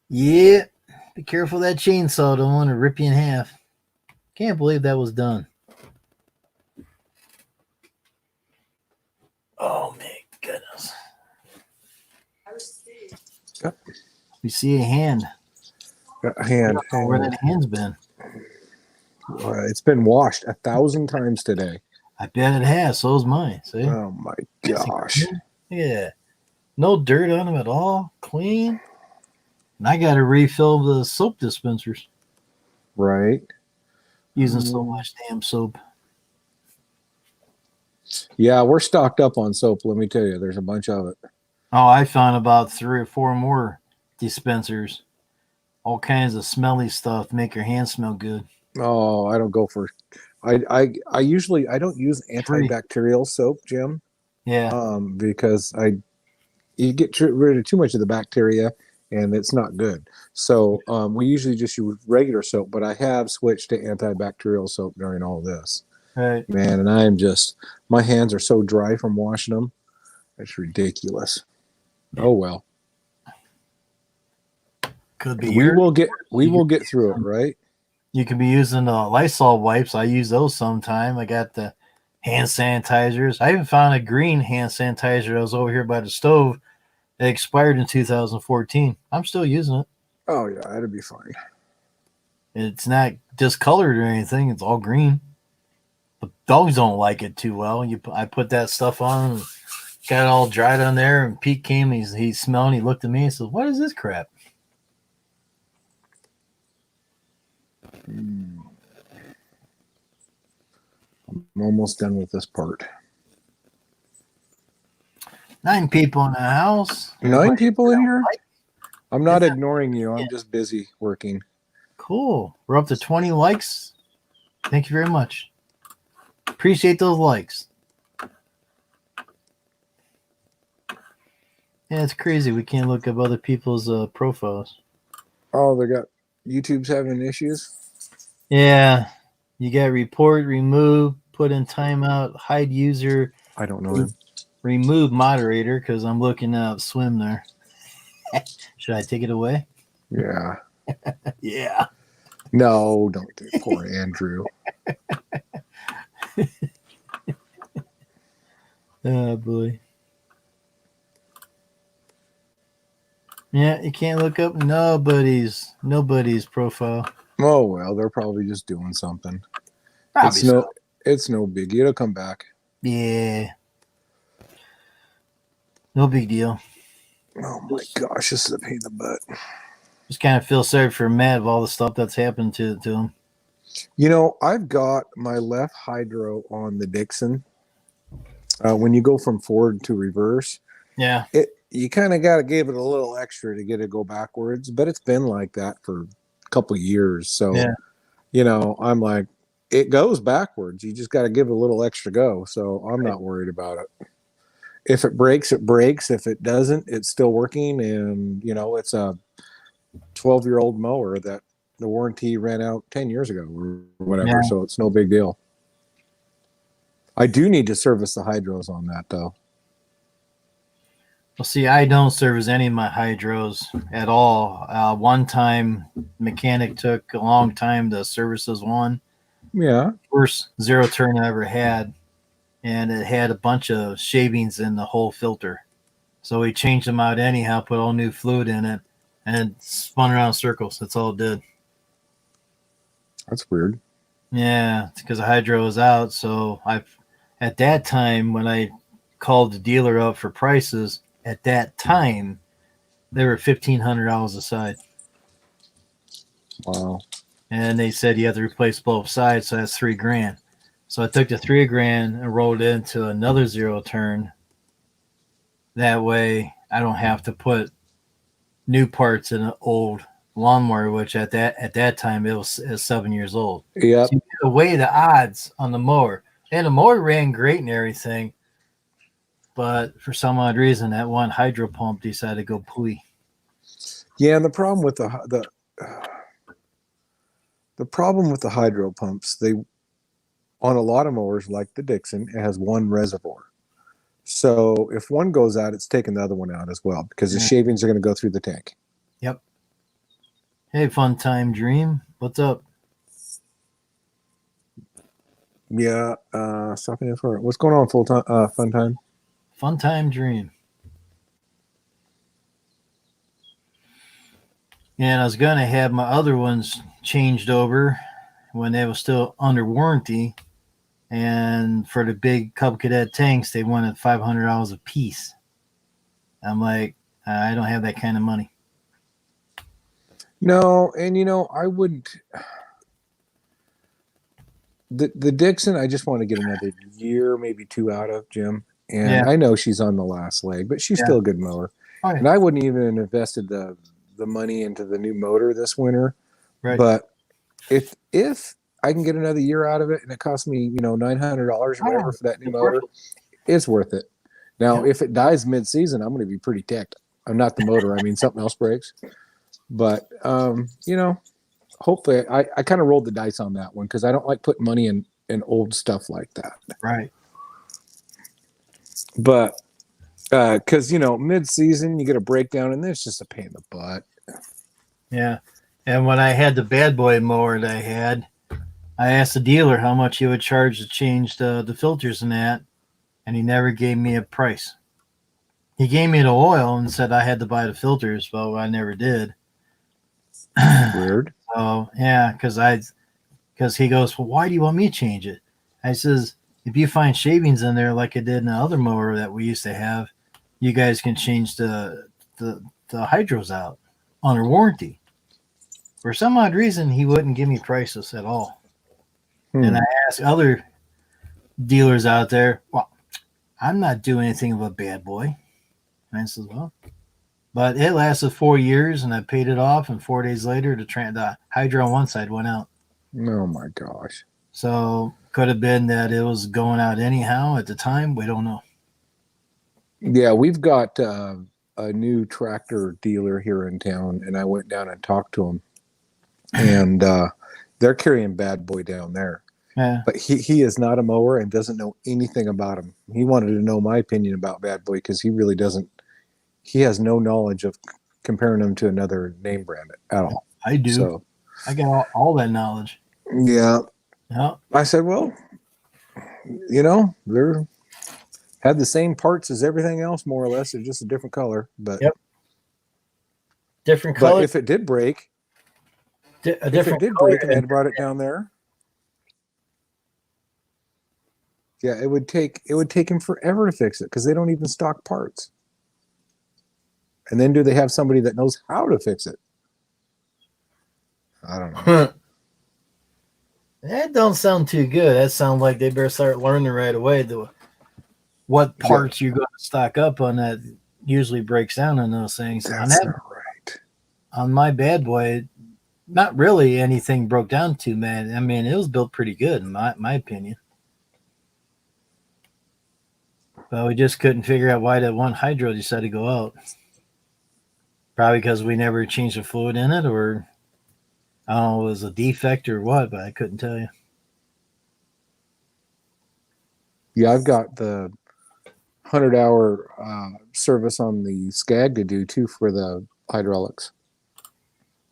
Yeah. Be careful of that chainsaw. Don't want to rip you in half. Can't believe that was done. Oh my goodness. Yep. We see a hand. Got a hand. I don't know where that hand's been. It's been washed 1,000 times today. I bet it has. So's mine. See? Oh my gosh. Yeah. No dirt on them at all. Clean. And I got to refill the soap dispensers Right. using so much damn soap. Yeah, we're stocked up on soap. Let me tell you, there's a bunch of it. Oh, I found about 3 or 4 more dispensers. All kinds of smelly stuff to make your hands smell good. Oh, I don't go for. I usually I don't use antibacterial soap, Jim. Yeah. Because you get rid of too much of the bacteria, and it's not good. So we usually just use regular soap, but I have switched to antibacterial soap during all this. Right. Man, and my hands are so dry from washing them. It's ridiculous. Oh well. Could be. We will get through it, right? You could be using Lysol wipes. I use those sometime. I got the hand sanitizers. I even found a green hand sanitizer that was over here by the stove. It expired in 2014. I'm still using it. Oh yeah, that'll be fine. It's not discolored or anything. It's all green. But dogs don't like it too well. I put that stuff on, and got it all dried on there. And Pete came. He smelled. He looked at me and says, "What is this crap?" I'm almost done with this part. 9 people in the house. 9 people in here? I'm not ignoring you. I'm just busy working. Cool. We're up to 20 likes. Thank you very much. Appreciate those likes. Yeah, it's crazy. We can't look up other people's profiles. Oh, YouTube's having issues? Yeah. You got report, remove, put in timeout, hide user, I don't know him. remove moderator, because I'm looking at swim there. Should I take it away? Yeah. Yeah. No, don't do it. Poor Andrew. Oh boy. Yeah, you can't look up nobody's profile. Oh well, they're probably just doing something. Probably It's no biggie. It'll come back. Yeah. No big deal. Oh my gosh, this is a pain in the butt. Just kind of feel sorry for Matt of all the stuff that's happened to him. You know, I've got my left hydro on the Dixon. When you go from forward to reverse, Yeah. you kind of got to give it a little extra to get it go backwards. But it's been like that for a couple of years. So, Yeah. you know, I'm like, it goes backwards. You just got to give it a little extra go. So I'm not worried about it. If it breaks, it breaks. If it doesn't, it's still working. And, you know, it's a 12-year-old mower that the warranty ran out 10 years ago or whatever. Yeah. So it's no big deal. I do need to service the hydros on that, though. Well, see, I don't service any of my hydros at all. One time, mechanic took a long time to service this one. Yeah. First zero turn I ever had, and it had a bunch of shavings in the whole filter. So we changed them out anyhow, put all new fluid in it, and it spun around in circles. That's all it did. That's weird. Yeah, it's because the hydro was out. So at that time, when I called the dealer up for prices, at that time, they were $1,500 a side. Wow. And they said you have to replace both sides, so that's $3,000. So I took the $3,000 and rolled it into another zero turn. That way, I don't have to put new parts in an old lawnmower, which at that time it was 7 years old. Yep. So you gotta weigh the odds on the mower, and the mower ran great and everything, but for some odd reason, that one hydro pump decided to go pooey. Yeah, and the problem with the problem with the hydro pumps, they on a lot of mowers like the Dixon, it has one reservoir. So if one goes out, it's taking the other one out as well because the shavings are going to go through the tank. Yep. Hey, Fun Time Dream, what's up? Yeah, stopping in for what's going on full time fun time? Fun Time Dream. And I was gonna have my other ones changed over when they were still under warranty. And for the big Cub Cadet tanks, they wanted $500 a piece. I'm like, I don't have that kind of money. No, and you know, I wouldn't. The Dixon, I just want to get another year, maybe 2 out of, Jim. And Yeah. I know she's on the last leg, but she's still a good mower. Oh, yeah. And I wouldn't even have invested the money into the new motor this winter. Right. But if I can get another year out of it and it costs me, you know, $900 or whatever for that new motor, it's worth it. Now, if it dies mid-season, I'm going to be pretty ticked. I'm not the motor. I mean, something else breaks. But, you know, hopefully I kind of rolled the dice on that one because I don't like putting money in old stuff like that. Right. But because, you know, mid-season, you get a breakdown and then it's just a pain in the butt. Yeah. And when I had the bad boy mower that I had, I asked the dealer how much he would charge to change the filters and that, and he never gave me a price. He gave me the oil and said I had to buy the filters, but I never did. Weird. So yeah, because he goes, well, why do you want me to change it? I says, if you find shavings in there like I did in the other mower that we used to have, you guys can change the hydros out under warranty. For some odd reason, he wouldn't give me prices at all. And I asked other dealers out there, well, I'm not doing anything of a bad boy. And I said, well, but it lasted 4 years and I paid it off. And 4 days later, the hydro on one side went out. Oh my gosh. So could have been that it was going out anyhow at the time. We don't know. Yeah, we've got a new tractor dealer here in town, and I went down and talked to him. And they're carrying Bad Boy down there. Yeah. But he is not a mower and doesn't know anything about him. He wanted to know my opinion about Bad Boy because he really doesn't. He has no knowledge of comparing them to another name brand at all. I do. So, I got all that knowledge. Yeah. Yeah. I said, well, they're had the same parts as everything else, more or less. They're just a different color. But Yep. Different but color. if it did break, A if it different did color. break and I had brought it down there, yeah, it would take him forever to fix it because they don't even stock parts. And then do they have somebody that knows how to fix it? I don't know. That don't sound too good. That sounds like they better start learning right away what parts you're going to stock up on that usually breaks down on those things. That's not right. On my bad boy, not really anything broke down too bad. I mean, it was built pretty good in my opinion. But we just couldn't figure out why that one hydro decided to go out. Probably because we never changed the fluid in it, or I don't know, it was a defect or what, but I couldn't tell you. Yeah, I've got the 100-hour service on the Skag to do too for the hydraulics.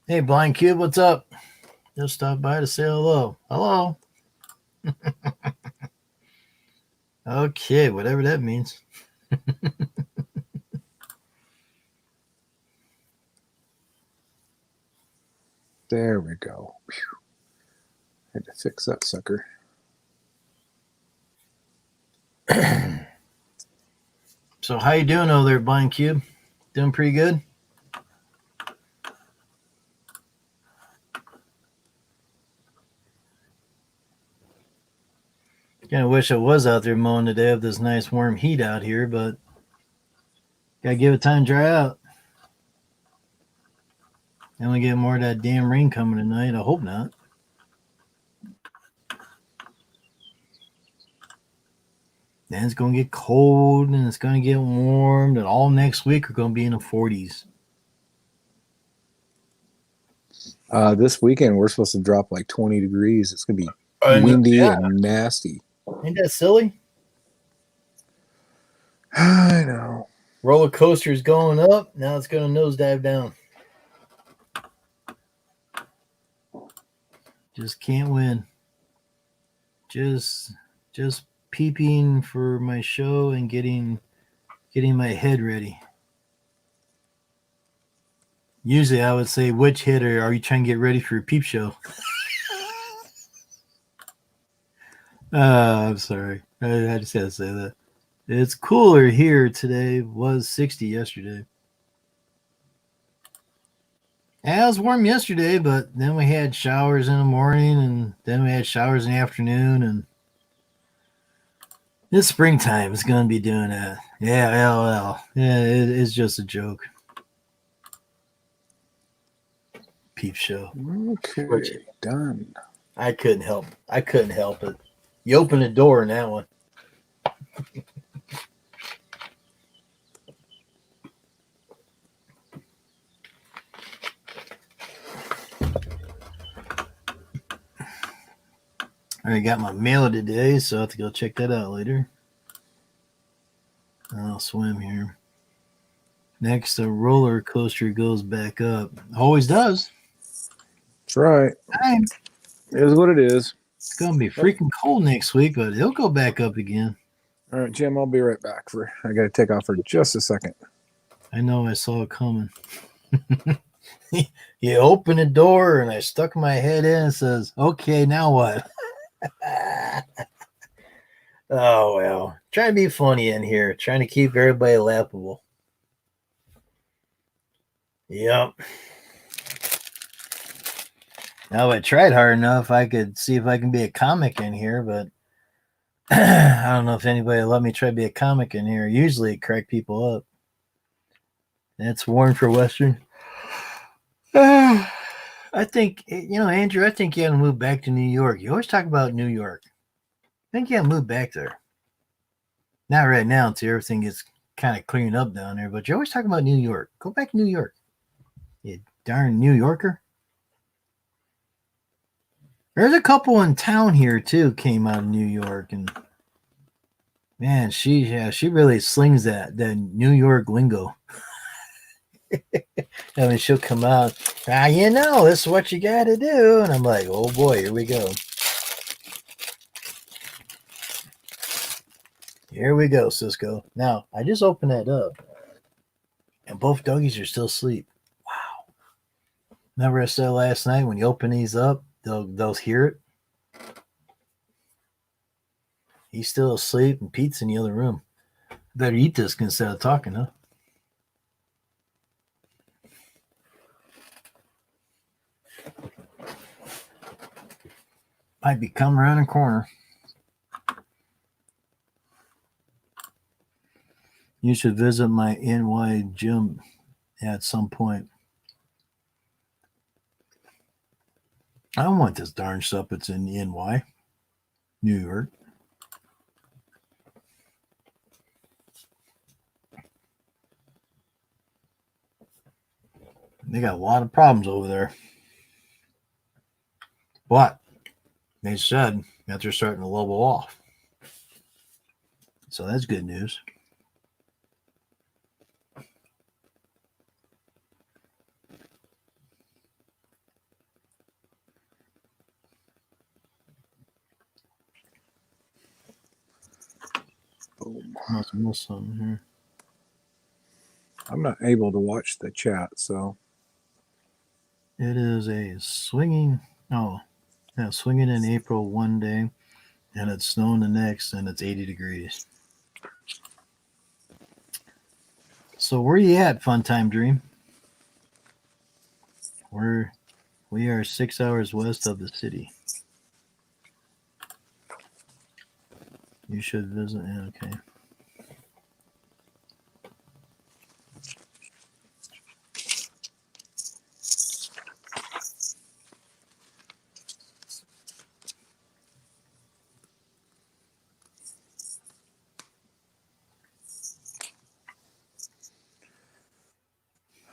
Hey, Blind Cube, what's up? Just stopped by to say hello. Hello. Okay, whatever that means. There we go. Whew. Had to fix that sucker. So how you doing over there, Blind Cube? Doing pretty good? Kind of wish I was out there mowing today with this nice warm heat out here, but gotta give it time to dry out. And we get more of that damn rain coming tonight. I hope not. Then it's going to get cold and it's going to get warm. And all next week we're going to be in the 40s. This weekend we're supposed to drop like 20 degrees. It's going to be windy and nasty. Ain't that silly? I know. Roller coaster's going up. Now it's going to nosedive down. Just can't win. Just peeping for my show and getting my head ready. Usually I would say, which hitter are you trying to get ready for your peep show? I'm sorry. I just had to say that. It's cooler here today. It was 60 yesterday. Yeah, it was warm yesterday, but then we had showers in the morning, and then we had showers in the afternoon, and it's springtime. It's going to be doing that. Yeah, LL. Yeah, it's just a joke. Peep show. Okay, done. I couldn't help it. You opened the door in that one. I already got my mail today, so I have to go check that out later. I'll swim here. Next, the roller coaster goes back up. Always does. That's right. It is what it is. It's going to be freaking cold next week, but it'll go back up again. All right, Jim, I'll be right back. I got to take off for just a second. I know, I saw it coming. You open the door, and I stuck my head in and says, okay, now what? Oh, well. Trying to be funny in here. Trying to keep everybody laughable. Yep. Now, if I tried hard enough, I could see if I can be a comic in here, but I don't know if anybody will let me try to be a comic in here. Usually it crack people up. That's Warren for Western. I think, Andrew, I think you got to move back to New York. You always talk about New York. I think you got to move back there. Not right now until everything gets kind of cleaned up down there, but you always talk about New York. Go back to New York. You darn New Yorker. There's a couple in town here, too, came out of New York. And, man, she really slings that New York lingo. And then she'll come out, this is what you got to do. And I'm like, oh boy, here we go. Here we go, Cisco. Now, I just opened that up, and both doggies are still asleep. Wow. Remember I said last night, when you open these up, they'll hear it? He's still asleep, and Pete's in the other room. Better eat this instead of talking, huh? Might be coming around the corner. You should visit my NY gym at some point. I don't want this darn stuff that's in NY, New York. They got a lot of problems over there. But they said that they're starting to level off. So that's good news. Must miss something here. I'm not able to watch the chat, so It is a swinging in April one day, and it's snowing the next, and it's 80 degrees. So where you at, Fun Time Dream? We are 6 hours west of the city. You should visit. Okay.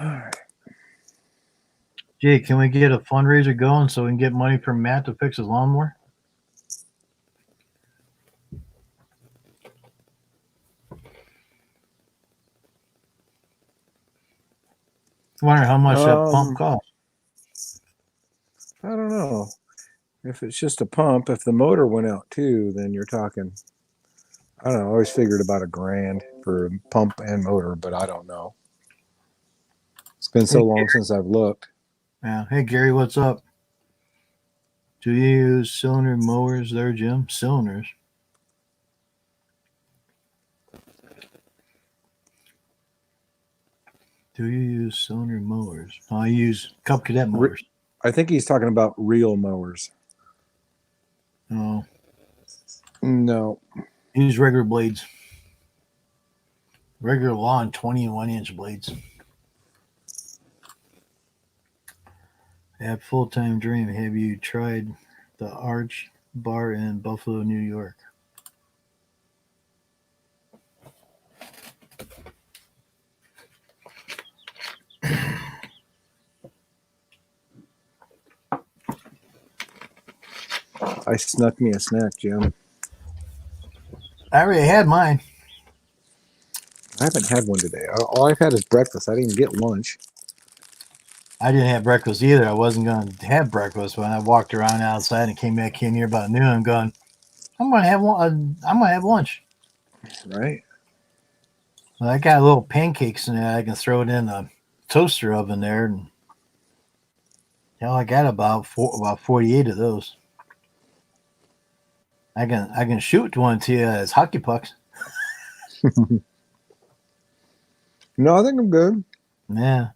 all right. Jay, can we get a fundraiser going so we can get money from Matt to fix his lawnmower? I wonder how much that pump costs. I don't know. If it's just a pump, if the motor went out too, then you're talking. I don't know. I always figured about $1,000 for a pump and motor, but I don't know. It's been so long since I've looked. Yeah. Hey, Gary, what's up? Do you use cylinder mowers there, Jim? Cylinders. Do you use cylinder mowers? I use Cub Cadet mowers. I think he's talking about real mowers. No. No. Use regular blades. Regular lawn 21-inch blades. At Full Time Dream, have you tried the Arch Bar in Buffalo, New York? I snuck me a snack, Jim. I already had mine. I haven't had one today. All I've had is breakfast. I didn't get lunch. I didn't have breakfast either. I wasn't going to have breakfast when I walked around outside and came back in here about noon. I'm going, I'm going to have one. I'm going to have lunch. Right. Well, I got little pancakes in there. I can throw it in a toaster oven there, and I got about 48 of those. I can shoot one to you as hockey pucks. No, I think I'm good. Yeah.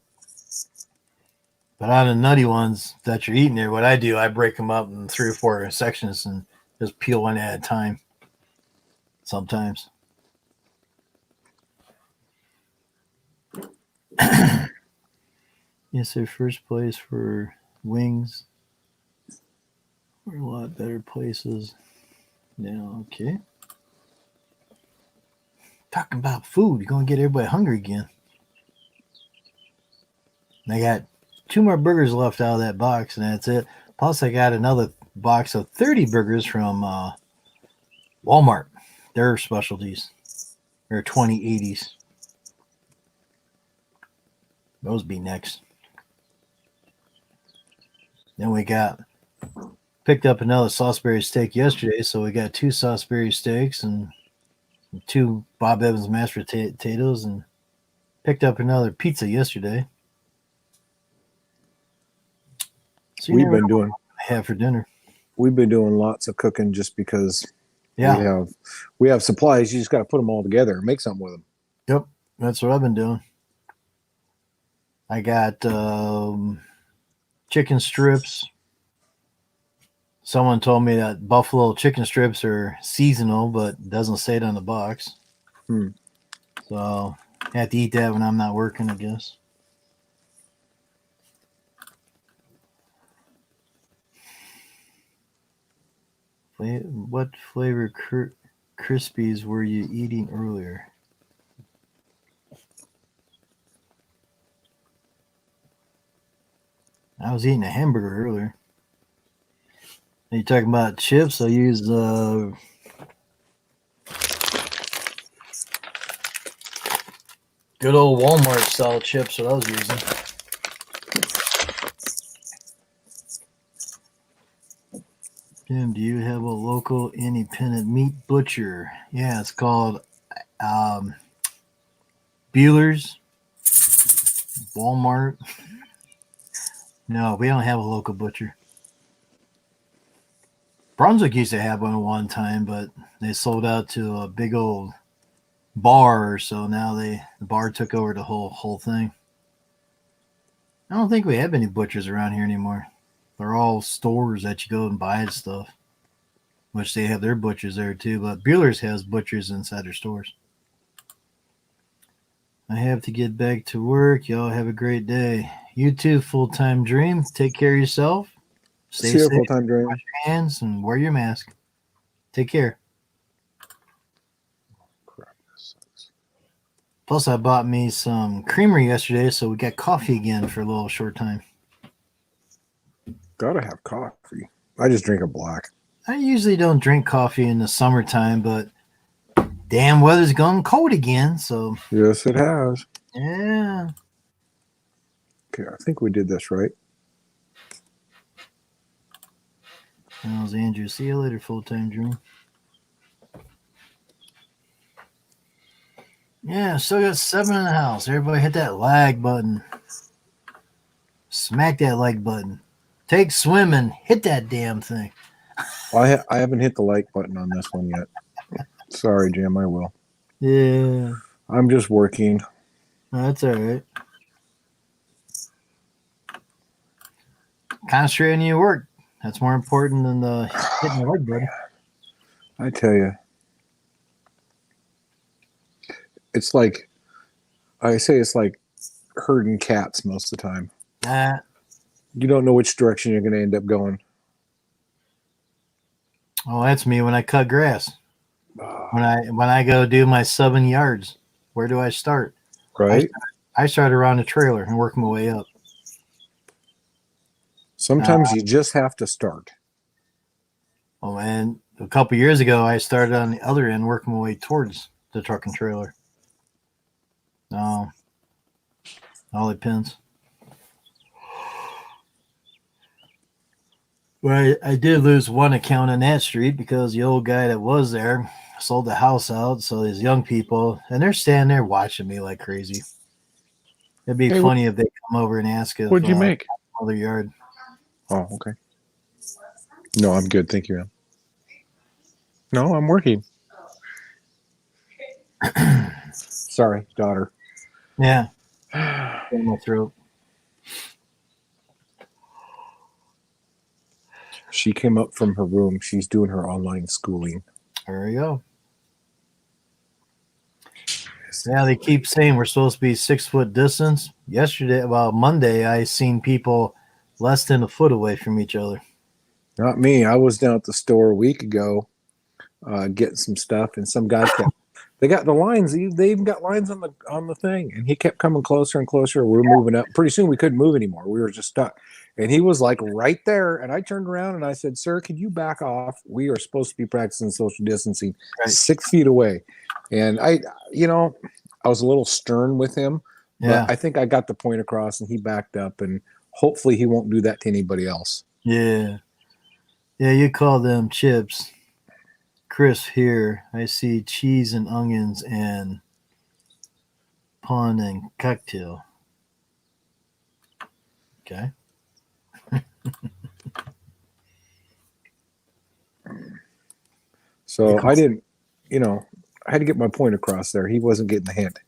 But on the nutty ones that you're eating there, what I do, I break them up in 3 or 4 sections and just peel one at a time. Sometimes. Yes, their first place for wings. We're a lot better places. Yeah, okay. Talking about food, you're going to get everybody hungry again. And I got 2 more burgers left out of that box, and that's it. Plus, I got another box of 30 burgers from Walmart. Their specialties. Their 2080s. Those be next. Then we picked up another Salisbury steak yesterday, so we got 2 Salisbury steaks and 2 Bob Evans mashed potatoes, and picked up another pizza yesterday. So We've been doing for dinner. We've been doing lots of cooking just because Yeah, we have supplies. You just got to put them all together and make something with them. yep, that's what I've been doing. I got chicken strips. Someone told me that buffalo chicken strips are seasonal, but it doesn't say it on the box. So I have to eat that when I'm not working, I guess. What flavor Crispies were you eating earlier? I was eating a hamburger earlier. Are you talking about chips? I use good old Walmart style chips. What I was using. Jim, do you have a local independent meat butcher? Yeah, it's called Bueller's. Walmart. No, we don't have a local butcher. Brunswick used to have one at one time, but they sold out to a big old bar, so now the bar took over the whole thing. I don't think we have any butchers around here anymore. They're all stores that you go and buy and stuff, which they have their butchers there too. But Bueller's has butchers inside their stores. I have to get back to work. Y'all have a great day. You too, Full-Time Dream. Take care of yourself. Stay See you, safe. Full-Time Dream. Wash your hands and wear your mask. Take care. Crap, this sucks. Plus, I bought me some creamery yesterday, so we got coffee again for a little short time. Gotta have coffee. I just drink a black. I usually don't drink coffee in the summertime, but damn weather's gone cold again, so Yes, it has. yeah. Okay, I think we did this right. That was Andrew. See you later, Full-Time Dream. Yeah, still got 7 in the house. Everybody hit that like button. Smack that like button. Take swimming. Hit that damn thing. Well, I haven't hit the like button on this one yet. Sorry, Jim. I will. Yeah, I'm just working. that's all right. Concentrate on your work. That's more important than the hitting the like button. I tell you, it's like it's like herding cats most of the time. You don't know which direction you're going to end up going. Oh, that's me when I cut grass. When I go do my 7 yards, where do I start? Right? I start around the trailer and work my way up. Sometimes you just have to start. Oh, and a couple years ago, I started on the other end, working my way towards the truck and trailer. No, all depends. Well, I did lose one account on that street because the old guy that was there sold the house out. So these young people, and they're standing there watching me like crazy. It'd be funny if they come over and ask if What'd you make? other yard. Oh, okay. No, I'm good. Thank you, man. No, I'm working. Sorry, daughter. Yeah. In my throat. She came up from her room. She's doing her online schooling. There we go. Yeah, they keep saying we're supposed to be 6 foot distance. Yesterday, well, Monday, I seen people less than a foot away from each other. Not me. I was down at the store a week ago getting some stuff, and some guys they got the lines. They even got lines on the thing, and he kept coming closer and closer. We're moving up. Pretty soon, we couldn't move anymore. We were just stuck. And he was like right there. And I turned around and I said, "Sir, could you back off? We are supposed to be practicing social distancing, Right. 6 feet away." And I was a little stern with him, Yeah. But I think I got the point across, and he backed up, and hopefully he won't do that to anybody else. Yeah. Yeah, you call them chips. Chris here. I see cheese and onions and pun and cocktail. Okay. So I didn't, I had to get my point across there. He wasn't getting the hint.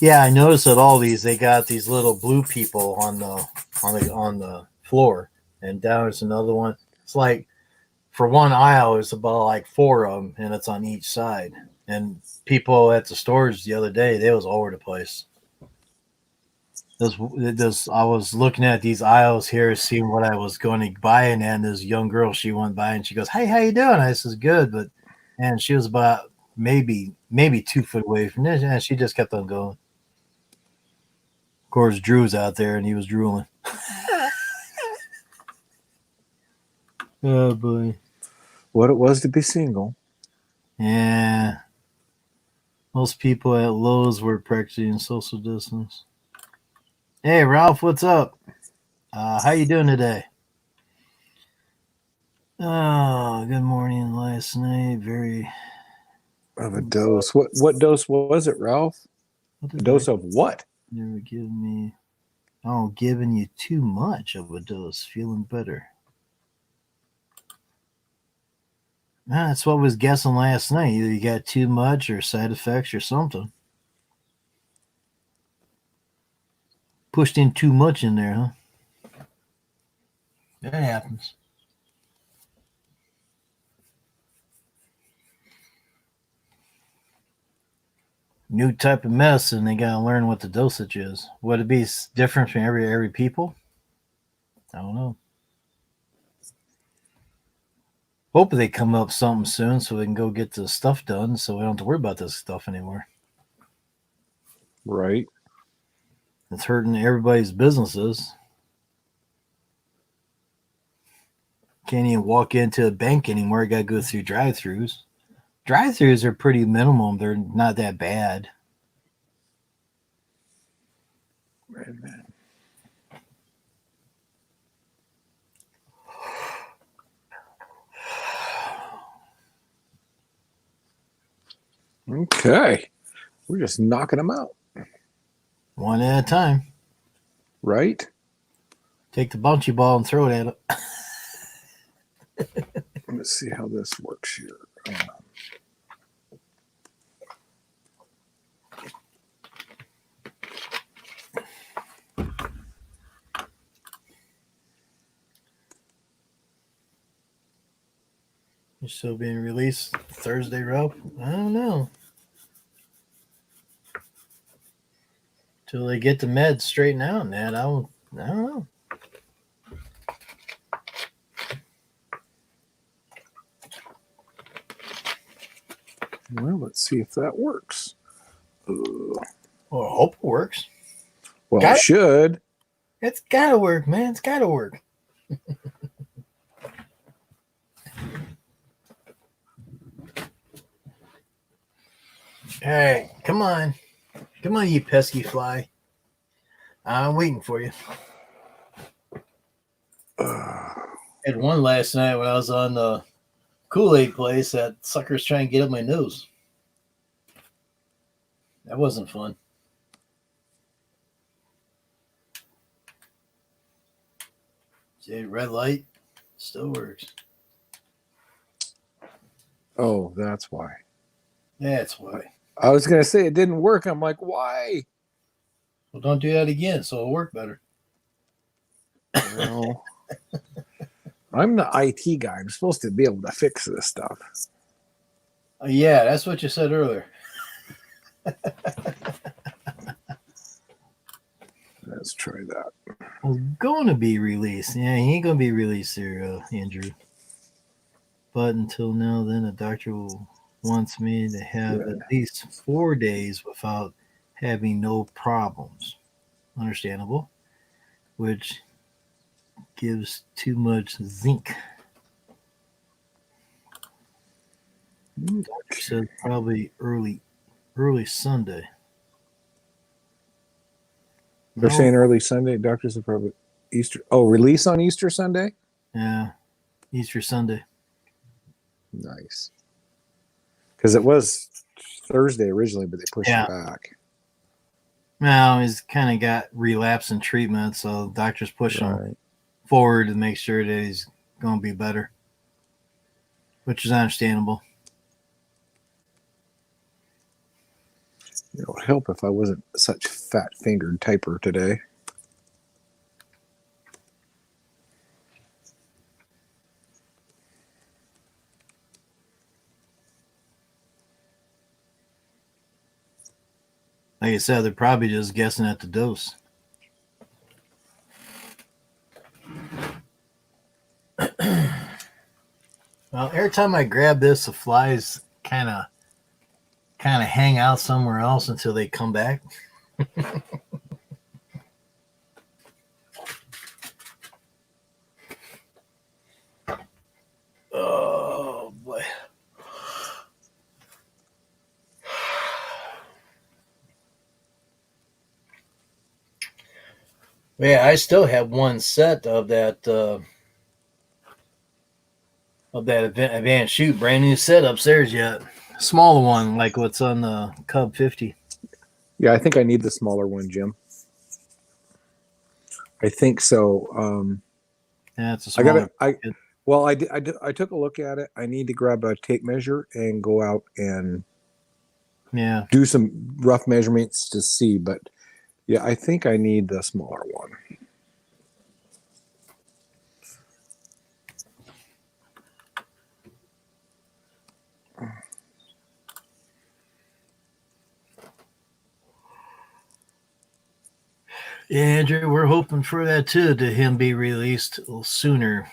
Yeah, I noticed at all these they got these little blue people on the floor, and down there's another one. It's like for one aisle, it's about like 4 of them, and it's on each side. And people at the stores the other day, they was all over the place. I was looking at these aisles here, seeing what I was going to buy, and then this young girl, she went by and she goes, "Hey, how you doing?" I says, "Good," but and she was about maybe 2 foot away from this, and she just kept on going. Of course, Drew was out there, and he was drooling. Oh boy, What it was to be single. yeah. Most people at Lowe's were practicing social distance. Hey, Ralph, what's up? How you doing today? Oh, good morning. Last night, very. Of a dose. What dose was it, Ralph? A dose of what? Never give me. Oh, giving you too much of a dose. Feeling better. That's what I was guessing last night. Either you got too much or side effects or something. Pushed in too much in there, huh? That happens. New type of medicine, they gotta learn what the dosage is. Would it be different from every people? I don't know. Hope they come up something soon so we can go get the stuff done so we don't have to worry about this stuff anymore. Right. It's hurting everybody's businesses. Can't even walk into a bank anymore. You gotta go through drive-throughs. Drive-throughs are pretty minimum. They're not that bad. Amen. Okay. We're just knocking them out. One at a time. Right? Take the bouncy ball and throw it at it. Let's see how this works here. You're still being released Thursday, Ralph? I don't know. Till they get the meds straightened out and that, I don't know. Well, let's see if that works. Well, I hope it works. Well, Got it it. should. It's gotta work, man. It's gotta work. All right, come on. Come on, you pesky fly. I'm waiting for you. Had one last night when I was on the Kool-Aid place. That sucker's trying to get up my nose. That wasn't fun. See, red light still works. Oh, that's why. That's why. I was going to say it didn't work. I'm like, why? Well, don't do that again, so it'll work better. Well, I'm the IT guy. I'm supposed to be able to fix this stuff. Yeah, that's what you said earlier. Let's try that. Well, going to be released. Yeah, he ain't going to be released there, Andrew. But until now, then, the doctor wants me to have at least 4 days without having no problems. Understandable. Which gives too much zinc. Doctor says probably early Sunday. They're No. saying early Sunday. Doctors are probably Easter. Oh, release on Easter Sunday. Yeah, Easter Sunday. Nice. Because it was Thursday originally, but they pushed Yeah. it back. Well, he's kind of got relapse in treatment, so doctors push him Right. forward to make sure that he's going to be better, which is understandable. It would help if I wasn't such fat-fingered typer today. Like I said, they're probably just guessing at the dose. Well, every time I grab this, the flies kind of hang out somewhere else until they come back. Oh boy. Yeah, I still have one set of that advanced shoot, brand new set upstairs yet. Smaller one, like what's on the Cub 50. Yeah, I think I need the smaller one, Jim. I think so. Yeah, it's a I smaller. got it. Well, I took a look at it. I need to grab a tape measure and go out and Yeah. do some rough measurements to see. But yeah, I think I need the smaller one. Yeah, Andrew, we're hoping for that too, to him be released a little sooner.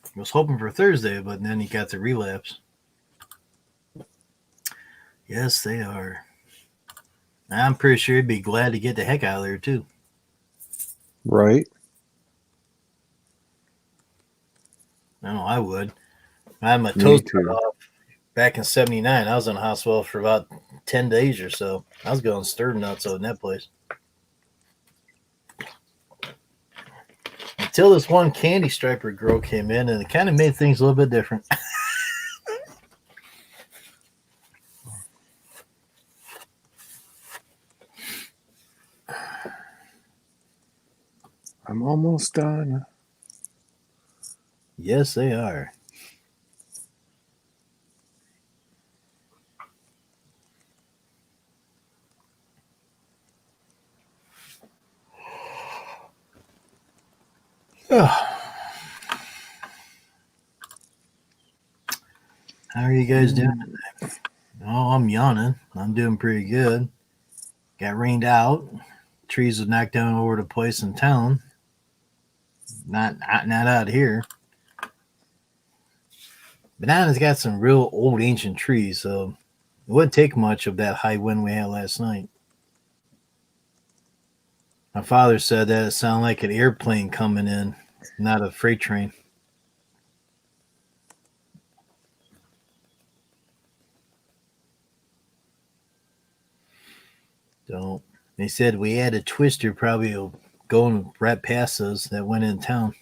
I was hoping for Thursday, but then he got the relapse. Yes, they are. I'm pretty sure he'd be glad to get the heck out of there too. Right. I know I would. I had my Me toes too. cut off back in '79. I was in the hospital for about 10 days or so. I was going stir nuts in that place. Until this one candy striper girl came in, and it kind of made things a little bit different. I'm almost done. Yes, they are. How are you guys doing today? Oh, I'm yawning. I'm doing pretty good. Got rained out. Trees was knocked down over the place in town. Not out here. Banana's got some real old ancient trees, so it wouldn't take much of that high wind we had last night. My father said that it sounded like an airplane coming in, not a freight train. So they said we had a twister probably going right past us that went in town.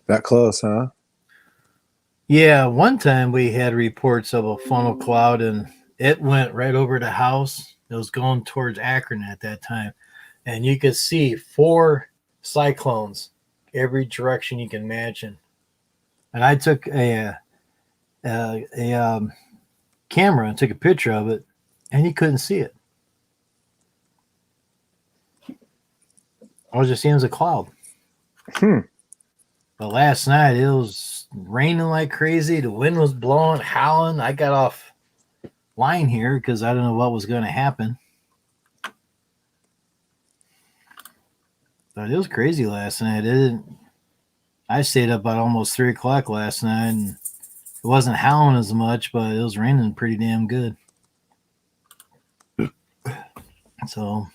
That close, huh? Yeah, one time we had reports of a funnel cloud and it went right over the house. It was going towards Akron at that time. And you could see 4 cyclones every direction you can imagine. And I took a camera and took a picture of it, and you couldn't see it. I was just seeing it as a cloud. But last night it was raining like crazy. The wind was blowing, howling. I got off line here because I don't know what was going to happen. But it was crazy last night. I stayed up about almost 3 o'clock last night, and it wasn't howling as much, but it was raining pretty damn good. So,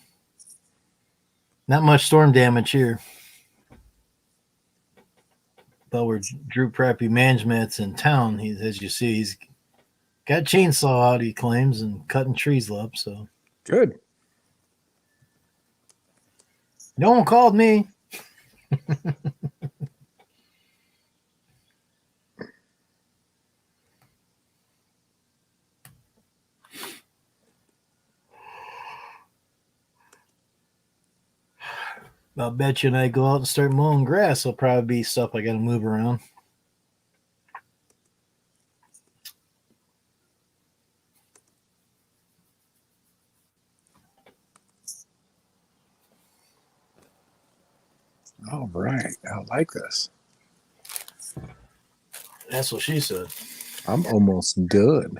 not much storm damage here. But where Drew Preppy Management's in town, as you see, he's got a chainsaw out, he claims, and cutting trees up. So Good. No one called me. I'll bet you when I go out and start mowing grass, there'll probably be stuff I got to move around. All right. I like this. That's what she said. I'm almost done.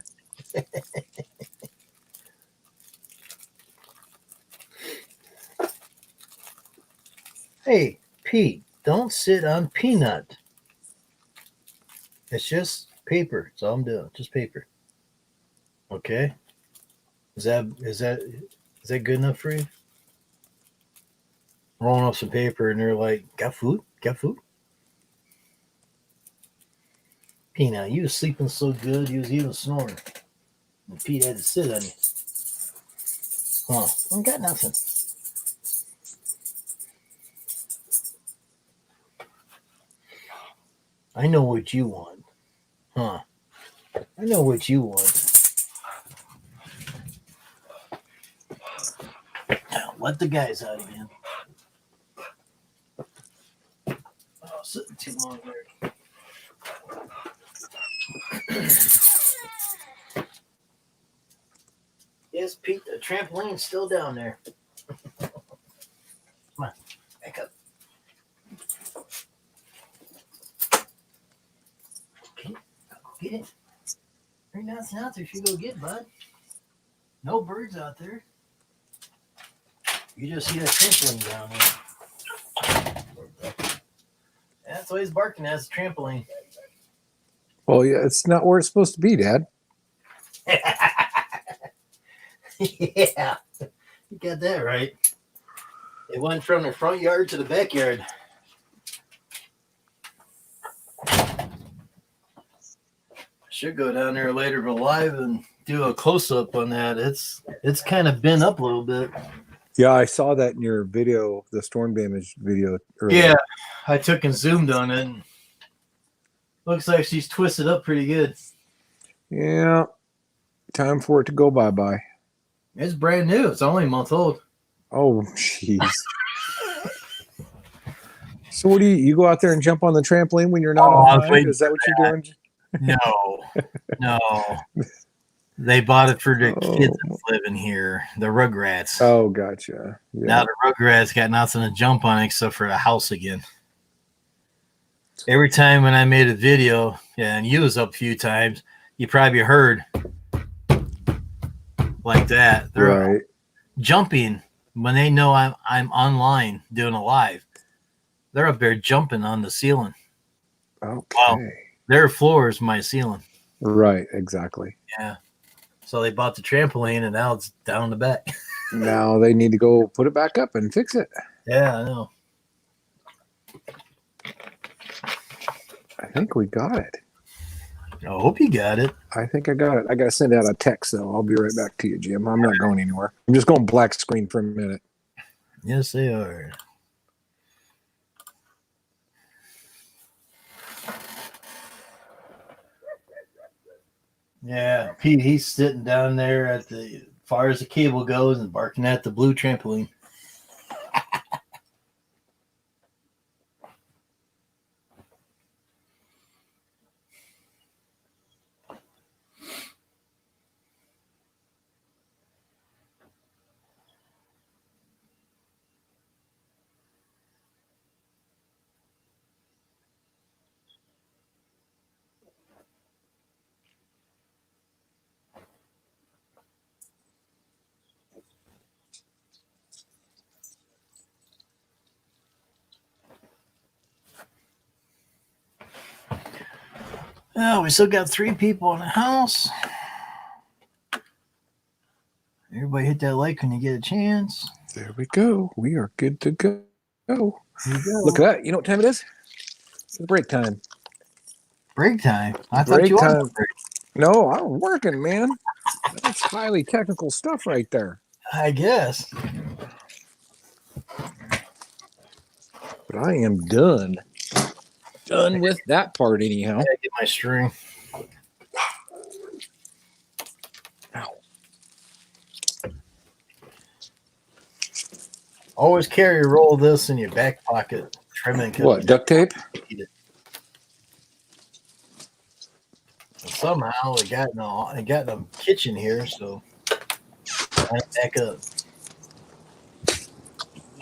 Hey, Pete, don't sit on peanut. It's just paper. That's all I'm doing. Just paper. Okay? Is that good enough for you? Rolling up some paper and they're like, got food? Got food? Peanut, you was sleeping so good, you was even snoring. And Pete had to sit on you. Huh? I got nothing. I know what you want. Huh? I know what you want. Let the guys out again. Oh, sitting too long here. Yes, Pete, the trampoline's still down there. Come on, back up. Get it. There's nothing out there. You go get, bud. No birds out there. You just see that trampoline down there. That's why he's barking at. It's a trampoline. Well, yeah, it's not where it's supposed to be, Dad. Yeah, you got that right. It went from the front yard to the backyard. Should go down there later but live and do a close up on that. It's kind of bent up a little bit. Yeah, I saw that in your video, the storm damage video earlier. Yeah, I took and zoomed on it. And looks like she's twisted up pretty good. Yeah. Time for it to go bye-bye. It's brand new. It's only a month old. Oh, jeez. So what do you go out there and jump on the trampoline when you're not online? Is that what you're doing? No. They bought it for the kids that live in here, the Rugrats. Oh, gotcha. Yeah. Now the Rugrats got nothing to jump on except for the house again. Every time when I made a video, and you was up a few times, you probably heard like that. They're Right. jumping when they know I'm online doing a live. They're up there jumping on the ceiling. Okay. Wow. Their floor is my ceiling. Right, exactly. Yeah. So they bought the trampoline and now it's down the back. Now they need to go put it back up and fix it. Yeah, I know. I think we got it. I hope you got it. I think I got it. I got to send out a text, though. I'll be right back to you, Jim. I'm not going anywhere. I'm just going black screen for a minute. Yes, they are. Yeah, Pete, he's sitting down there at the far as the cable goes and barking at the blue trampoline. Oh, we still got 3 people in the house. Everybody hit that like when you get a chance. There we go. We are good to go. Here you go. Look at that. You know what time it is? It's break time. Break time. I thought Break you were time. on break. No, I'm working, man. That's highly technical stuff right there. I guess. But I am done. Done with that part anyhow. I gotta get my string. Ow. Always carry a roll of this in your back pocket. Trimming. What, duct tape? And somehow it got in the kitchen here, so I back up.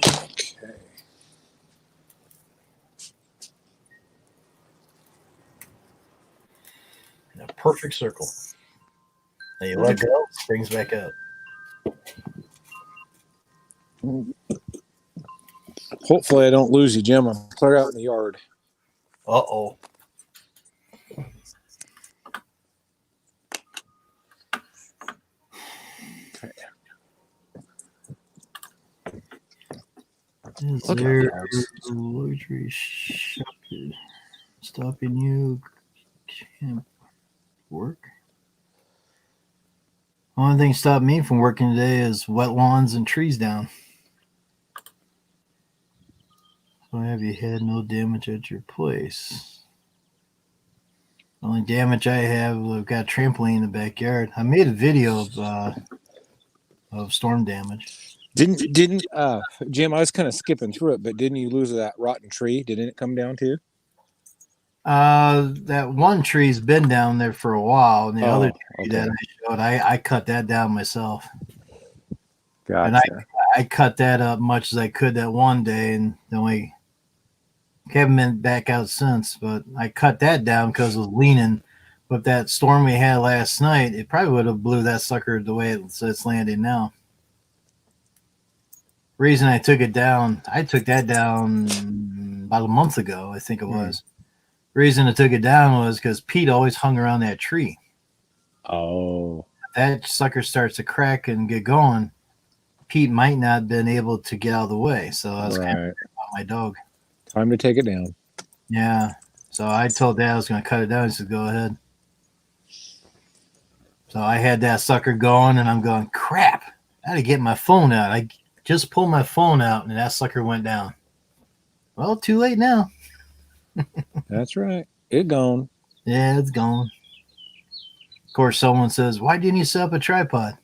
Okay. In a perfect circle. And you let go, it springs back up. Hopefully I don't lose you, Jim. I'm clear out in the yard. Uh-oh. Is Look at there dogs. a luxury shop stopping you can't work? Only thing stopped me from working today is wet lawns and trees down. So have you had no damage at your place? The only damage I have, I've got a trampoline in the backyard. I made a video of storm damage. Didn't Jim, I was kind of skipping through it, but didn't you lose that rotten tree? Didn't it come down too? That one tree's been down there for a while, and the other tree okay. that I showed, I cut that down myself. Gotcha. And I cut that up much as I could that one day, and then we haven't been back out since. But I cut that down because it was leaning. With that storm we had last night, it probably would have blew that sucker the way it's landing now. Reason I took that down about a month ago, I think it was. Reason I took it down was because Pete always hung around that tree. Oh. If that sucker starts to crack and get going, Pete might not have been able to get out of the way. So I was kind of worried about my dog. Time to take it down. Yeah. So I told Dad I was going to cut it down. He said, go ahead. So I had that sucker going, and I'm going, crap. I had to get my phone out. I just pulled my phone out, and that sucker went down. Well, too late now. That's right. It gone. Yeah, it's gone. Of course, someone says, why didn't you set up a tripod?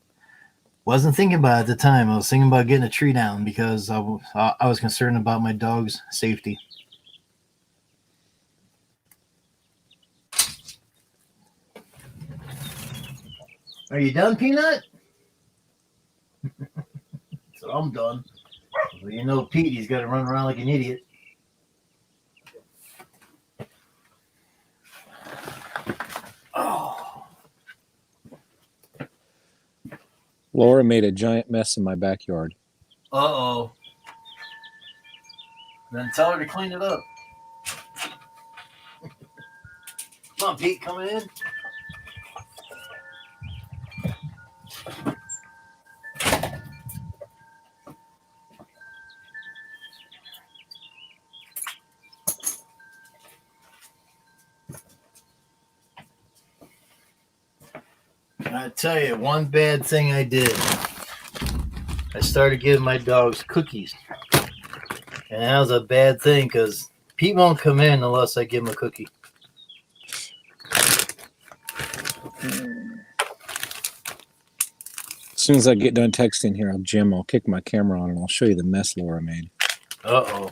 Wasn't thinking about it at the time. I was thinking about getting a tree down because I was concerned about my dog's safety. Are you done, Peanut? So I'm done. Well, you know Pete, he's got to run around like an idiot. Oh. Laura made a giant mess in my backyard. Uh-oh. Then tell her to clean it up. Come on, Pete, come in. I tell you, one bad thing I did. I started giving my dogs cookies. And that was a bad thing because Pete won't come in unless I give him a cookie. As soon as I get done texting here, Jim, I'll kick my camera on and I'll show you the mess Laura made. Uh-oh.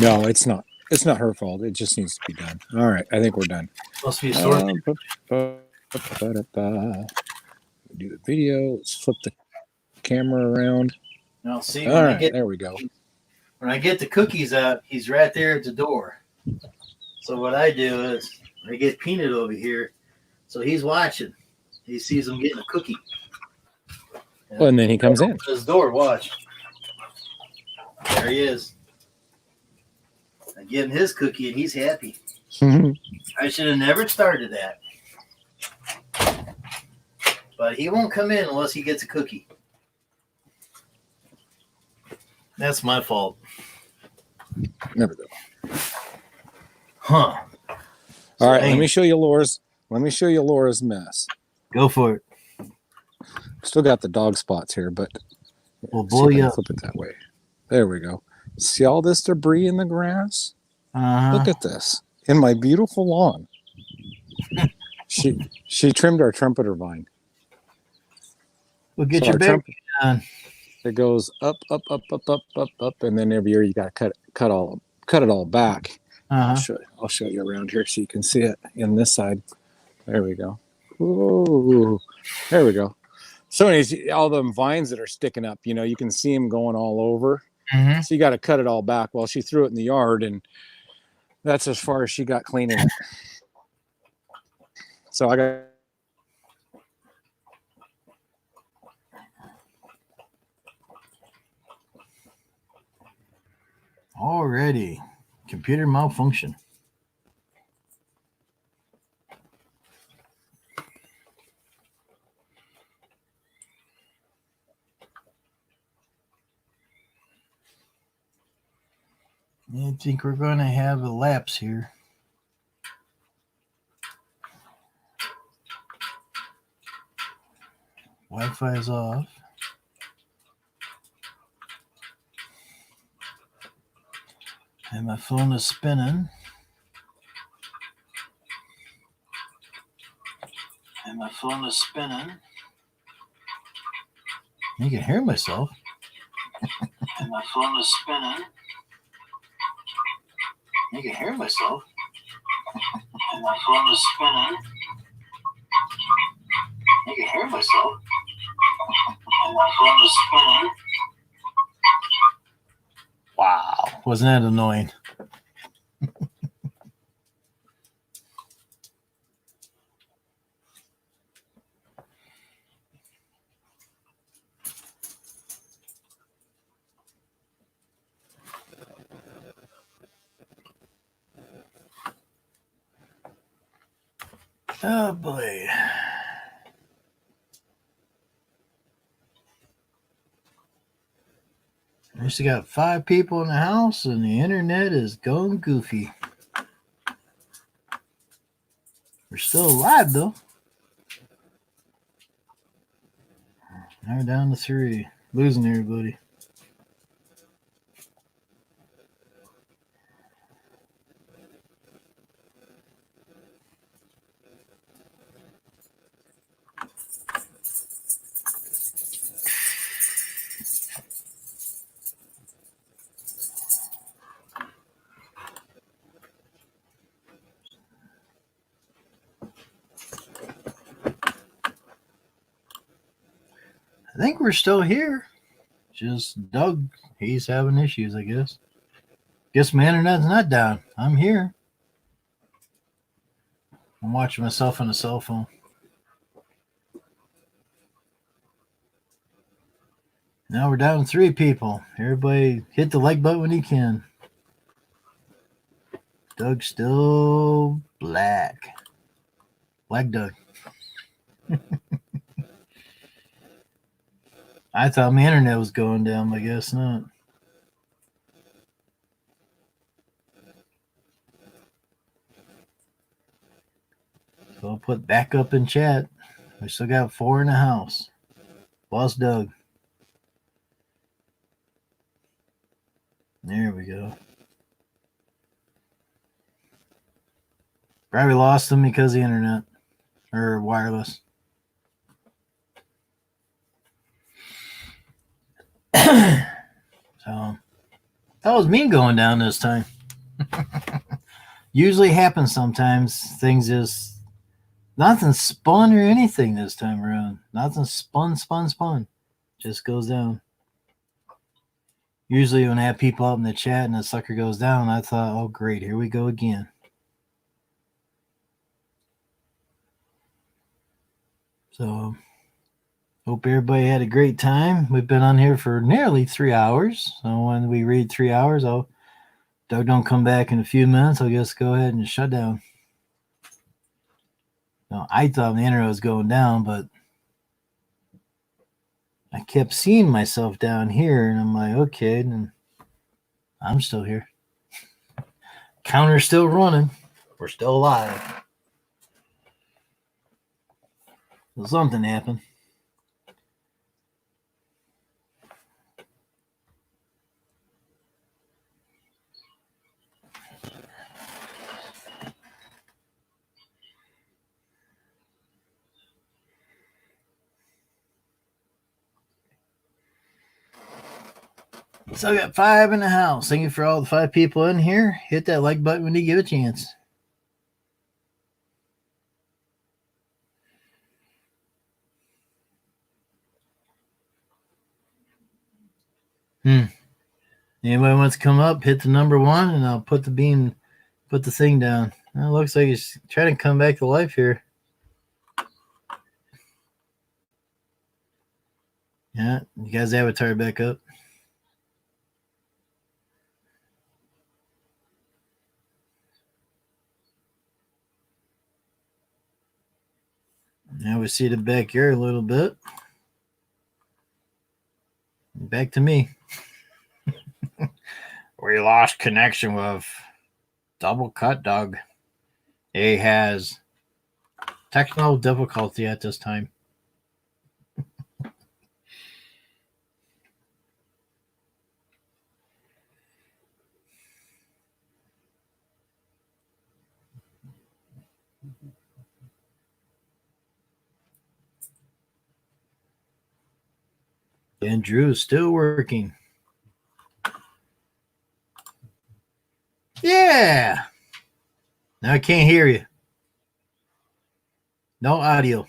No, it's not. It's not her fault. It just needs to be done. All right. I think we're done. Must be a sore thing. Do the video. Let's flip the camera around. Now, see, All right. There we go. When I get the cookies out, he's right there at the door. So what I do is I get Peanut over here. So he's watching. He sees him getting a cookie. Well, and then he comes in. His door, watch. There he is. I give him his cookie and he's happy. I should have never started that. But he won't come in unless he gets a cookie. That's my fault. Never go. Huh. All right, let me show you Laura's mess. Go for it. Still got the dog spots here, but We'll blow you up. flip it that way. There we go. See all this debris in the grass? Uh-huh. Look at this. In my beautiful lawn. She trimmed our trumpeter vine. We'll get So your our big trumpet, on. it goes up, and then every year you got to cut it all back. Uh-huh. I'll show you around here so you can see it in this side. There we go. Ooh, there we go. So anyways, all the vines that are sticking up, you can see them going all over. Mm-hmm. So you got to cut it all back. Well, she threw it in the yard, and that's as far as she got cleaning it. So I got. Already. Computer malfunction. I think we're going to have a lapse here. Wi-Fi is off. And my phone is spinning. You can hear myself. You can hear myself. Wow. Wasn't that annoying? Oh boy. We still got 5 people in the house and the internet is going goofy. We're still alive though. Now we're down to 3. Losing everybody. I think we're still here. Just Doug, he's having issues, I guess. Guess my internet's not down. I'm here. I'm watching myself on a cell phone. Now we're down to 3 people. Everybody hit the like button when you can. Doug's still black. Black Doug. I thought my internet was going down, but I guess not. So I'll put back up in chat. We still got 4 in the house. Boss Doug. There we go. Probably lost them because of the internet or wireless. So that was me going down this time. Usually happens sometimes. Things just nothing spun or anything this time around. Nothing spun. Just goes down. Usually when I have people up in the chat and the sucker goes down, I thought, oh great, here we go again. So hope everybody had a great time. We've been on here for nearly 3 hours. So when we read 3 hours, Doug don't come back in a few minutes, I'll just go ahead and shut down. Now, I thought the internet was going down, but I kept seeing myself down here, and I'm like, okay, and I'm still here. Counter's still running. We're still alive. So something happened. So I got 5 in the house. Thank you for all the 5 people in here. Hit that like button when you get a chance. Anybody wants to come up, hit the number 1, and I'll put the thing down. It looks like he's trying to come back to life here. Yeah, you guys' avatar back up. Now we see the backyard a little bit. Back to me. We lost connection with Double Cut Doug. He has technical difficulty at this time. And Drew's still working. Yeah. Now I can't hear you. No audio.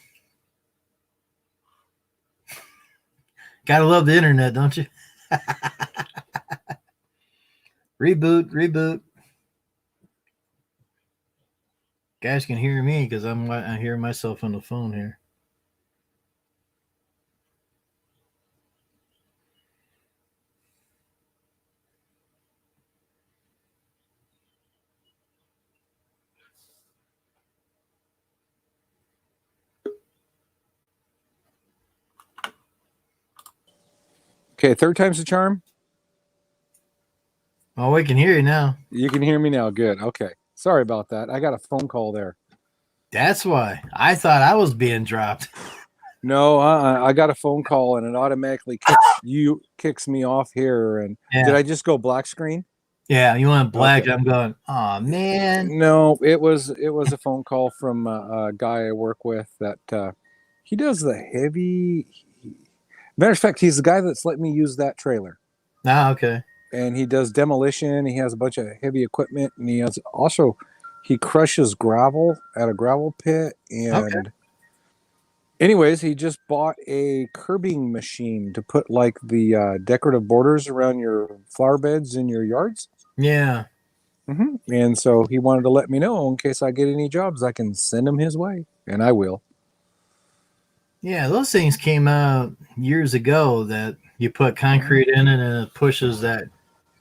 Gotta love the internet, don't you? Reboot. Guys can hear me because I hear myself on the phone here. Okay, third time's the charm. Oh, we can hear you now. You can hear me now. Good. Okay. Sorry about that. I got a phone call there. That's why. I thought I was being dropped. No, I got a phone call and it automatically kicks me off here. And did I just go black screen? Yeah, you went black. Okay. I'm going, oh man. No, it was a phone call from a guy I work with that he does the heavy. Matter of fact, he's the guy that's let me use that trailer. Ah, okay. And he does demolition. He has a bunch of heavy equipment, and he crushes gravel at a gravel pit. And anyways, he just bought a curbing machine to put like the decorative borders around your flower beds in your yards. Yeah. Mm-hmm. And so he wanted to let me know in case I get any jobs, I can send him his way, and I will. Yeah, those things came out years ago that you put concrete in it and it pushes that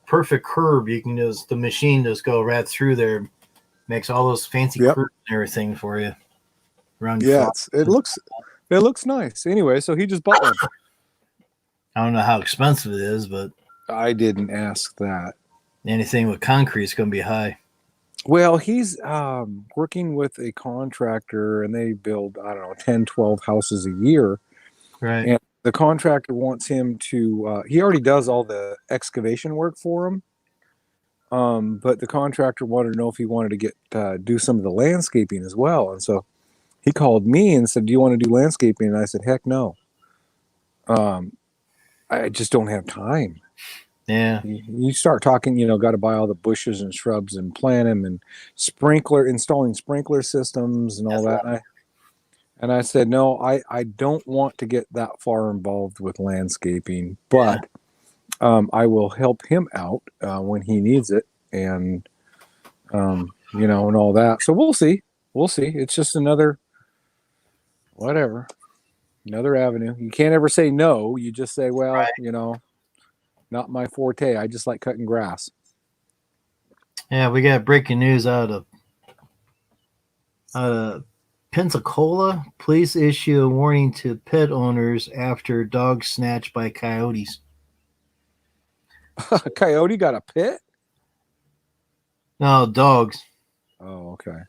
perfect curb. You can the machine just go right through there, makes all those fancy curves and everything for you. Around your it looks nice. Anyway, so he just bought one. I don't know how expensive it is, but I didn't ask that. Anything with concrete is going to be high. Well, he's working with a contractor, and they build, 10, 12 houses a year. Right. And the contractor wants him to, he already does all the excavation work for him. But the contractor wanted to know if he wanted to do some of the landscaping as well. And so he called me and said, do you want to do landscaping? And I said, heck no. I just don't have time. Yeah. You start talking, got to buy all the bushes and shrubs and plant them and installing sprinkler systems and all that. And I said, no, I don't want to get that far involved with landscaping, but I will help him out when he needs it. And, and all that. So we'll see. It's just another avenue. You can't ever say no. You just say, well, not my forte. I just like cutting grass. Yeah, we got breaking news out of Pensacola. Police issue a warning to pet owners after dog snatched by coyotes. Coyote got a pit? No, dogs. Oh, okay.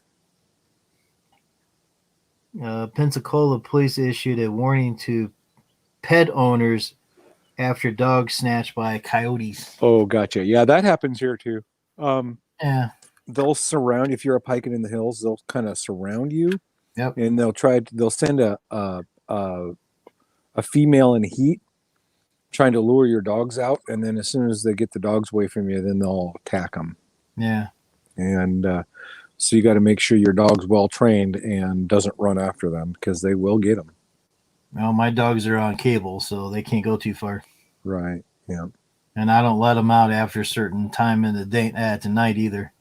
Pensacola police issued a warning to pet owners after dogs snatched by coyotes. Oh, gotcha. Yeah, that happens here too. Yeah. They'll surround, if you're up hiking in the hills, they'll kind of surround you. Yep. And they'll send a female in heat, trying to lure your dogs out, and then as soon as they get the dogs away from you, then they'll attack them. Yeah. And so you got to make sure your dog's well trained and doesn't run after them, because they will get them. Well, my dogs are on cable, so they can't go too far. Right. Yeah. And I don't let them out after a certain time in the day at the night either.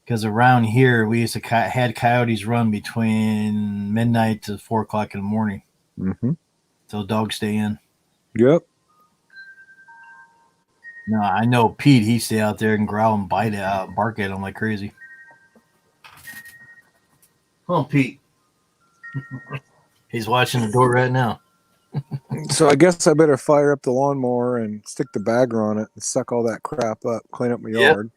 Because around here, we used to had coyotes run between midnight to 4 o'clock in the morning. Mm-hmm. So dogs stay in. Yep. No, I know Pete, he stay out there and growl and bite it, bark at him like crazy. Oh, Pete. He's watching the door right now. So I guess I better fire up the lawnmower and stick the bagger on it and suck all that crap up, clean up my yard.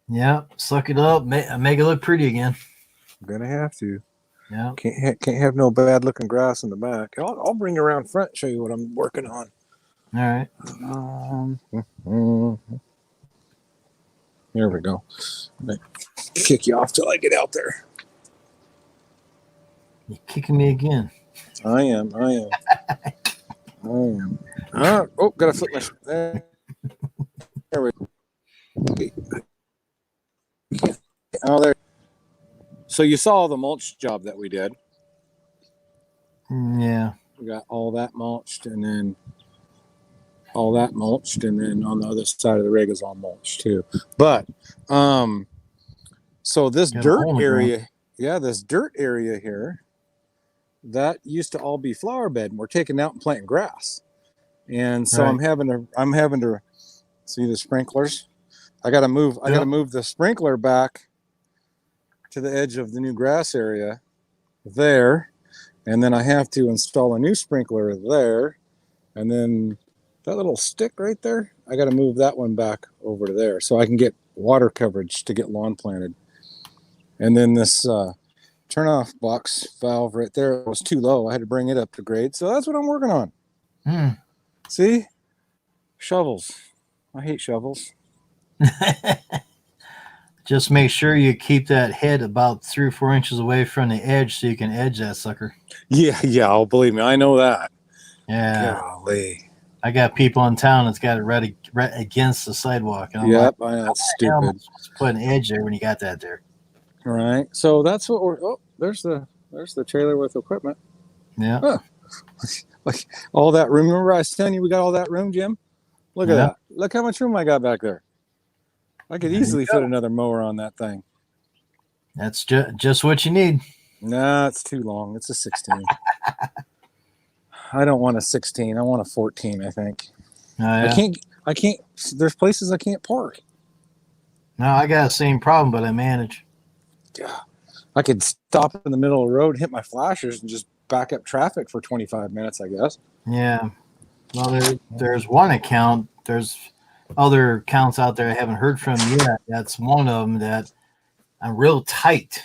Yeah, suck it up, make it look pretty again. I'm gonna have to. Yeah. Can't have no bad looking grass in the back. I'll bring you around front and show you what I'm working on. All right. There we go. I'm gonna kick you off till I get out there. You're kicking me again. I am. Oh, gotta flip my. There we go. Okay. Oh, there. So you saw the mulch job that we did. Yeah. We got all that mulched, and then all that mulched, and then on the other side of the rig is all mulched too. But so this dirt area, this dirt area here, that used to all be flower bed, and we're taking out and planting grass. And so Right. I'm having to see the sprinklers. I gotta move the sprinkler back to the edge of the new grass area there, and then I have to install a new sprinkler there, and then that little stick right there, I got to move that one back over to there so I can get water coverage to get lawn planted. And then this turn off box valve right there was too low. I had to bring it up to grade, so that's what I'm working on. See, shovels. I hate shovels. Just make sure you keep that head about 3 or 4 inches away from the edge so you can edge that sucker. Yeah. Oh, believe me, I know that. Yeah. Golly. I got people in town that's got it right against the sidewalk. And I'm Yep, like, I know, it's "How am I stupid. supposed to put an edge there when you got that there?" All right. So that's what we're. Oh, there's the trailer with equipment. Yeah. Huh. Like all that room. Remember I was telling you we got all that room, Jim? Look at that. Look how much room I got back there. I could easily fit another mower on that thing. That's just what you need. Nah, it's too long. It's a 16. I don't want a 16. I want a 14, I think. Oh, yeah. I can't. There's places I can't park. No, I got the same problem, but I manage. Yeah. I could stop in the middle of the road, hit my flashers, and just back up traffic for 25 minutes, I guess. Yeah. Well, there's one account. There's other accounts out there I haven't heard from yet. That's one of them that I'm real tight.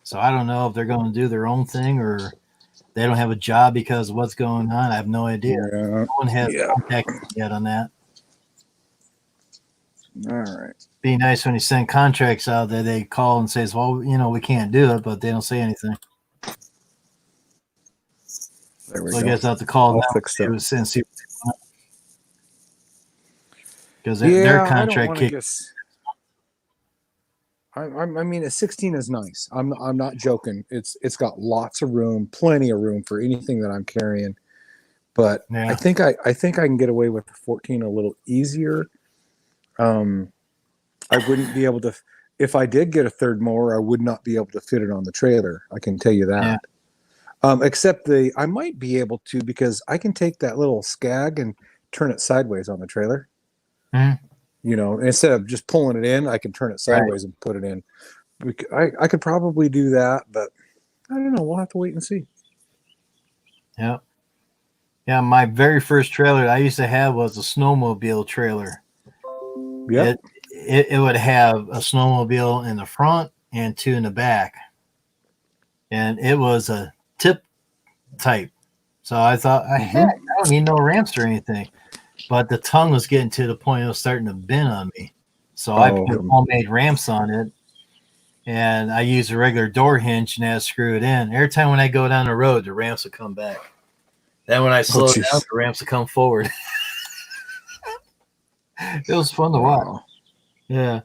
So I don't know if they're going to do their own thing or they don't have a job because of what's going on. I have no idea. Yeah. No one has contacted me yet on that. All right. Be nice when you send contracts out there. They call and says, "Well, we can't do it," but they don't say anything. There we So go. I guess I have to call All them fixed up. and see because their contract kicked. I mean, a 16 is nice. I'm not joking. It's got lots of room, plenty of room for anything that I'm carrying. But Yeah. I think I can get away with the 14 a little easier. I wouldn't be able to. If I did get a third mower, I would not be able to fit it on the trailer. I can tell you that. Yeah. Except I might be able to because I can take that little Skag and turn it sideways on the trailer. Mm-hmm. Instead of just pulling it in, I can turn it sideways and put it in. I could probably do that, but I don't know. We'll have to wait and see. Yeah. Yeah. My very first trailer I used to have was a snowmobile trailer. Yeah. It would have a snowmobile in the front and 2 in the back. And it was a tip type. So I thought, heck, I don't need no ramps or anything. But the tongue was getting to the point it was starting to bend on me. So I put homemade ramps on it. And I used a regular door hinge and I screw it in. Every time when I go down the road, the ramps would come back. Then when I slow down, the ramps would come forward. It was fun to watch. Wow. Yeah.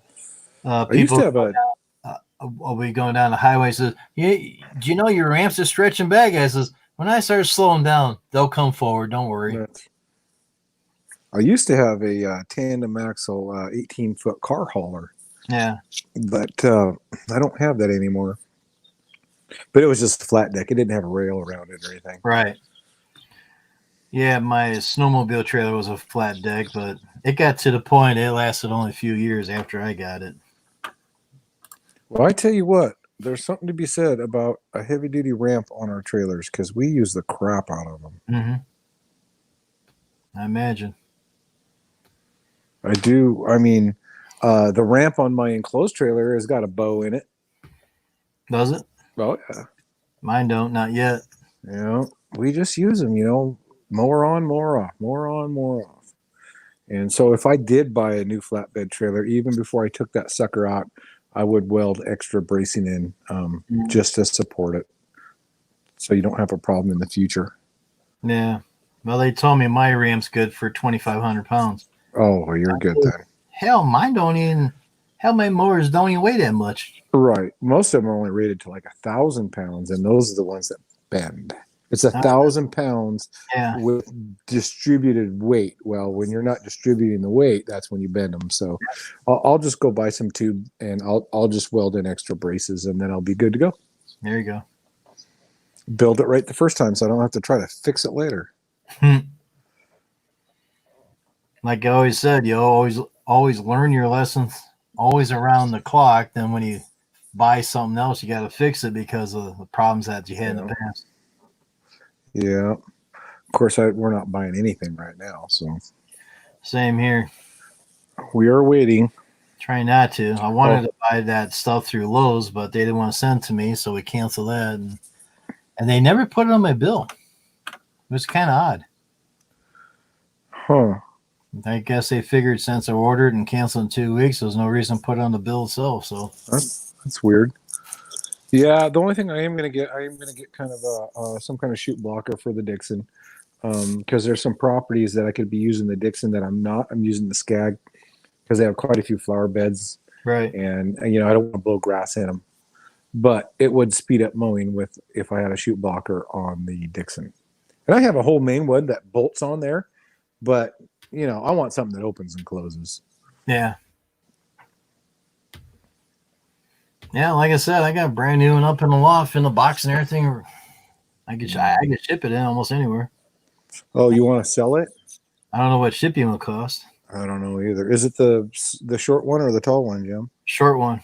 I used People to have a will be going down the highway. Says, "Yeah, do you know your ramps are stretching back?" I says, "When I start slowing down, they'll come forward. Don't worry." I used to have a tandem axle 18-foot car hauler, Yeah. but I don't have that anymore. But it was just a flat deck. It didn't have a rail around it or anything. Right. Yeah, my snowmobile trailer was a flat deck, but it got to the point it lasted only a few years after I got it. Well, I tell you what, there's something to be said about a heavy duty ramp on our trailers because we use the crap out of them. Mm-hmm. I imagine. I do. I mean, the ramp on my enclosed trailer has got a bow in it. Does it? Oh, yeah. Mine don't, not yet. You know, we just use them, more on, more off, more on, more off. And so if I did buy a new flatbed trailer, even before I took that sucker out, I would weld extra bracing in just to support it. So you don't have a problem in the future. Yeah. Well, they told me my ramp's good for 2,500 pounds. Oh, well, you're good then. Hell, mine don't even. Hell, my mowers don't even weigh that much. Right. Most of them are only rated to like 1,000 pounds, and those are the ones that bend. It's 1,000 pounds with distributed weight. Well, when you're not distributing the weight, that's when you bend them. So I'll just go buy some tube and I'll just weld in extra braces, and then I'll be good to go. There you go. Build it right the first time, so I don't have to try to fix it later. Like I always said, you always learn your lessons, always around the clock. Then when you buy something else, you got to fix it because of the problems that you had in the past. Yeah. Of course, we're not buying anything right now, so same here. We are waiting. Trying not to. I wanted to buy that stuff through Lowe's, but they didn't want to send it to me, so we canceled that. And they never put it on my bill. It was kind of odd. Huh. I guess they figured since I ordered and canceled in 2 weeks, there's no reason to put it on the bill itself. So that's weird. Yeah, the only thing I am going to get kind of some kind of chute blocker for the Dixon, because there's some properties that I could be using the Dixon that I'm not. I'm using the Skag because they have quite a few flower beds, right? And I don't want to blow grass in them, but it would speed up mowing if I had a chute blocker on the Dixon. And I have a whole main one that bolts on there, but I want something that opens and closes. Yeah. Yeah, like I said, I got a brand new one up in the loft in the box and everything. I could ship it in almost anywhere. Oh, you want to sell it? I don't know what shipping will cost. I don't know either. Is it the short one or the tall one, Jim? Short one.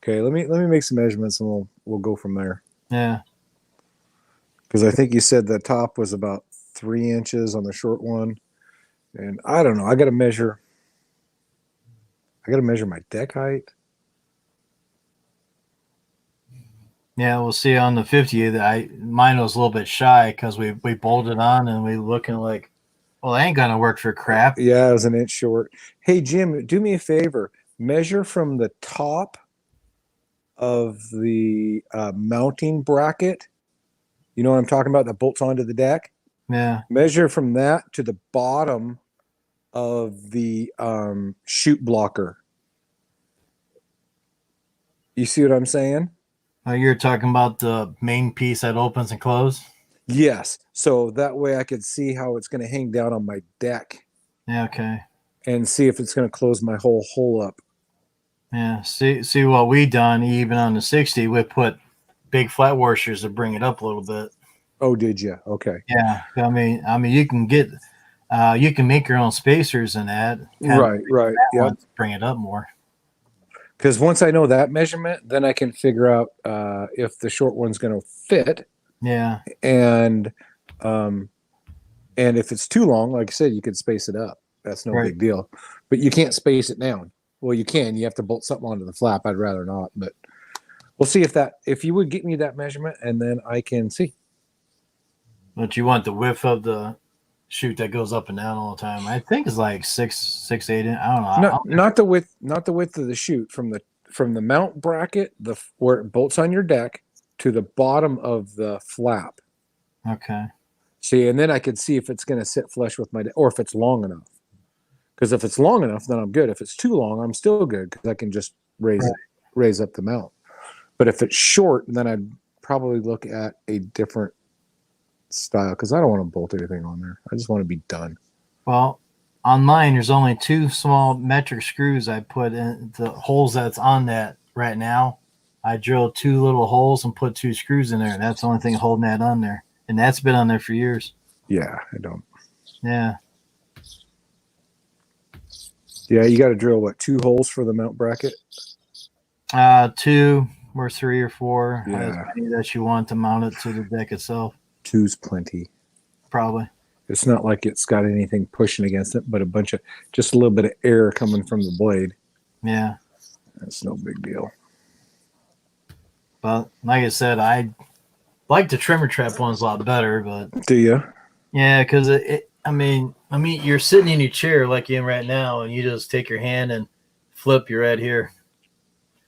Okay, let me make some measurements and we'll go from there. Yeah. Because I think you said the top was about 3 inches on the short one. And I don't know. I got to measure my deck height. Yeah, we'll see on the 50. Mine was a little bit shy because we bolted on and we looking like, well, that ain't gonna work for crap. Yeah, it was an inch short. Hey Jim, do me a favor. Measure from the top of the mounting bracket. You know what I'm talking about? That bolts onto the deck. Yeah. Measure from that to the bottom of the chute blocker. You see what I'm saying? You're talking about the main piece that opens and closes? Yes. So that way I could see how it's going to hang down on my deck. Yeah, okay. And see if it's going to close my whole hole up. Yeah. See what we done, even on the 60, we put big flat washers to bring it up a little bit. Oh, did you? Okay. Yeah. I mean you can get you can make your own spacers in that. Right. Yeah. Bring it up more. Because once I know that measurement, then I can figure out if the short one's going to fit. Yeah. And if it's too long, like I said, you could space it up. That's no big deal. But you can't space it down. Well, you can. You have to bolt something onto the flap. I'd rather not. But we'll see if you would get me that measurement, and then I can see. But you want the width of the chute that goes up and down all the time. I think it's like 6, 8 inch. I don't know. Not the width of the chute from the mount bracket, where it bolts on your deck, to the bottom of the flap. Okay. See, and then I can see if it's going to sit flush with my deck, or if it's long enough. Because if it's long enough, then I'm good. If it's too long, I'm still good because I can just raise up the mount. But if it's short, then I'd probably look at a different style because I don't want to bolt anything on there. I just want to be done. Well, on mine, there's only 2 small metric screws I put in the holes that's on that right now. I drilled 2 little holes and put 2 screws in there. That's the only thing holding that on there. And that's been on there for years. Yeah, I don't. Yeah. Yeah, you got to drill, 2 holes for the mount bracket? 2 or 3 or 4. Yeah. As many that you want to mount it to the deck itself. 2's plenty. Probably. It's not like it's got anything pushing against it, but just a little bit of air coming from the blade. Yeah. That's no big deal. But like I said, I like the trimmer trap ones a lot better. But Do you? yeah, because I mean, you're sitting in your chair like you're in right now, and you just take your hand and flip. You're right here.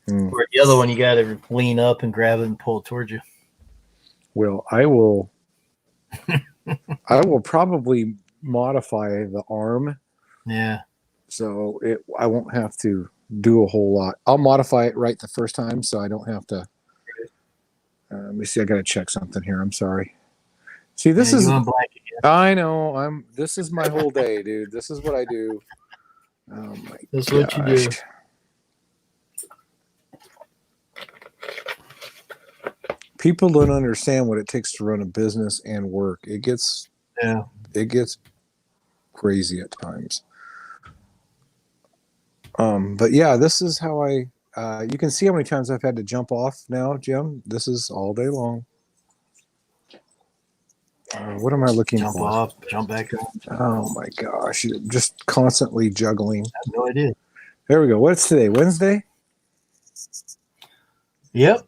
Where the other one, you got to lean up and grab it and pull it towards you. Well, I will. I will probably modify the arm. Yeah. So I won't have to do a whole lot. I'll modify it right the first time, so I don't have to. Let me see. I got to check something here. I'm sorry. See, this is. I know. This is my whole day, dude. This is what I do. Oh my. This is what you do. People don't understand what it takes to run a business and work. It gets crazy at times. But yeah, this is how I. You can see how many times I've had to jump off now, Jim. This is all day long. What am I looking jump for? Jump off, jump back on. Oh my gosh! Just constantly juggling. I have no idea. There we go. What's today? Wednesday. Yep.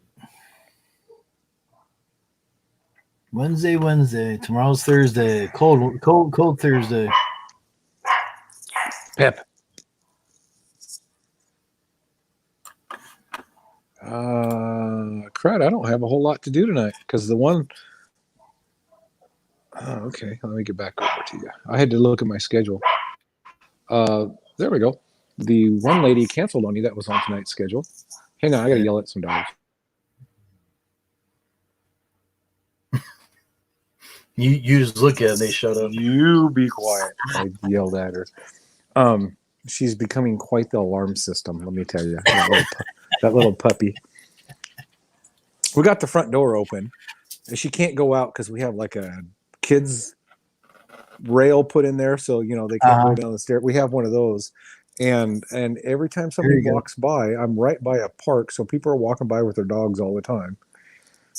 Wednesday. Tomorrow's Thursday. Cold Thursday. Pep. Crud, I don't have a whole lot to do tonight because the one. Oh, okay. Let me get back over to you. I had to look at my schedule. There we go. The one lady canceled on you that was on tonight's schedule. Hang on, I gotta yell at some dogs. You just look at it, they shut up. You be quiet. I yelled at her. She's becoming quite the alarm system, let me tell you. That little puppy. We got the front door open. And she can't go out because we have like a kids rail put in there, so they can't go down the stairs. We have one of those. And every time somebody walks by, I'm right by a park, so people are walking by with their dogs all the time.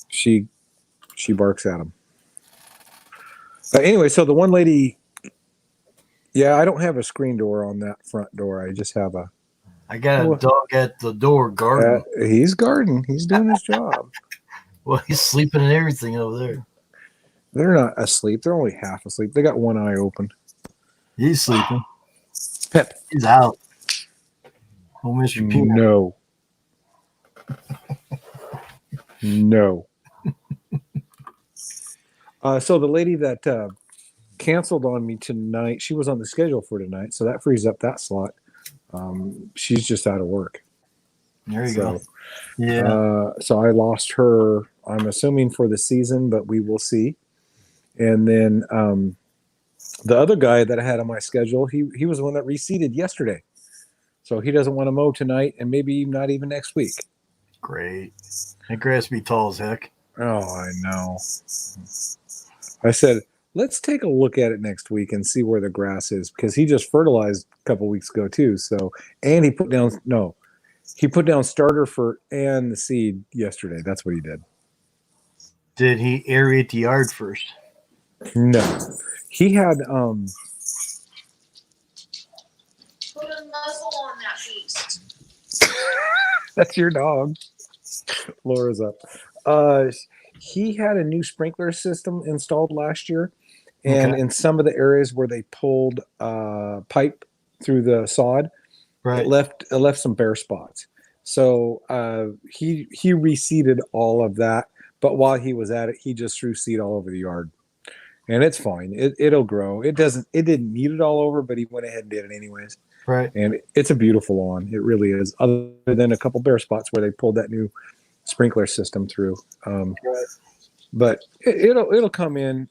She barks at them. Anyway, so the one lady, I don't have a screen door on that front door. I just have a. I got a dog at the door guarding. He's guarding. He's doing his job. Well, he's sleeping and everything over there. They're not asleep. They're only half asleep. They got one eye open. He's sleeping. Pep. He's out. Oh, Mr. Peanut. No. No. So the lady that canceled on me tonight, she was on the schedule for tonight, so that frees up that slot. She's just out of work. There you go. Yeah. So I lost her, I'm assuming for the season, but we will see. And then the other guy that I had on my schedule, he was the one that reseeded yesterday. So he doesn't want to mow tonight and maybe not even next week. Great. That grass be tall as heck. Oh, I know. I said, let's take a look at it next week and see where the grass is because he just fertilized a couple weeks ago too. So, and he put down starter for and the seed yesterday. That's what he did. Did he aerate the yard first? No, he had Put a muzzle on that beast. That's your dog. Laura's up. He had a new sprinkler system installed last year, and in some of the areas where they pulled pipe through the sod, it left some bare spots. So he reseeded all of that, but while he was at it, he just threw seed all over the yard. and it's fine. It'll grow. It didn't need it all over, but he went ahead and did it anyways. Right. And it's a beautiful lawn. It really is. Other than a couple bare spots where they pulled that new sprinkler system through. But it'll come in.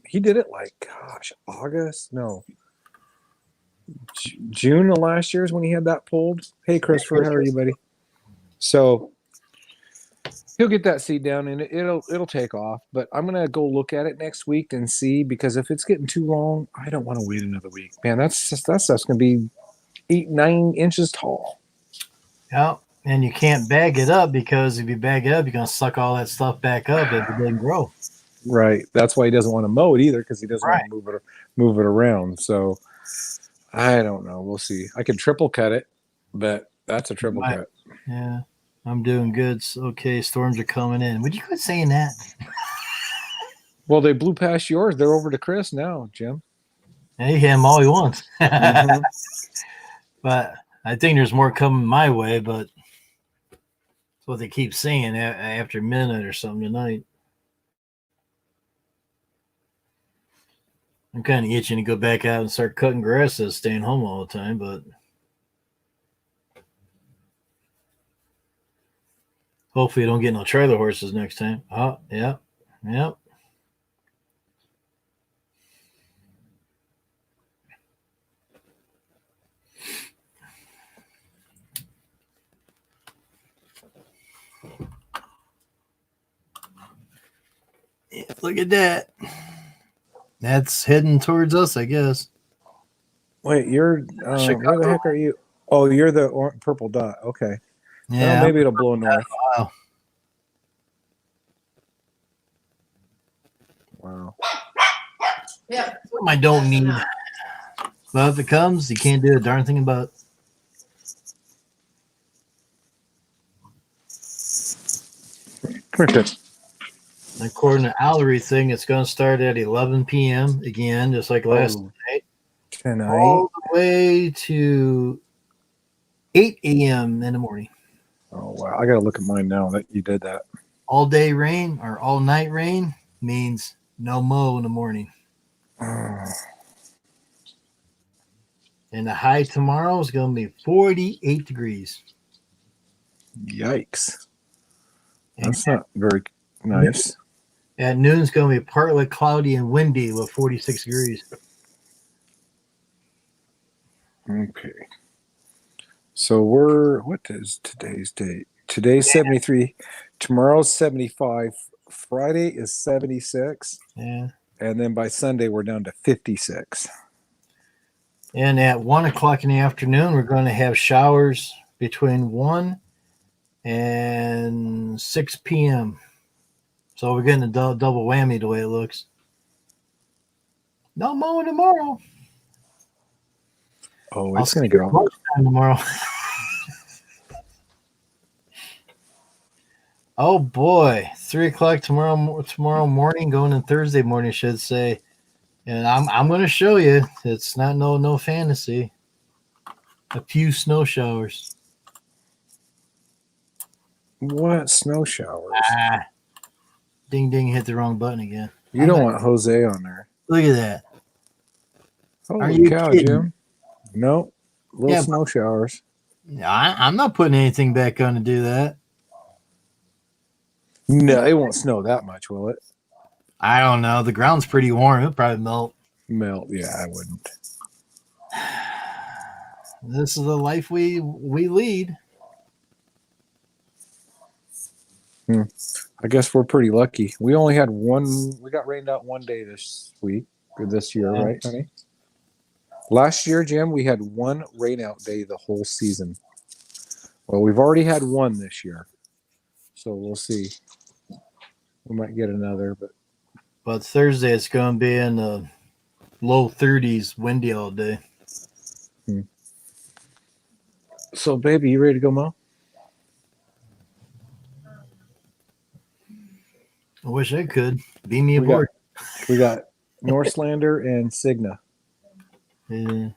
He did it like, gosh, August? No. June of last year is when he had that pulled. Hey, Christopher, how are you, buddy? So he'll get that seed down and it'll take off. But I'm gonna go look at it next week and see, because if it's getting too long, I don't want to wait another week. Man, that stuff's gonna be 8-9 inches tall. Yeah. And you can't bag it up, because if you bag it up, you're gonna suck all that stuff back up if it didn't grow. Right. That's why he doesn't want to mow it either, because he doesn't Right. want to move it around. So I don't know. We'll see. I could triple cut it, but that's a triple Right. cut. Yeah. I'm doing good. Okay, storms are coming in. Would you quit saying that? Well, they blew past yours. They're over to Chris now, Jim. Hey, him all he wants. Mhm. But I think there's more coming my way, but that's what they keep saying after midnight or something tonight. I'm kind of itching to go back out and start cutting grass instead of staying home all the time, but hopefully you don't get no trailer horses next time. Oh, yeah. Yep. Yeah, look at that. That's heading towards us, I guess. Wait, you're where Chicago. the heck are you? Oh, you're the purple dot. Okay. Yeah. Well, maybe it'll blow north. Wow. Wow. Yeah. Something I don't need. But if it comes, you can't do a darn thing about it. Come here, Chris. According to Allery thing, it's going to start at 11 p.m. again, just like last Oh, night, tonight. all the way to 8 a.m. in the morning. Oh wow! I gotta look at mine now that you did that. All day rain or all night rain means no mow in the morning. Oh, And the high tomorrow is going to be 48 degrees. yikes! That's not very nice. At noon, it's going to be partly cloudy and windy with 46 degrees. Okay. So what is today's date? Today's 73. Tomorrow's 75. Friday is 76. Yeah. And then by Sunday, we're down to 56. And at 1 o'clock in the afternoon, we're going to have showers between 1 and 6 p.m. So we're getting a double whammy the way it looks. No mowing tomorrow. Oh, I'll it's going see to get you off. lunchtime tomorrow. Oh boy, 3 o'clock tomorrow morning, going in Thursday morning, I should say. And I'm going to show you. It's not no fantasy. A few snow showers. What snow showers? Ah, ding ding! Hit the wrong button again. You don't want Jose on there. Look at that. Holy you cow, kidding? Jim. Nope. Little Yeah, snow showers. I'm not putting anything back on to do that. No, it won't snow that much, will it? I don't know. The ground's pretty warm. It'll probably melt. Melt. Yeah, I wouldn't. This is the life we lead. I guess we're pretty lucky. We only had we got rained out one day this week, or this year, Yeah. right, honey? Last year, Jim, we had one rain out day the whole season. Well, we've already had one this year. So we'll see. We might get another, But Thursday it's going to be in the low 30s, windy all day. so baby, you ready to go mow? I wish I could. Beam me We got- aboard. We got Norslander and Cigna. Yeah.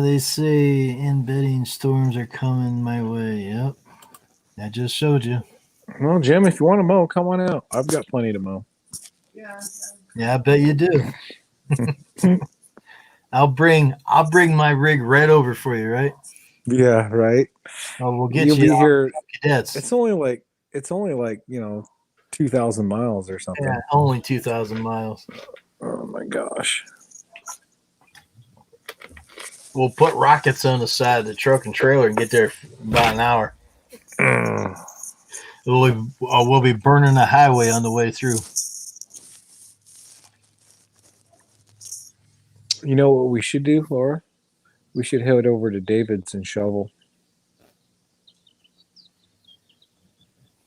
They say embedding storms are coming my way. Yep. I just showed you. Well, Jim, if you want to mow, come on out. I've got plenty to mow. Yeah. Yeah, I bet you do. I'll bring my rig right over for you, right? Yeah, right. Oh, we'll get You'll you be here. cadets. It's only like 2,000 miles or something. Yeah, only 2,000 miles. Oh my gosh. We'll put rockets on the side of the truck and trailer and get there in about an hour. We'll be burning the highway on the way through. You know what we should do, Laura? We should head over to David's and shovel.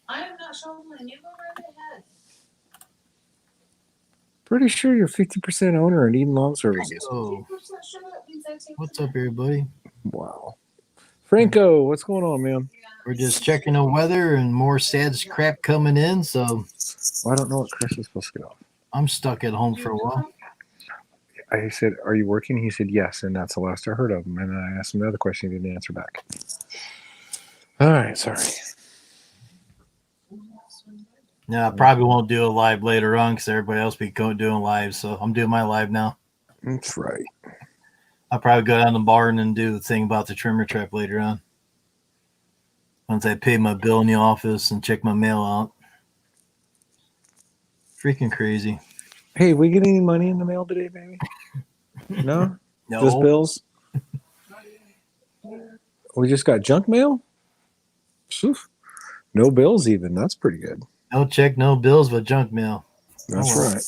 I am not shoveling. You go right ahead. Pretty sure you're 50% owner in Eden Lawn Services. Oh, 50% shut up means I take what's the up, everybody? Wow. Franco, what's going on, man? We're just checking the weather and more sad crap coming in, so Well, I don't know what Chris is supposed to get off. I'm stuck at home for a while. I said, "Are you working?" He said, "Yes," and that's the last I heard of him. And then I asked him another question. He didn't answer back. All right, sorry. No, I probably won't do a live later on because everybody else be doing live. So I'm doing my live now. That's right. I'll probably go down the barn and do the thing about the trimmer trap later on. Once I pay my bill in the office and check my mail out. Freaking crazy. Hey, we get any money in the mail today, baby? No? No, Just bills? We just got junk mail? Phew. No bills even. That's pretty good. no check, no bills, but junk mail. That's Oh, well. right.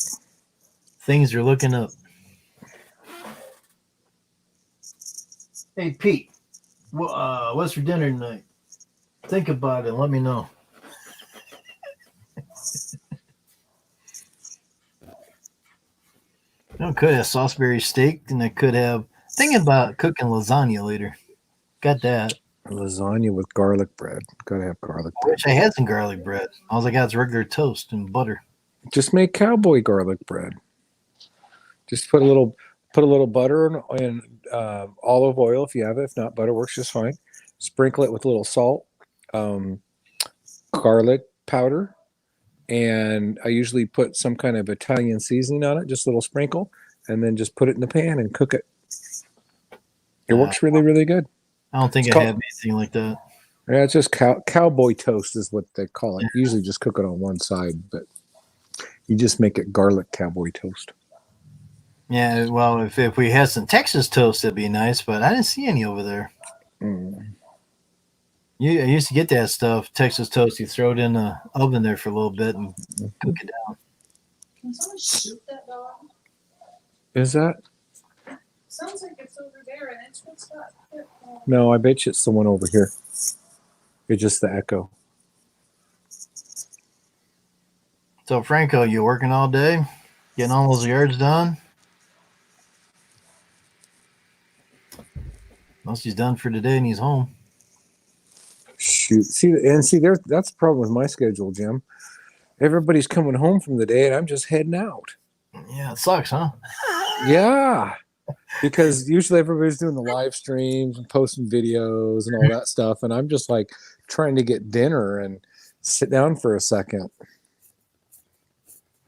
Things are looking up. Hey, Pete, what's for dinner tonight? Think about it and let me know. I could have Salisbury steak, and I could have thinking about cooking lasagna later. Got that. Lasagna with garlic bread. Gotta have garlic I bread. wish I had some garlic bread. All I got is regular toast and butter. Just make cowboy garlic bread. Just put a little butter and olive oil if you have it. If not, butter works just fine. Sprinkle it with a little salt, garlic powder, and I usually put some kind of Italian seasoning on it, just a little sprinkle, and then just put it in the pan and cook it. It works really, really good. I don't think It's I called- have anything like that. Yeah, it's just cowboy toast is what they call it. Usually just cook it on one side, but you just make it garlic cowboy toast. Yeah, well, if we had some Texas toast, that'd be nice, but I didn't see any over there. Mm. I used to get that stuff, Texas toast. You throw it in the oven there for a little bit and cook it down. Can someone shoot that dog? Is that? Sounds like it's over there and it's what's up. No, I bet you it's the one over here. It's just the echo. So, Franco, you working all day? Getting all those yards done? Most he's done for today and he's home. Shoot. See, that's the problem with my schedule, Jim. Everybody's coming home from the day and I'm just heading out. Yeah, it sucks, huh? Yeah. Because usually everybody's doing the live streams and posting videos and all that stuff. And I'm just like trying to get dinner and sit down for a second.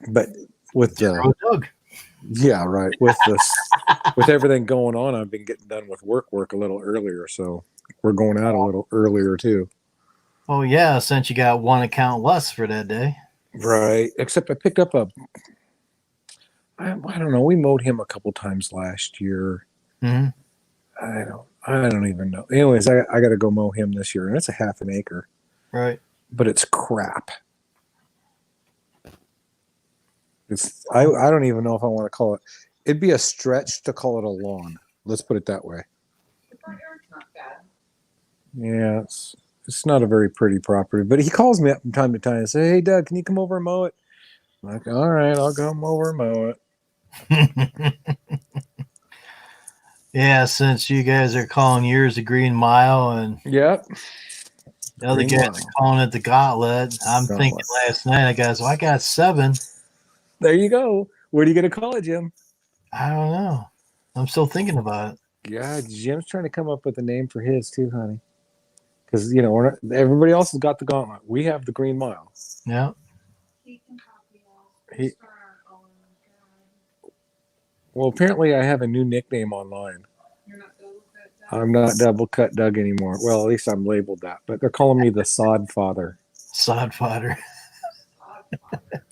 But with the Doug. yeah, right. With this with everything going on, I've been getting done with work a little earlier. So we're going out a little earlier too. Oh, yeah, since you got one account less for that day. Right. Except I picked up I don't know. We mowed him a couple times last year. Mm-hmm. I don't even know. Anyways, I got to go mow him this year, and it's a half an acre. Right. But it's crap. I don't even know if I want to call it. It'd be a stretch to call it a lawn. Let's put it that way. The front yard's not bad. Yeah, it's not a very pretty property. But he calls me up from time to time and say, "Hey, Doug, can you come over and mow it?" I'm like, all right, I'll come over and mow it. Yeah, since you guys are calling yours a green mile and Yep. the other Green guys mile. are calling it the gauntlet, I'm Gauntlet. thinking last night, I got 7. There you go. What are you going to call it, Jim? I don't know. I'm still thinking about it. Yeah, Jim's trying to come up with a name for his too, honey. because everybody else has got the gauntlet. We have the Green Mile. Yeah. He can copy all. He- Star. Oh, God. Well, apparently I have a new nickname online. You're not double cut down. I'm not Double Cut Doug anymore. Well, at least I'm labeled that. But they're calling me the Sod Father. Sod fodder.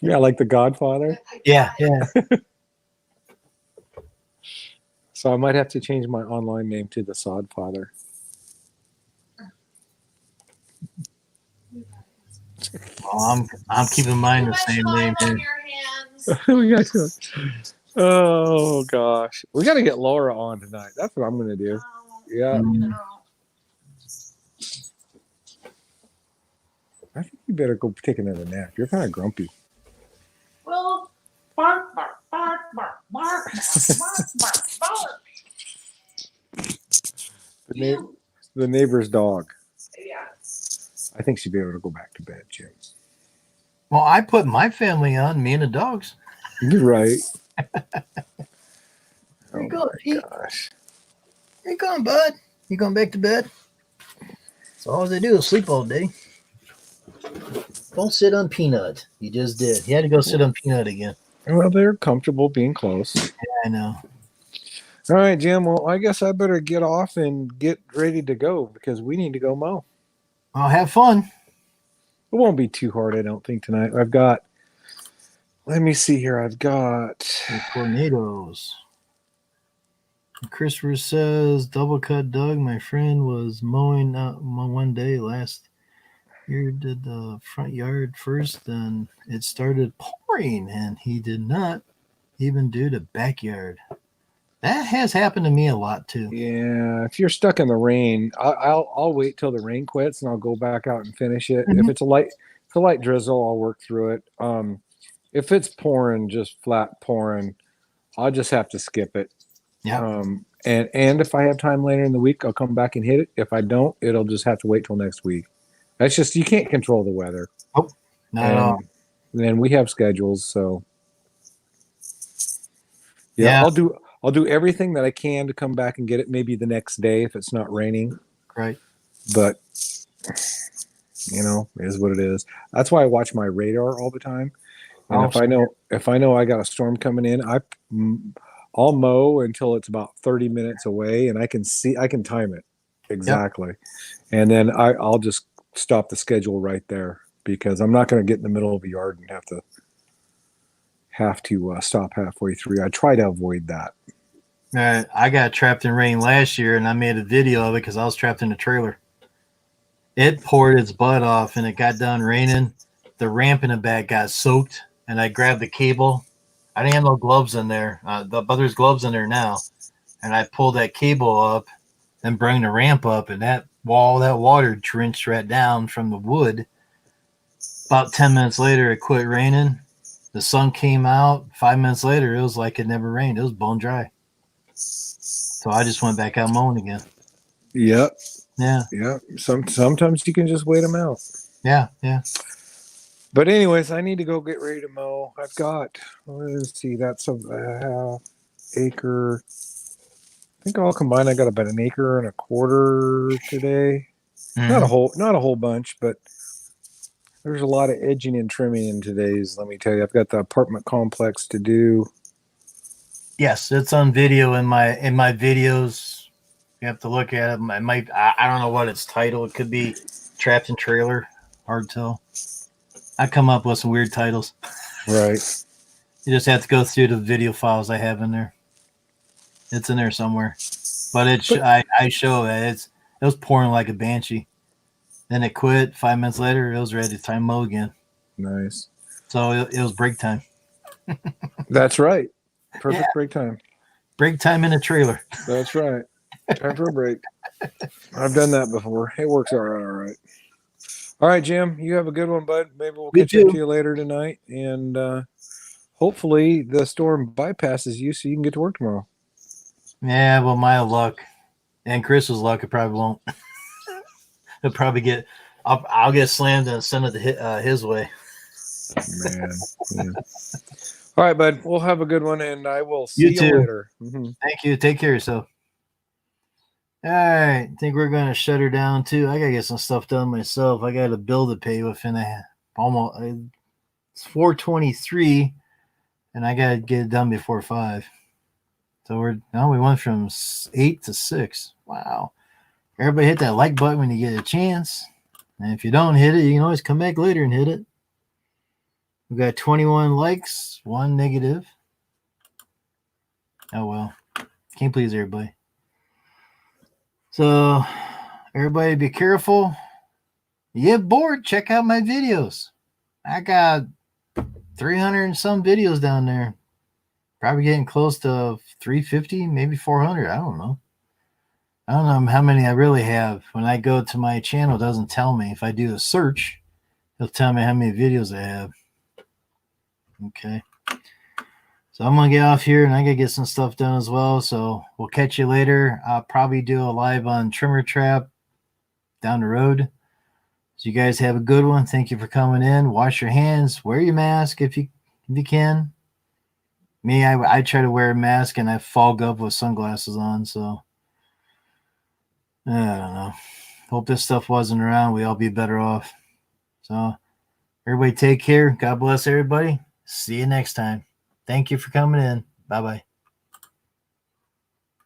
Yeah, like the Godfather. Yeah, yeah. So I might have to change my online name to the Sod Father. Well, I'm keeping mine Too the much same time name on here. your hands. We got to. Oh gosh, we got to get Laura on tonight. That's what I'm gonna do. Yeah, Mm. I think you better go take another nap. You're kind of grumpy. Well, bark, bark, bark, bark, bark, bark, bark, bark. The neighbor's dog. Yeah. I think she'd be able to go back to bed, Jim. Well, I put my family on, me and the dogs. You're right. There you Oh go. my Pete. gosh. Where you going, bud? You going back to bed? So all they do is sleep all day. Don't sit on Peanut. You just did. You had to go sit on Peanut again. Well, they're comfortable being close. Yeah, I know. All right, Jim. Well, I guess I better get off and get ready to go because we need to go mow. I'll have fun. It won't be too hard, I don't think, tonight. I've got, let me see here. I've got, The tornadoes. Christopher says, Double Cut Doug, my friend, was mowing one day last year, did the front yard first, and it started pouring, and he did not even do the backyard. That has happened to me a lot, too. yeah, if you're stuck in the rain, I'll wait till the rain quits and I'll go back out and finish it. Mhm. If it's a light drizzle, I'll work through it. If it's pouring, just flat pouring, I'll just have to skip it. Yeah. And if I have time later in the week, I'll come back and hit it. If I don't, it'll just have to wait till next week. That's just, you can't control the weather. Not at all. And then we have schedules, so yeah, Yeah. I'll do everything that I can to come back and get it maybe the next day if it's not raining. Right. But it is what it is. That's why I watch my radar all the time. And Oh, if I know I got a storm coming in, I'll mow until it's about 30 minutes away, and I can time it exactly. And then I'll just stop the schedule right there because I'm not going to get in the middle of a yard and have to stop halfway through. I try to avoid that. I got trapped in rain last year, and I made a video of it because I was trapped in a trailer. It poured its butt off, and it got done raining. The ramp in the back got soaked, and I grabbed the cable. I didn't have no gloves in there, but there's gloves in there now. And I pulled that cable up and bring the ramp up, and that water drenched right down from the wood. About 10 minutes later, it quit raining. The sun came out. 5 minutes later, it was like it never rained. It was bone dry. So I just went back out mowing again. Yep. Yeah. Yep. Sometimes you can just wait them out. Yeah. Yeah. But anyways, I need to go get ready to mow. I've got, let's see, that's a half acre. I think all combined, I got about an acre and a quarter today. Not a whole bunch, but there's a lot of edging and trimming in today's. Let me tell you, I've got the apartment complex to do. Yes, it's on video in my videos. You have to look at it. I don't know what its title. It could be Trapped in Trailer. Hard to tell. I come up with some weird titles. Right. You just have to go through the video files I have in there. It's in there somewhere. But I show it. It was pouring like a banshee. Then it quit. 5 minutes later, it was ready to time mow again. Nice. So it was break time. That's right. Perfect break time. Break time in a trailer. That's right. Time for a break. I've done that before. It works all right. All right, Jim, you have a good one, bud. Maybe we'll catch up to you later tonight. And hopefully the storm bypasses you so you can get to work tomorrow. Yeah, well, my luck and Chris's luck, it probably won't. He'll probably I'll get slammed and send it his way. Man. Yeah. All right, bud. We'll have a good one, and I will see you later. Mm-hmm. Thank you. Take care of yourself. All right, I think we're gonna shut her down too. I gotta get some stuff done myself. I got a bill to pay within almost it's 4:23, and I gotta get it done before 5. So we went from 8 to 6. Wow! Everybody hit that like button when you get a chance, and if you don't hit it, you can always come back later and hit it. We got 21 likes, 1 negative. Oh well, can't please everybody. So, everybody be careful. You get bored, check out my videos. I got 300 and some videos down there. Probably getting close to 350, maybe 400. I don't know. I don't know how many I really have. When I go to my channel, it doesn't tell me. If I do a search, it'll tell me how many videos I have. Okay. So I'm going to get off here, and I got to get some stuff done as well. So we'll catch you later. I'll probably do a live on Trimmer Trap down the road. So you guys have a good one. Thank you for coming in. Wash your hands. Wear your mask if you can. Me, I try to wear a mask, and I fog up with sunglasses on. So I don't know. Hope this stuff wasn't around. We all be better off. So everybody take care. God bless everybody. See you next time. Thank you for coming in. Bye-bye.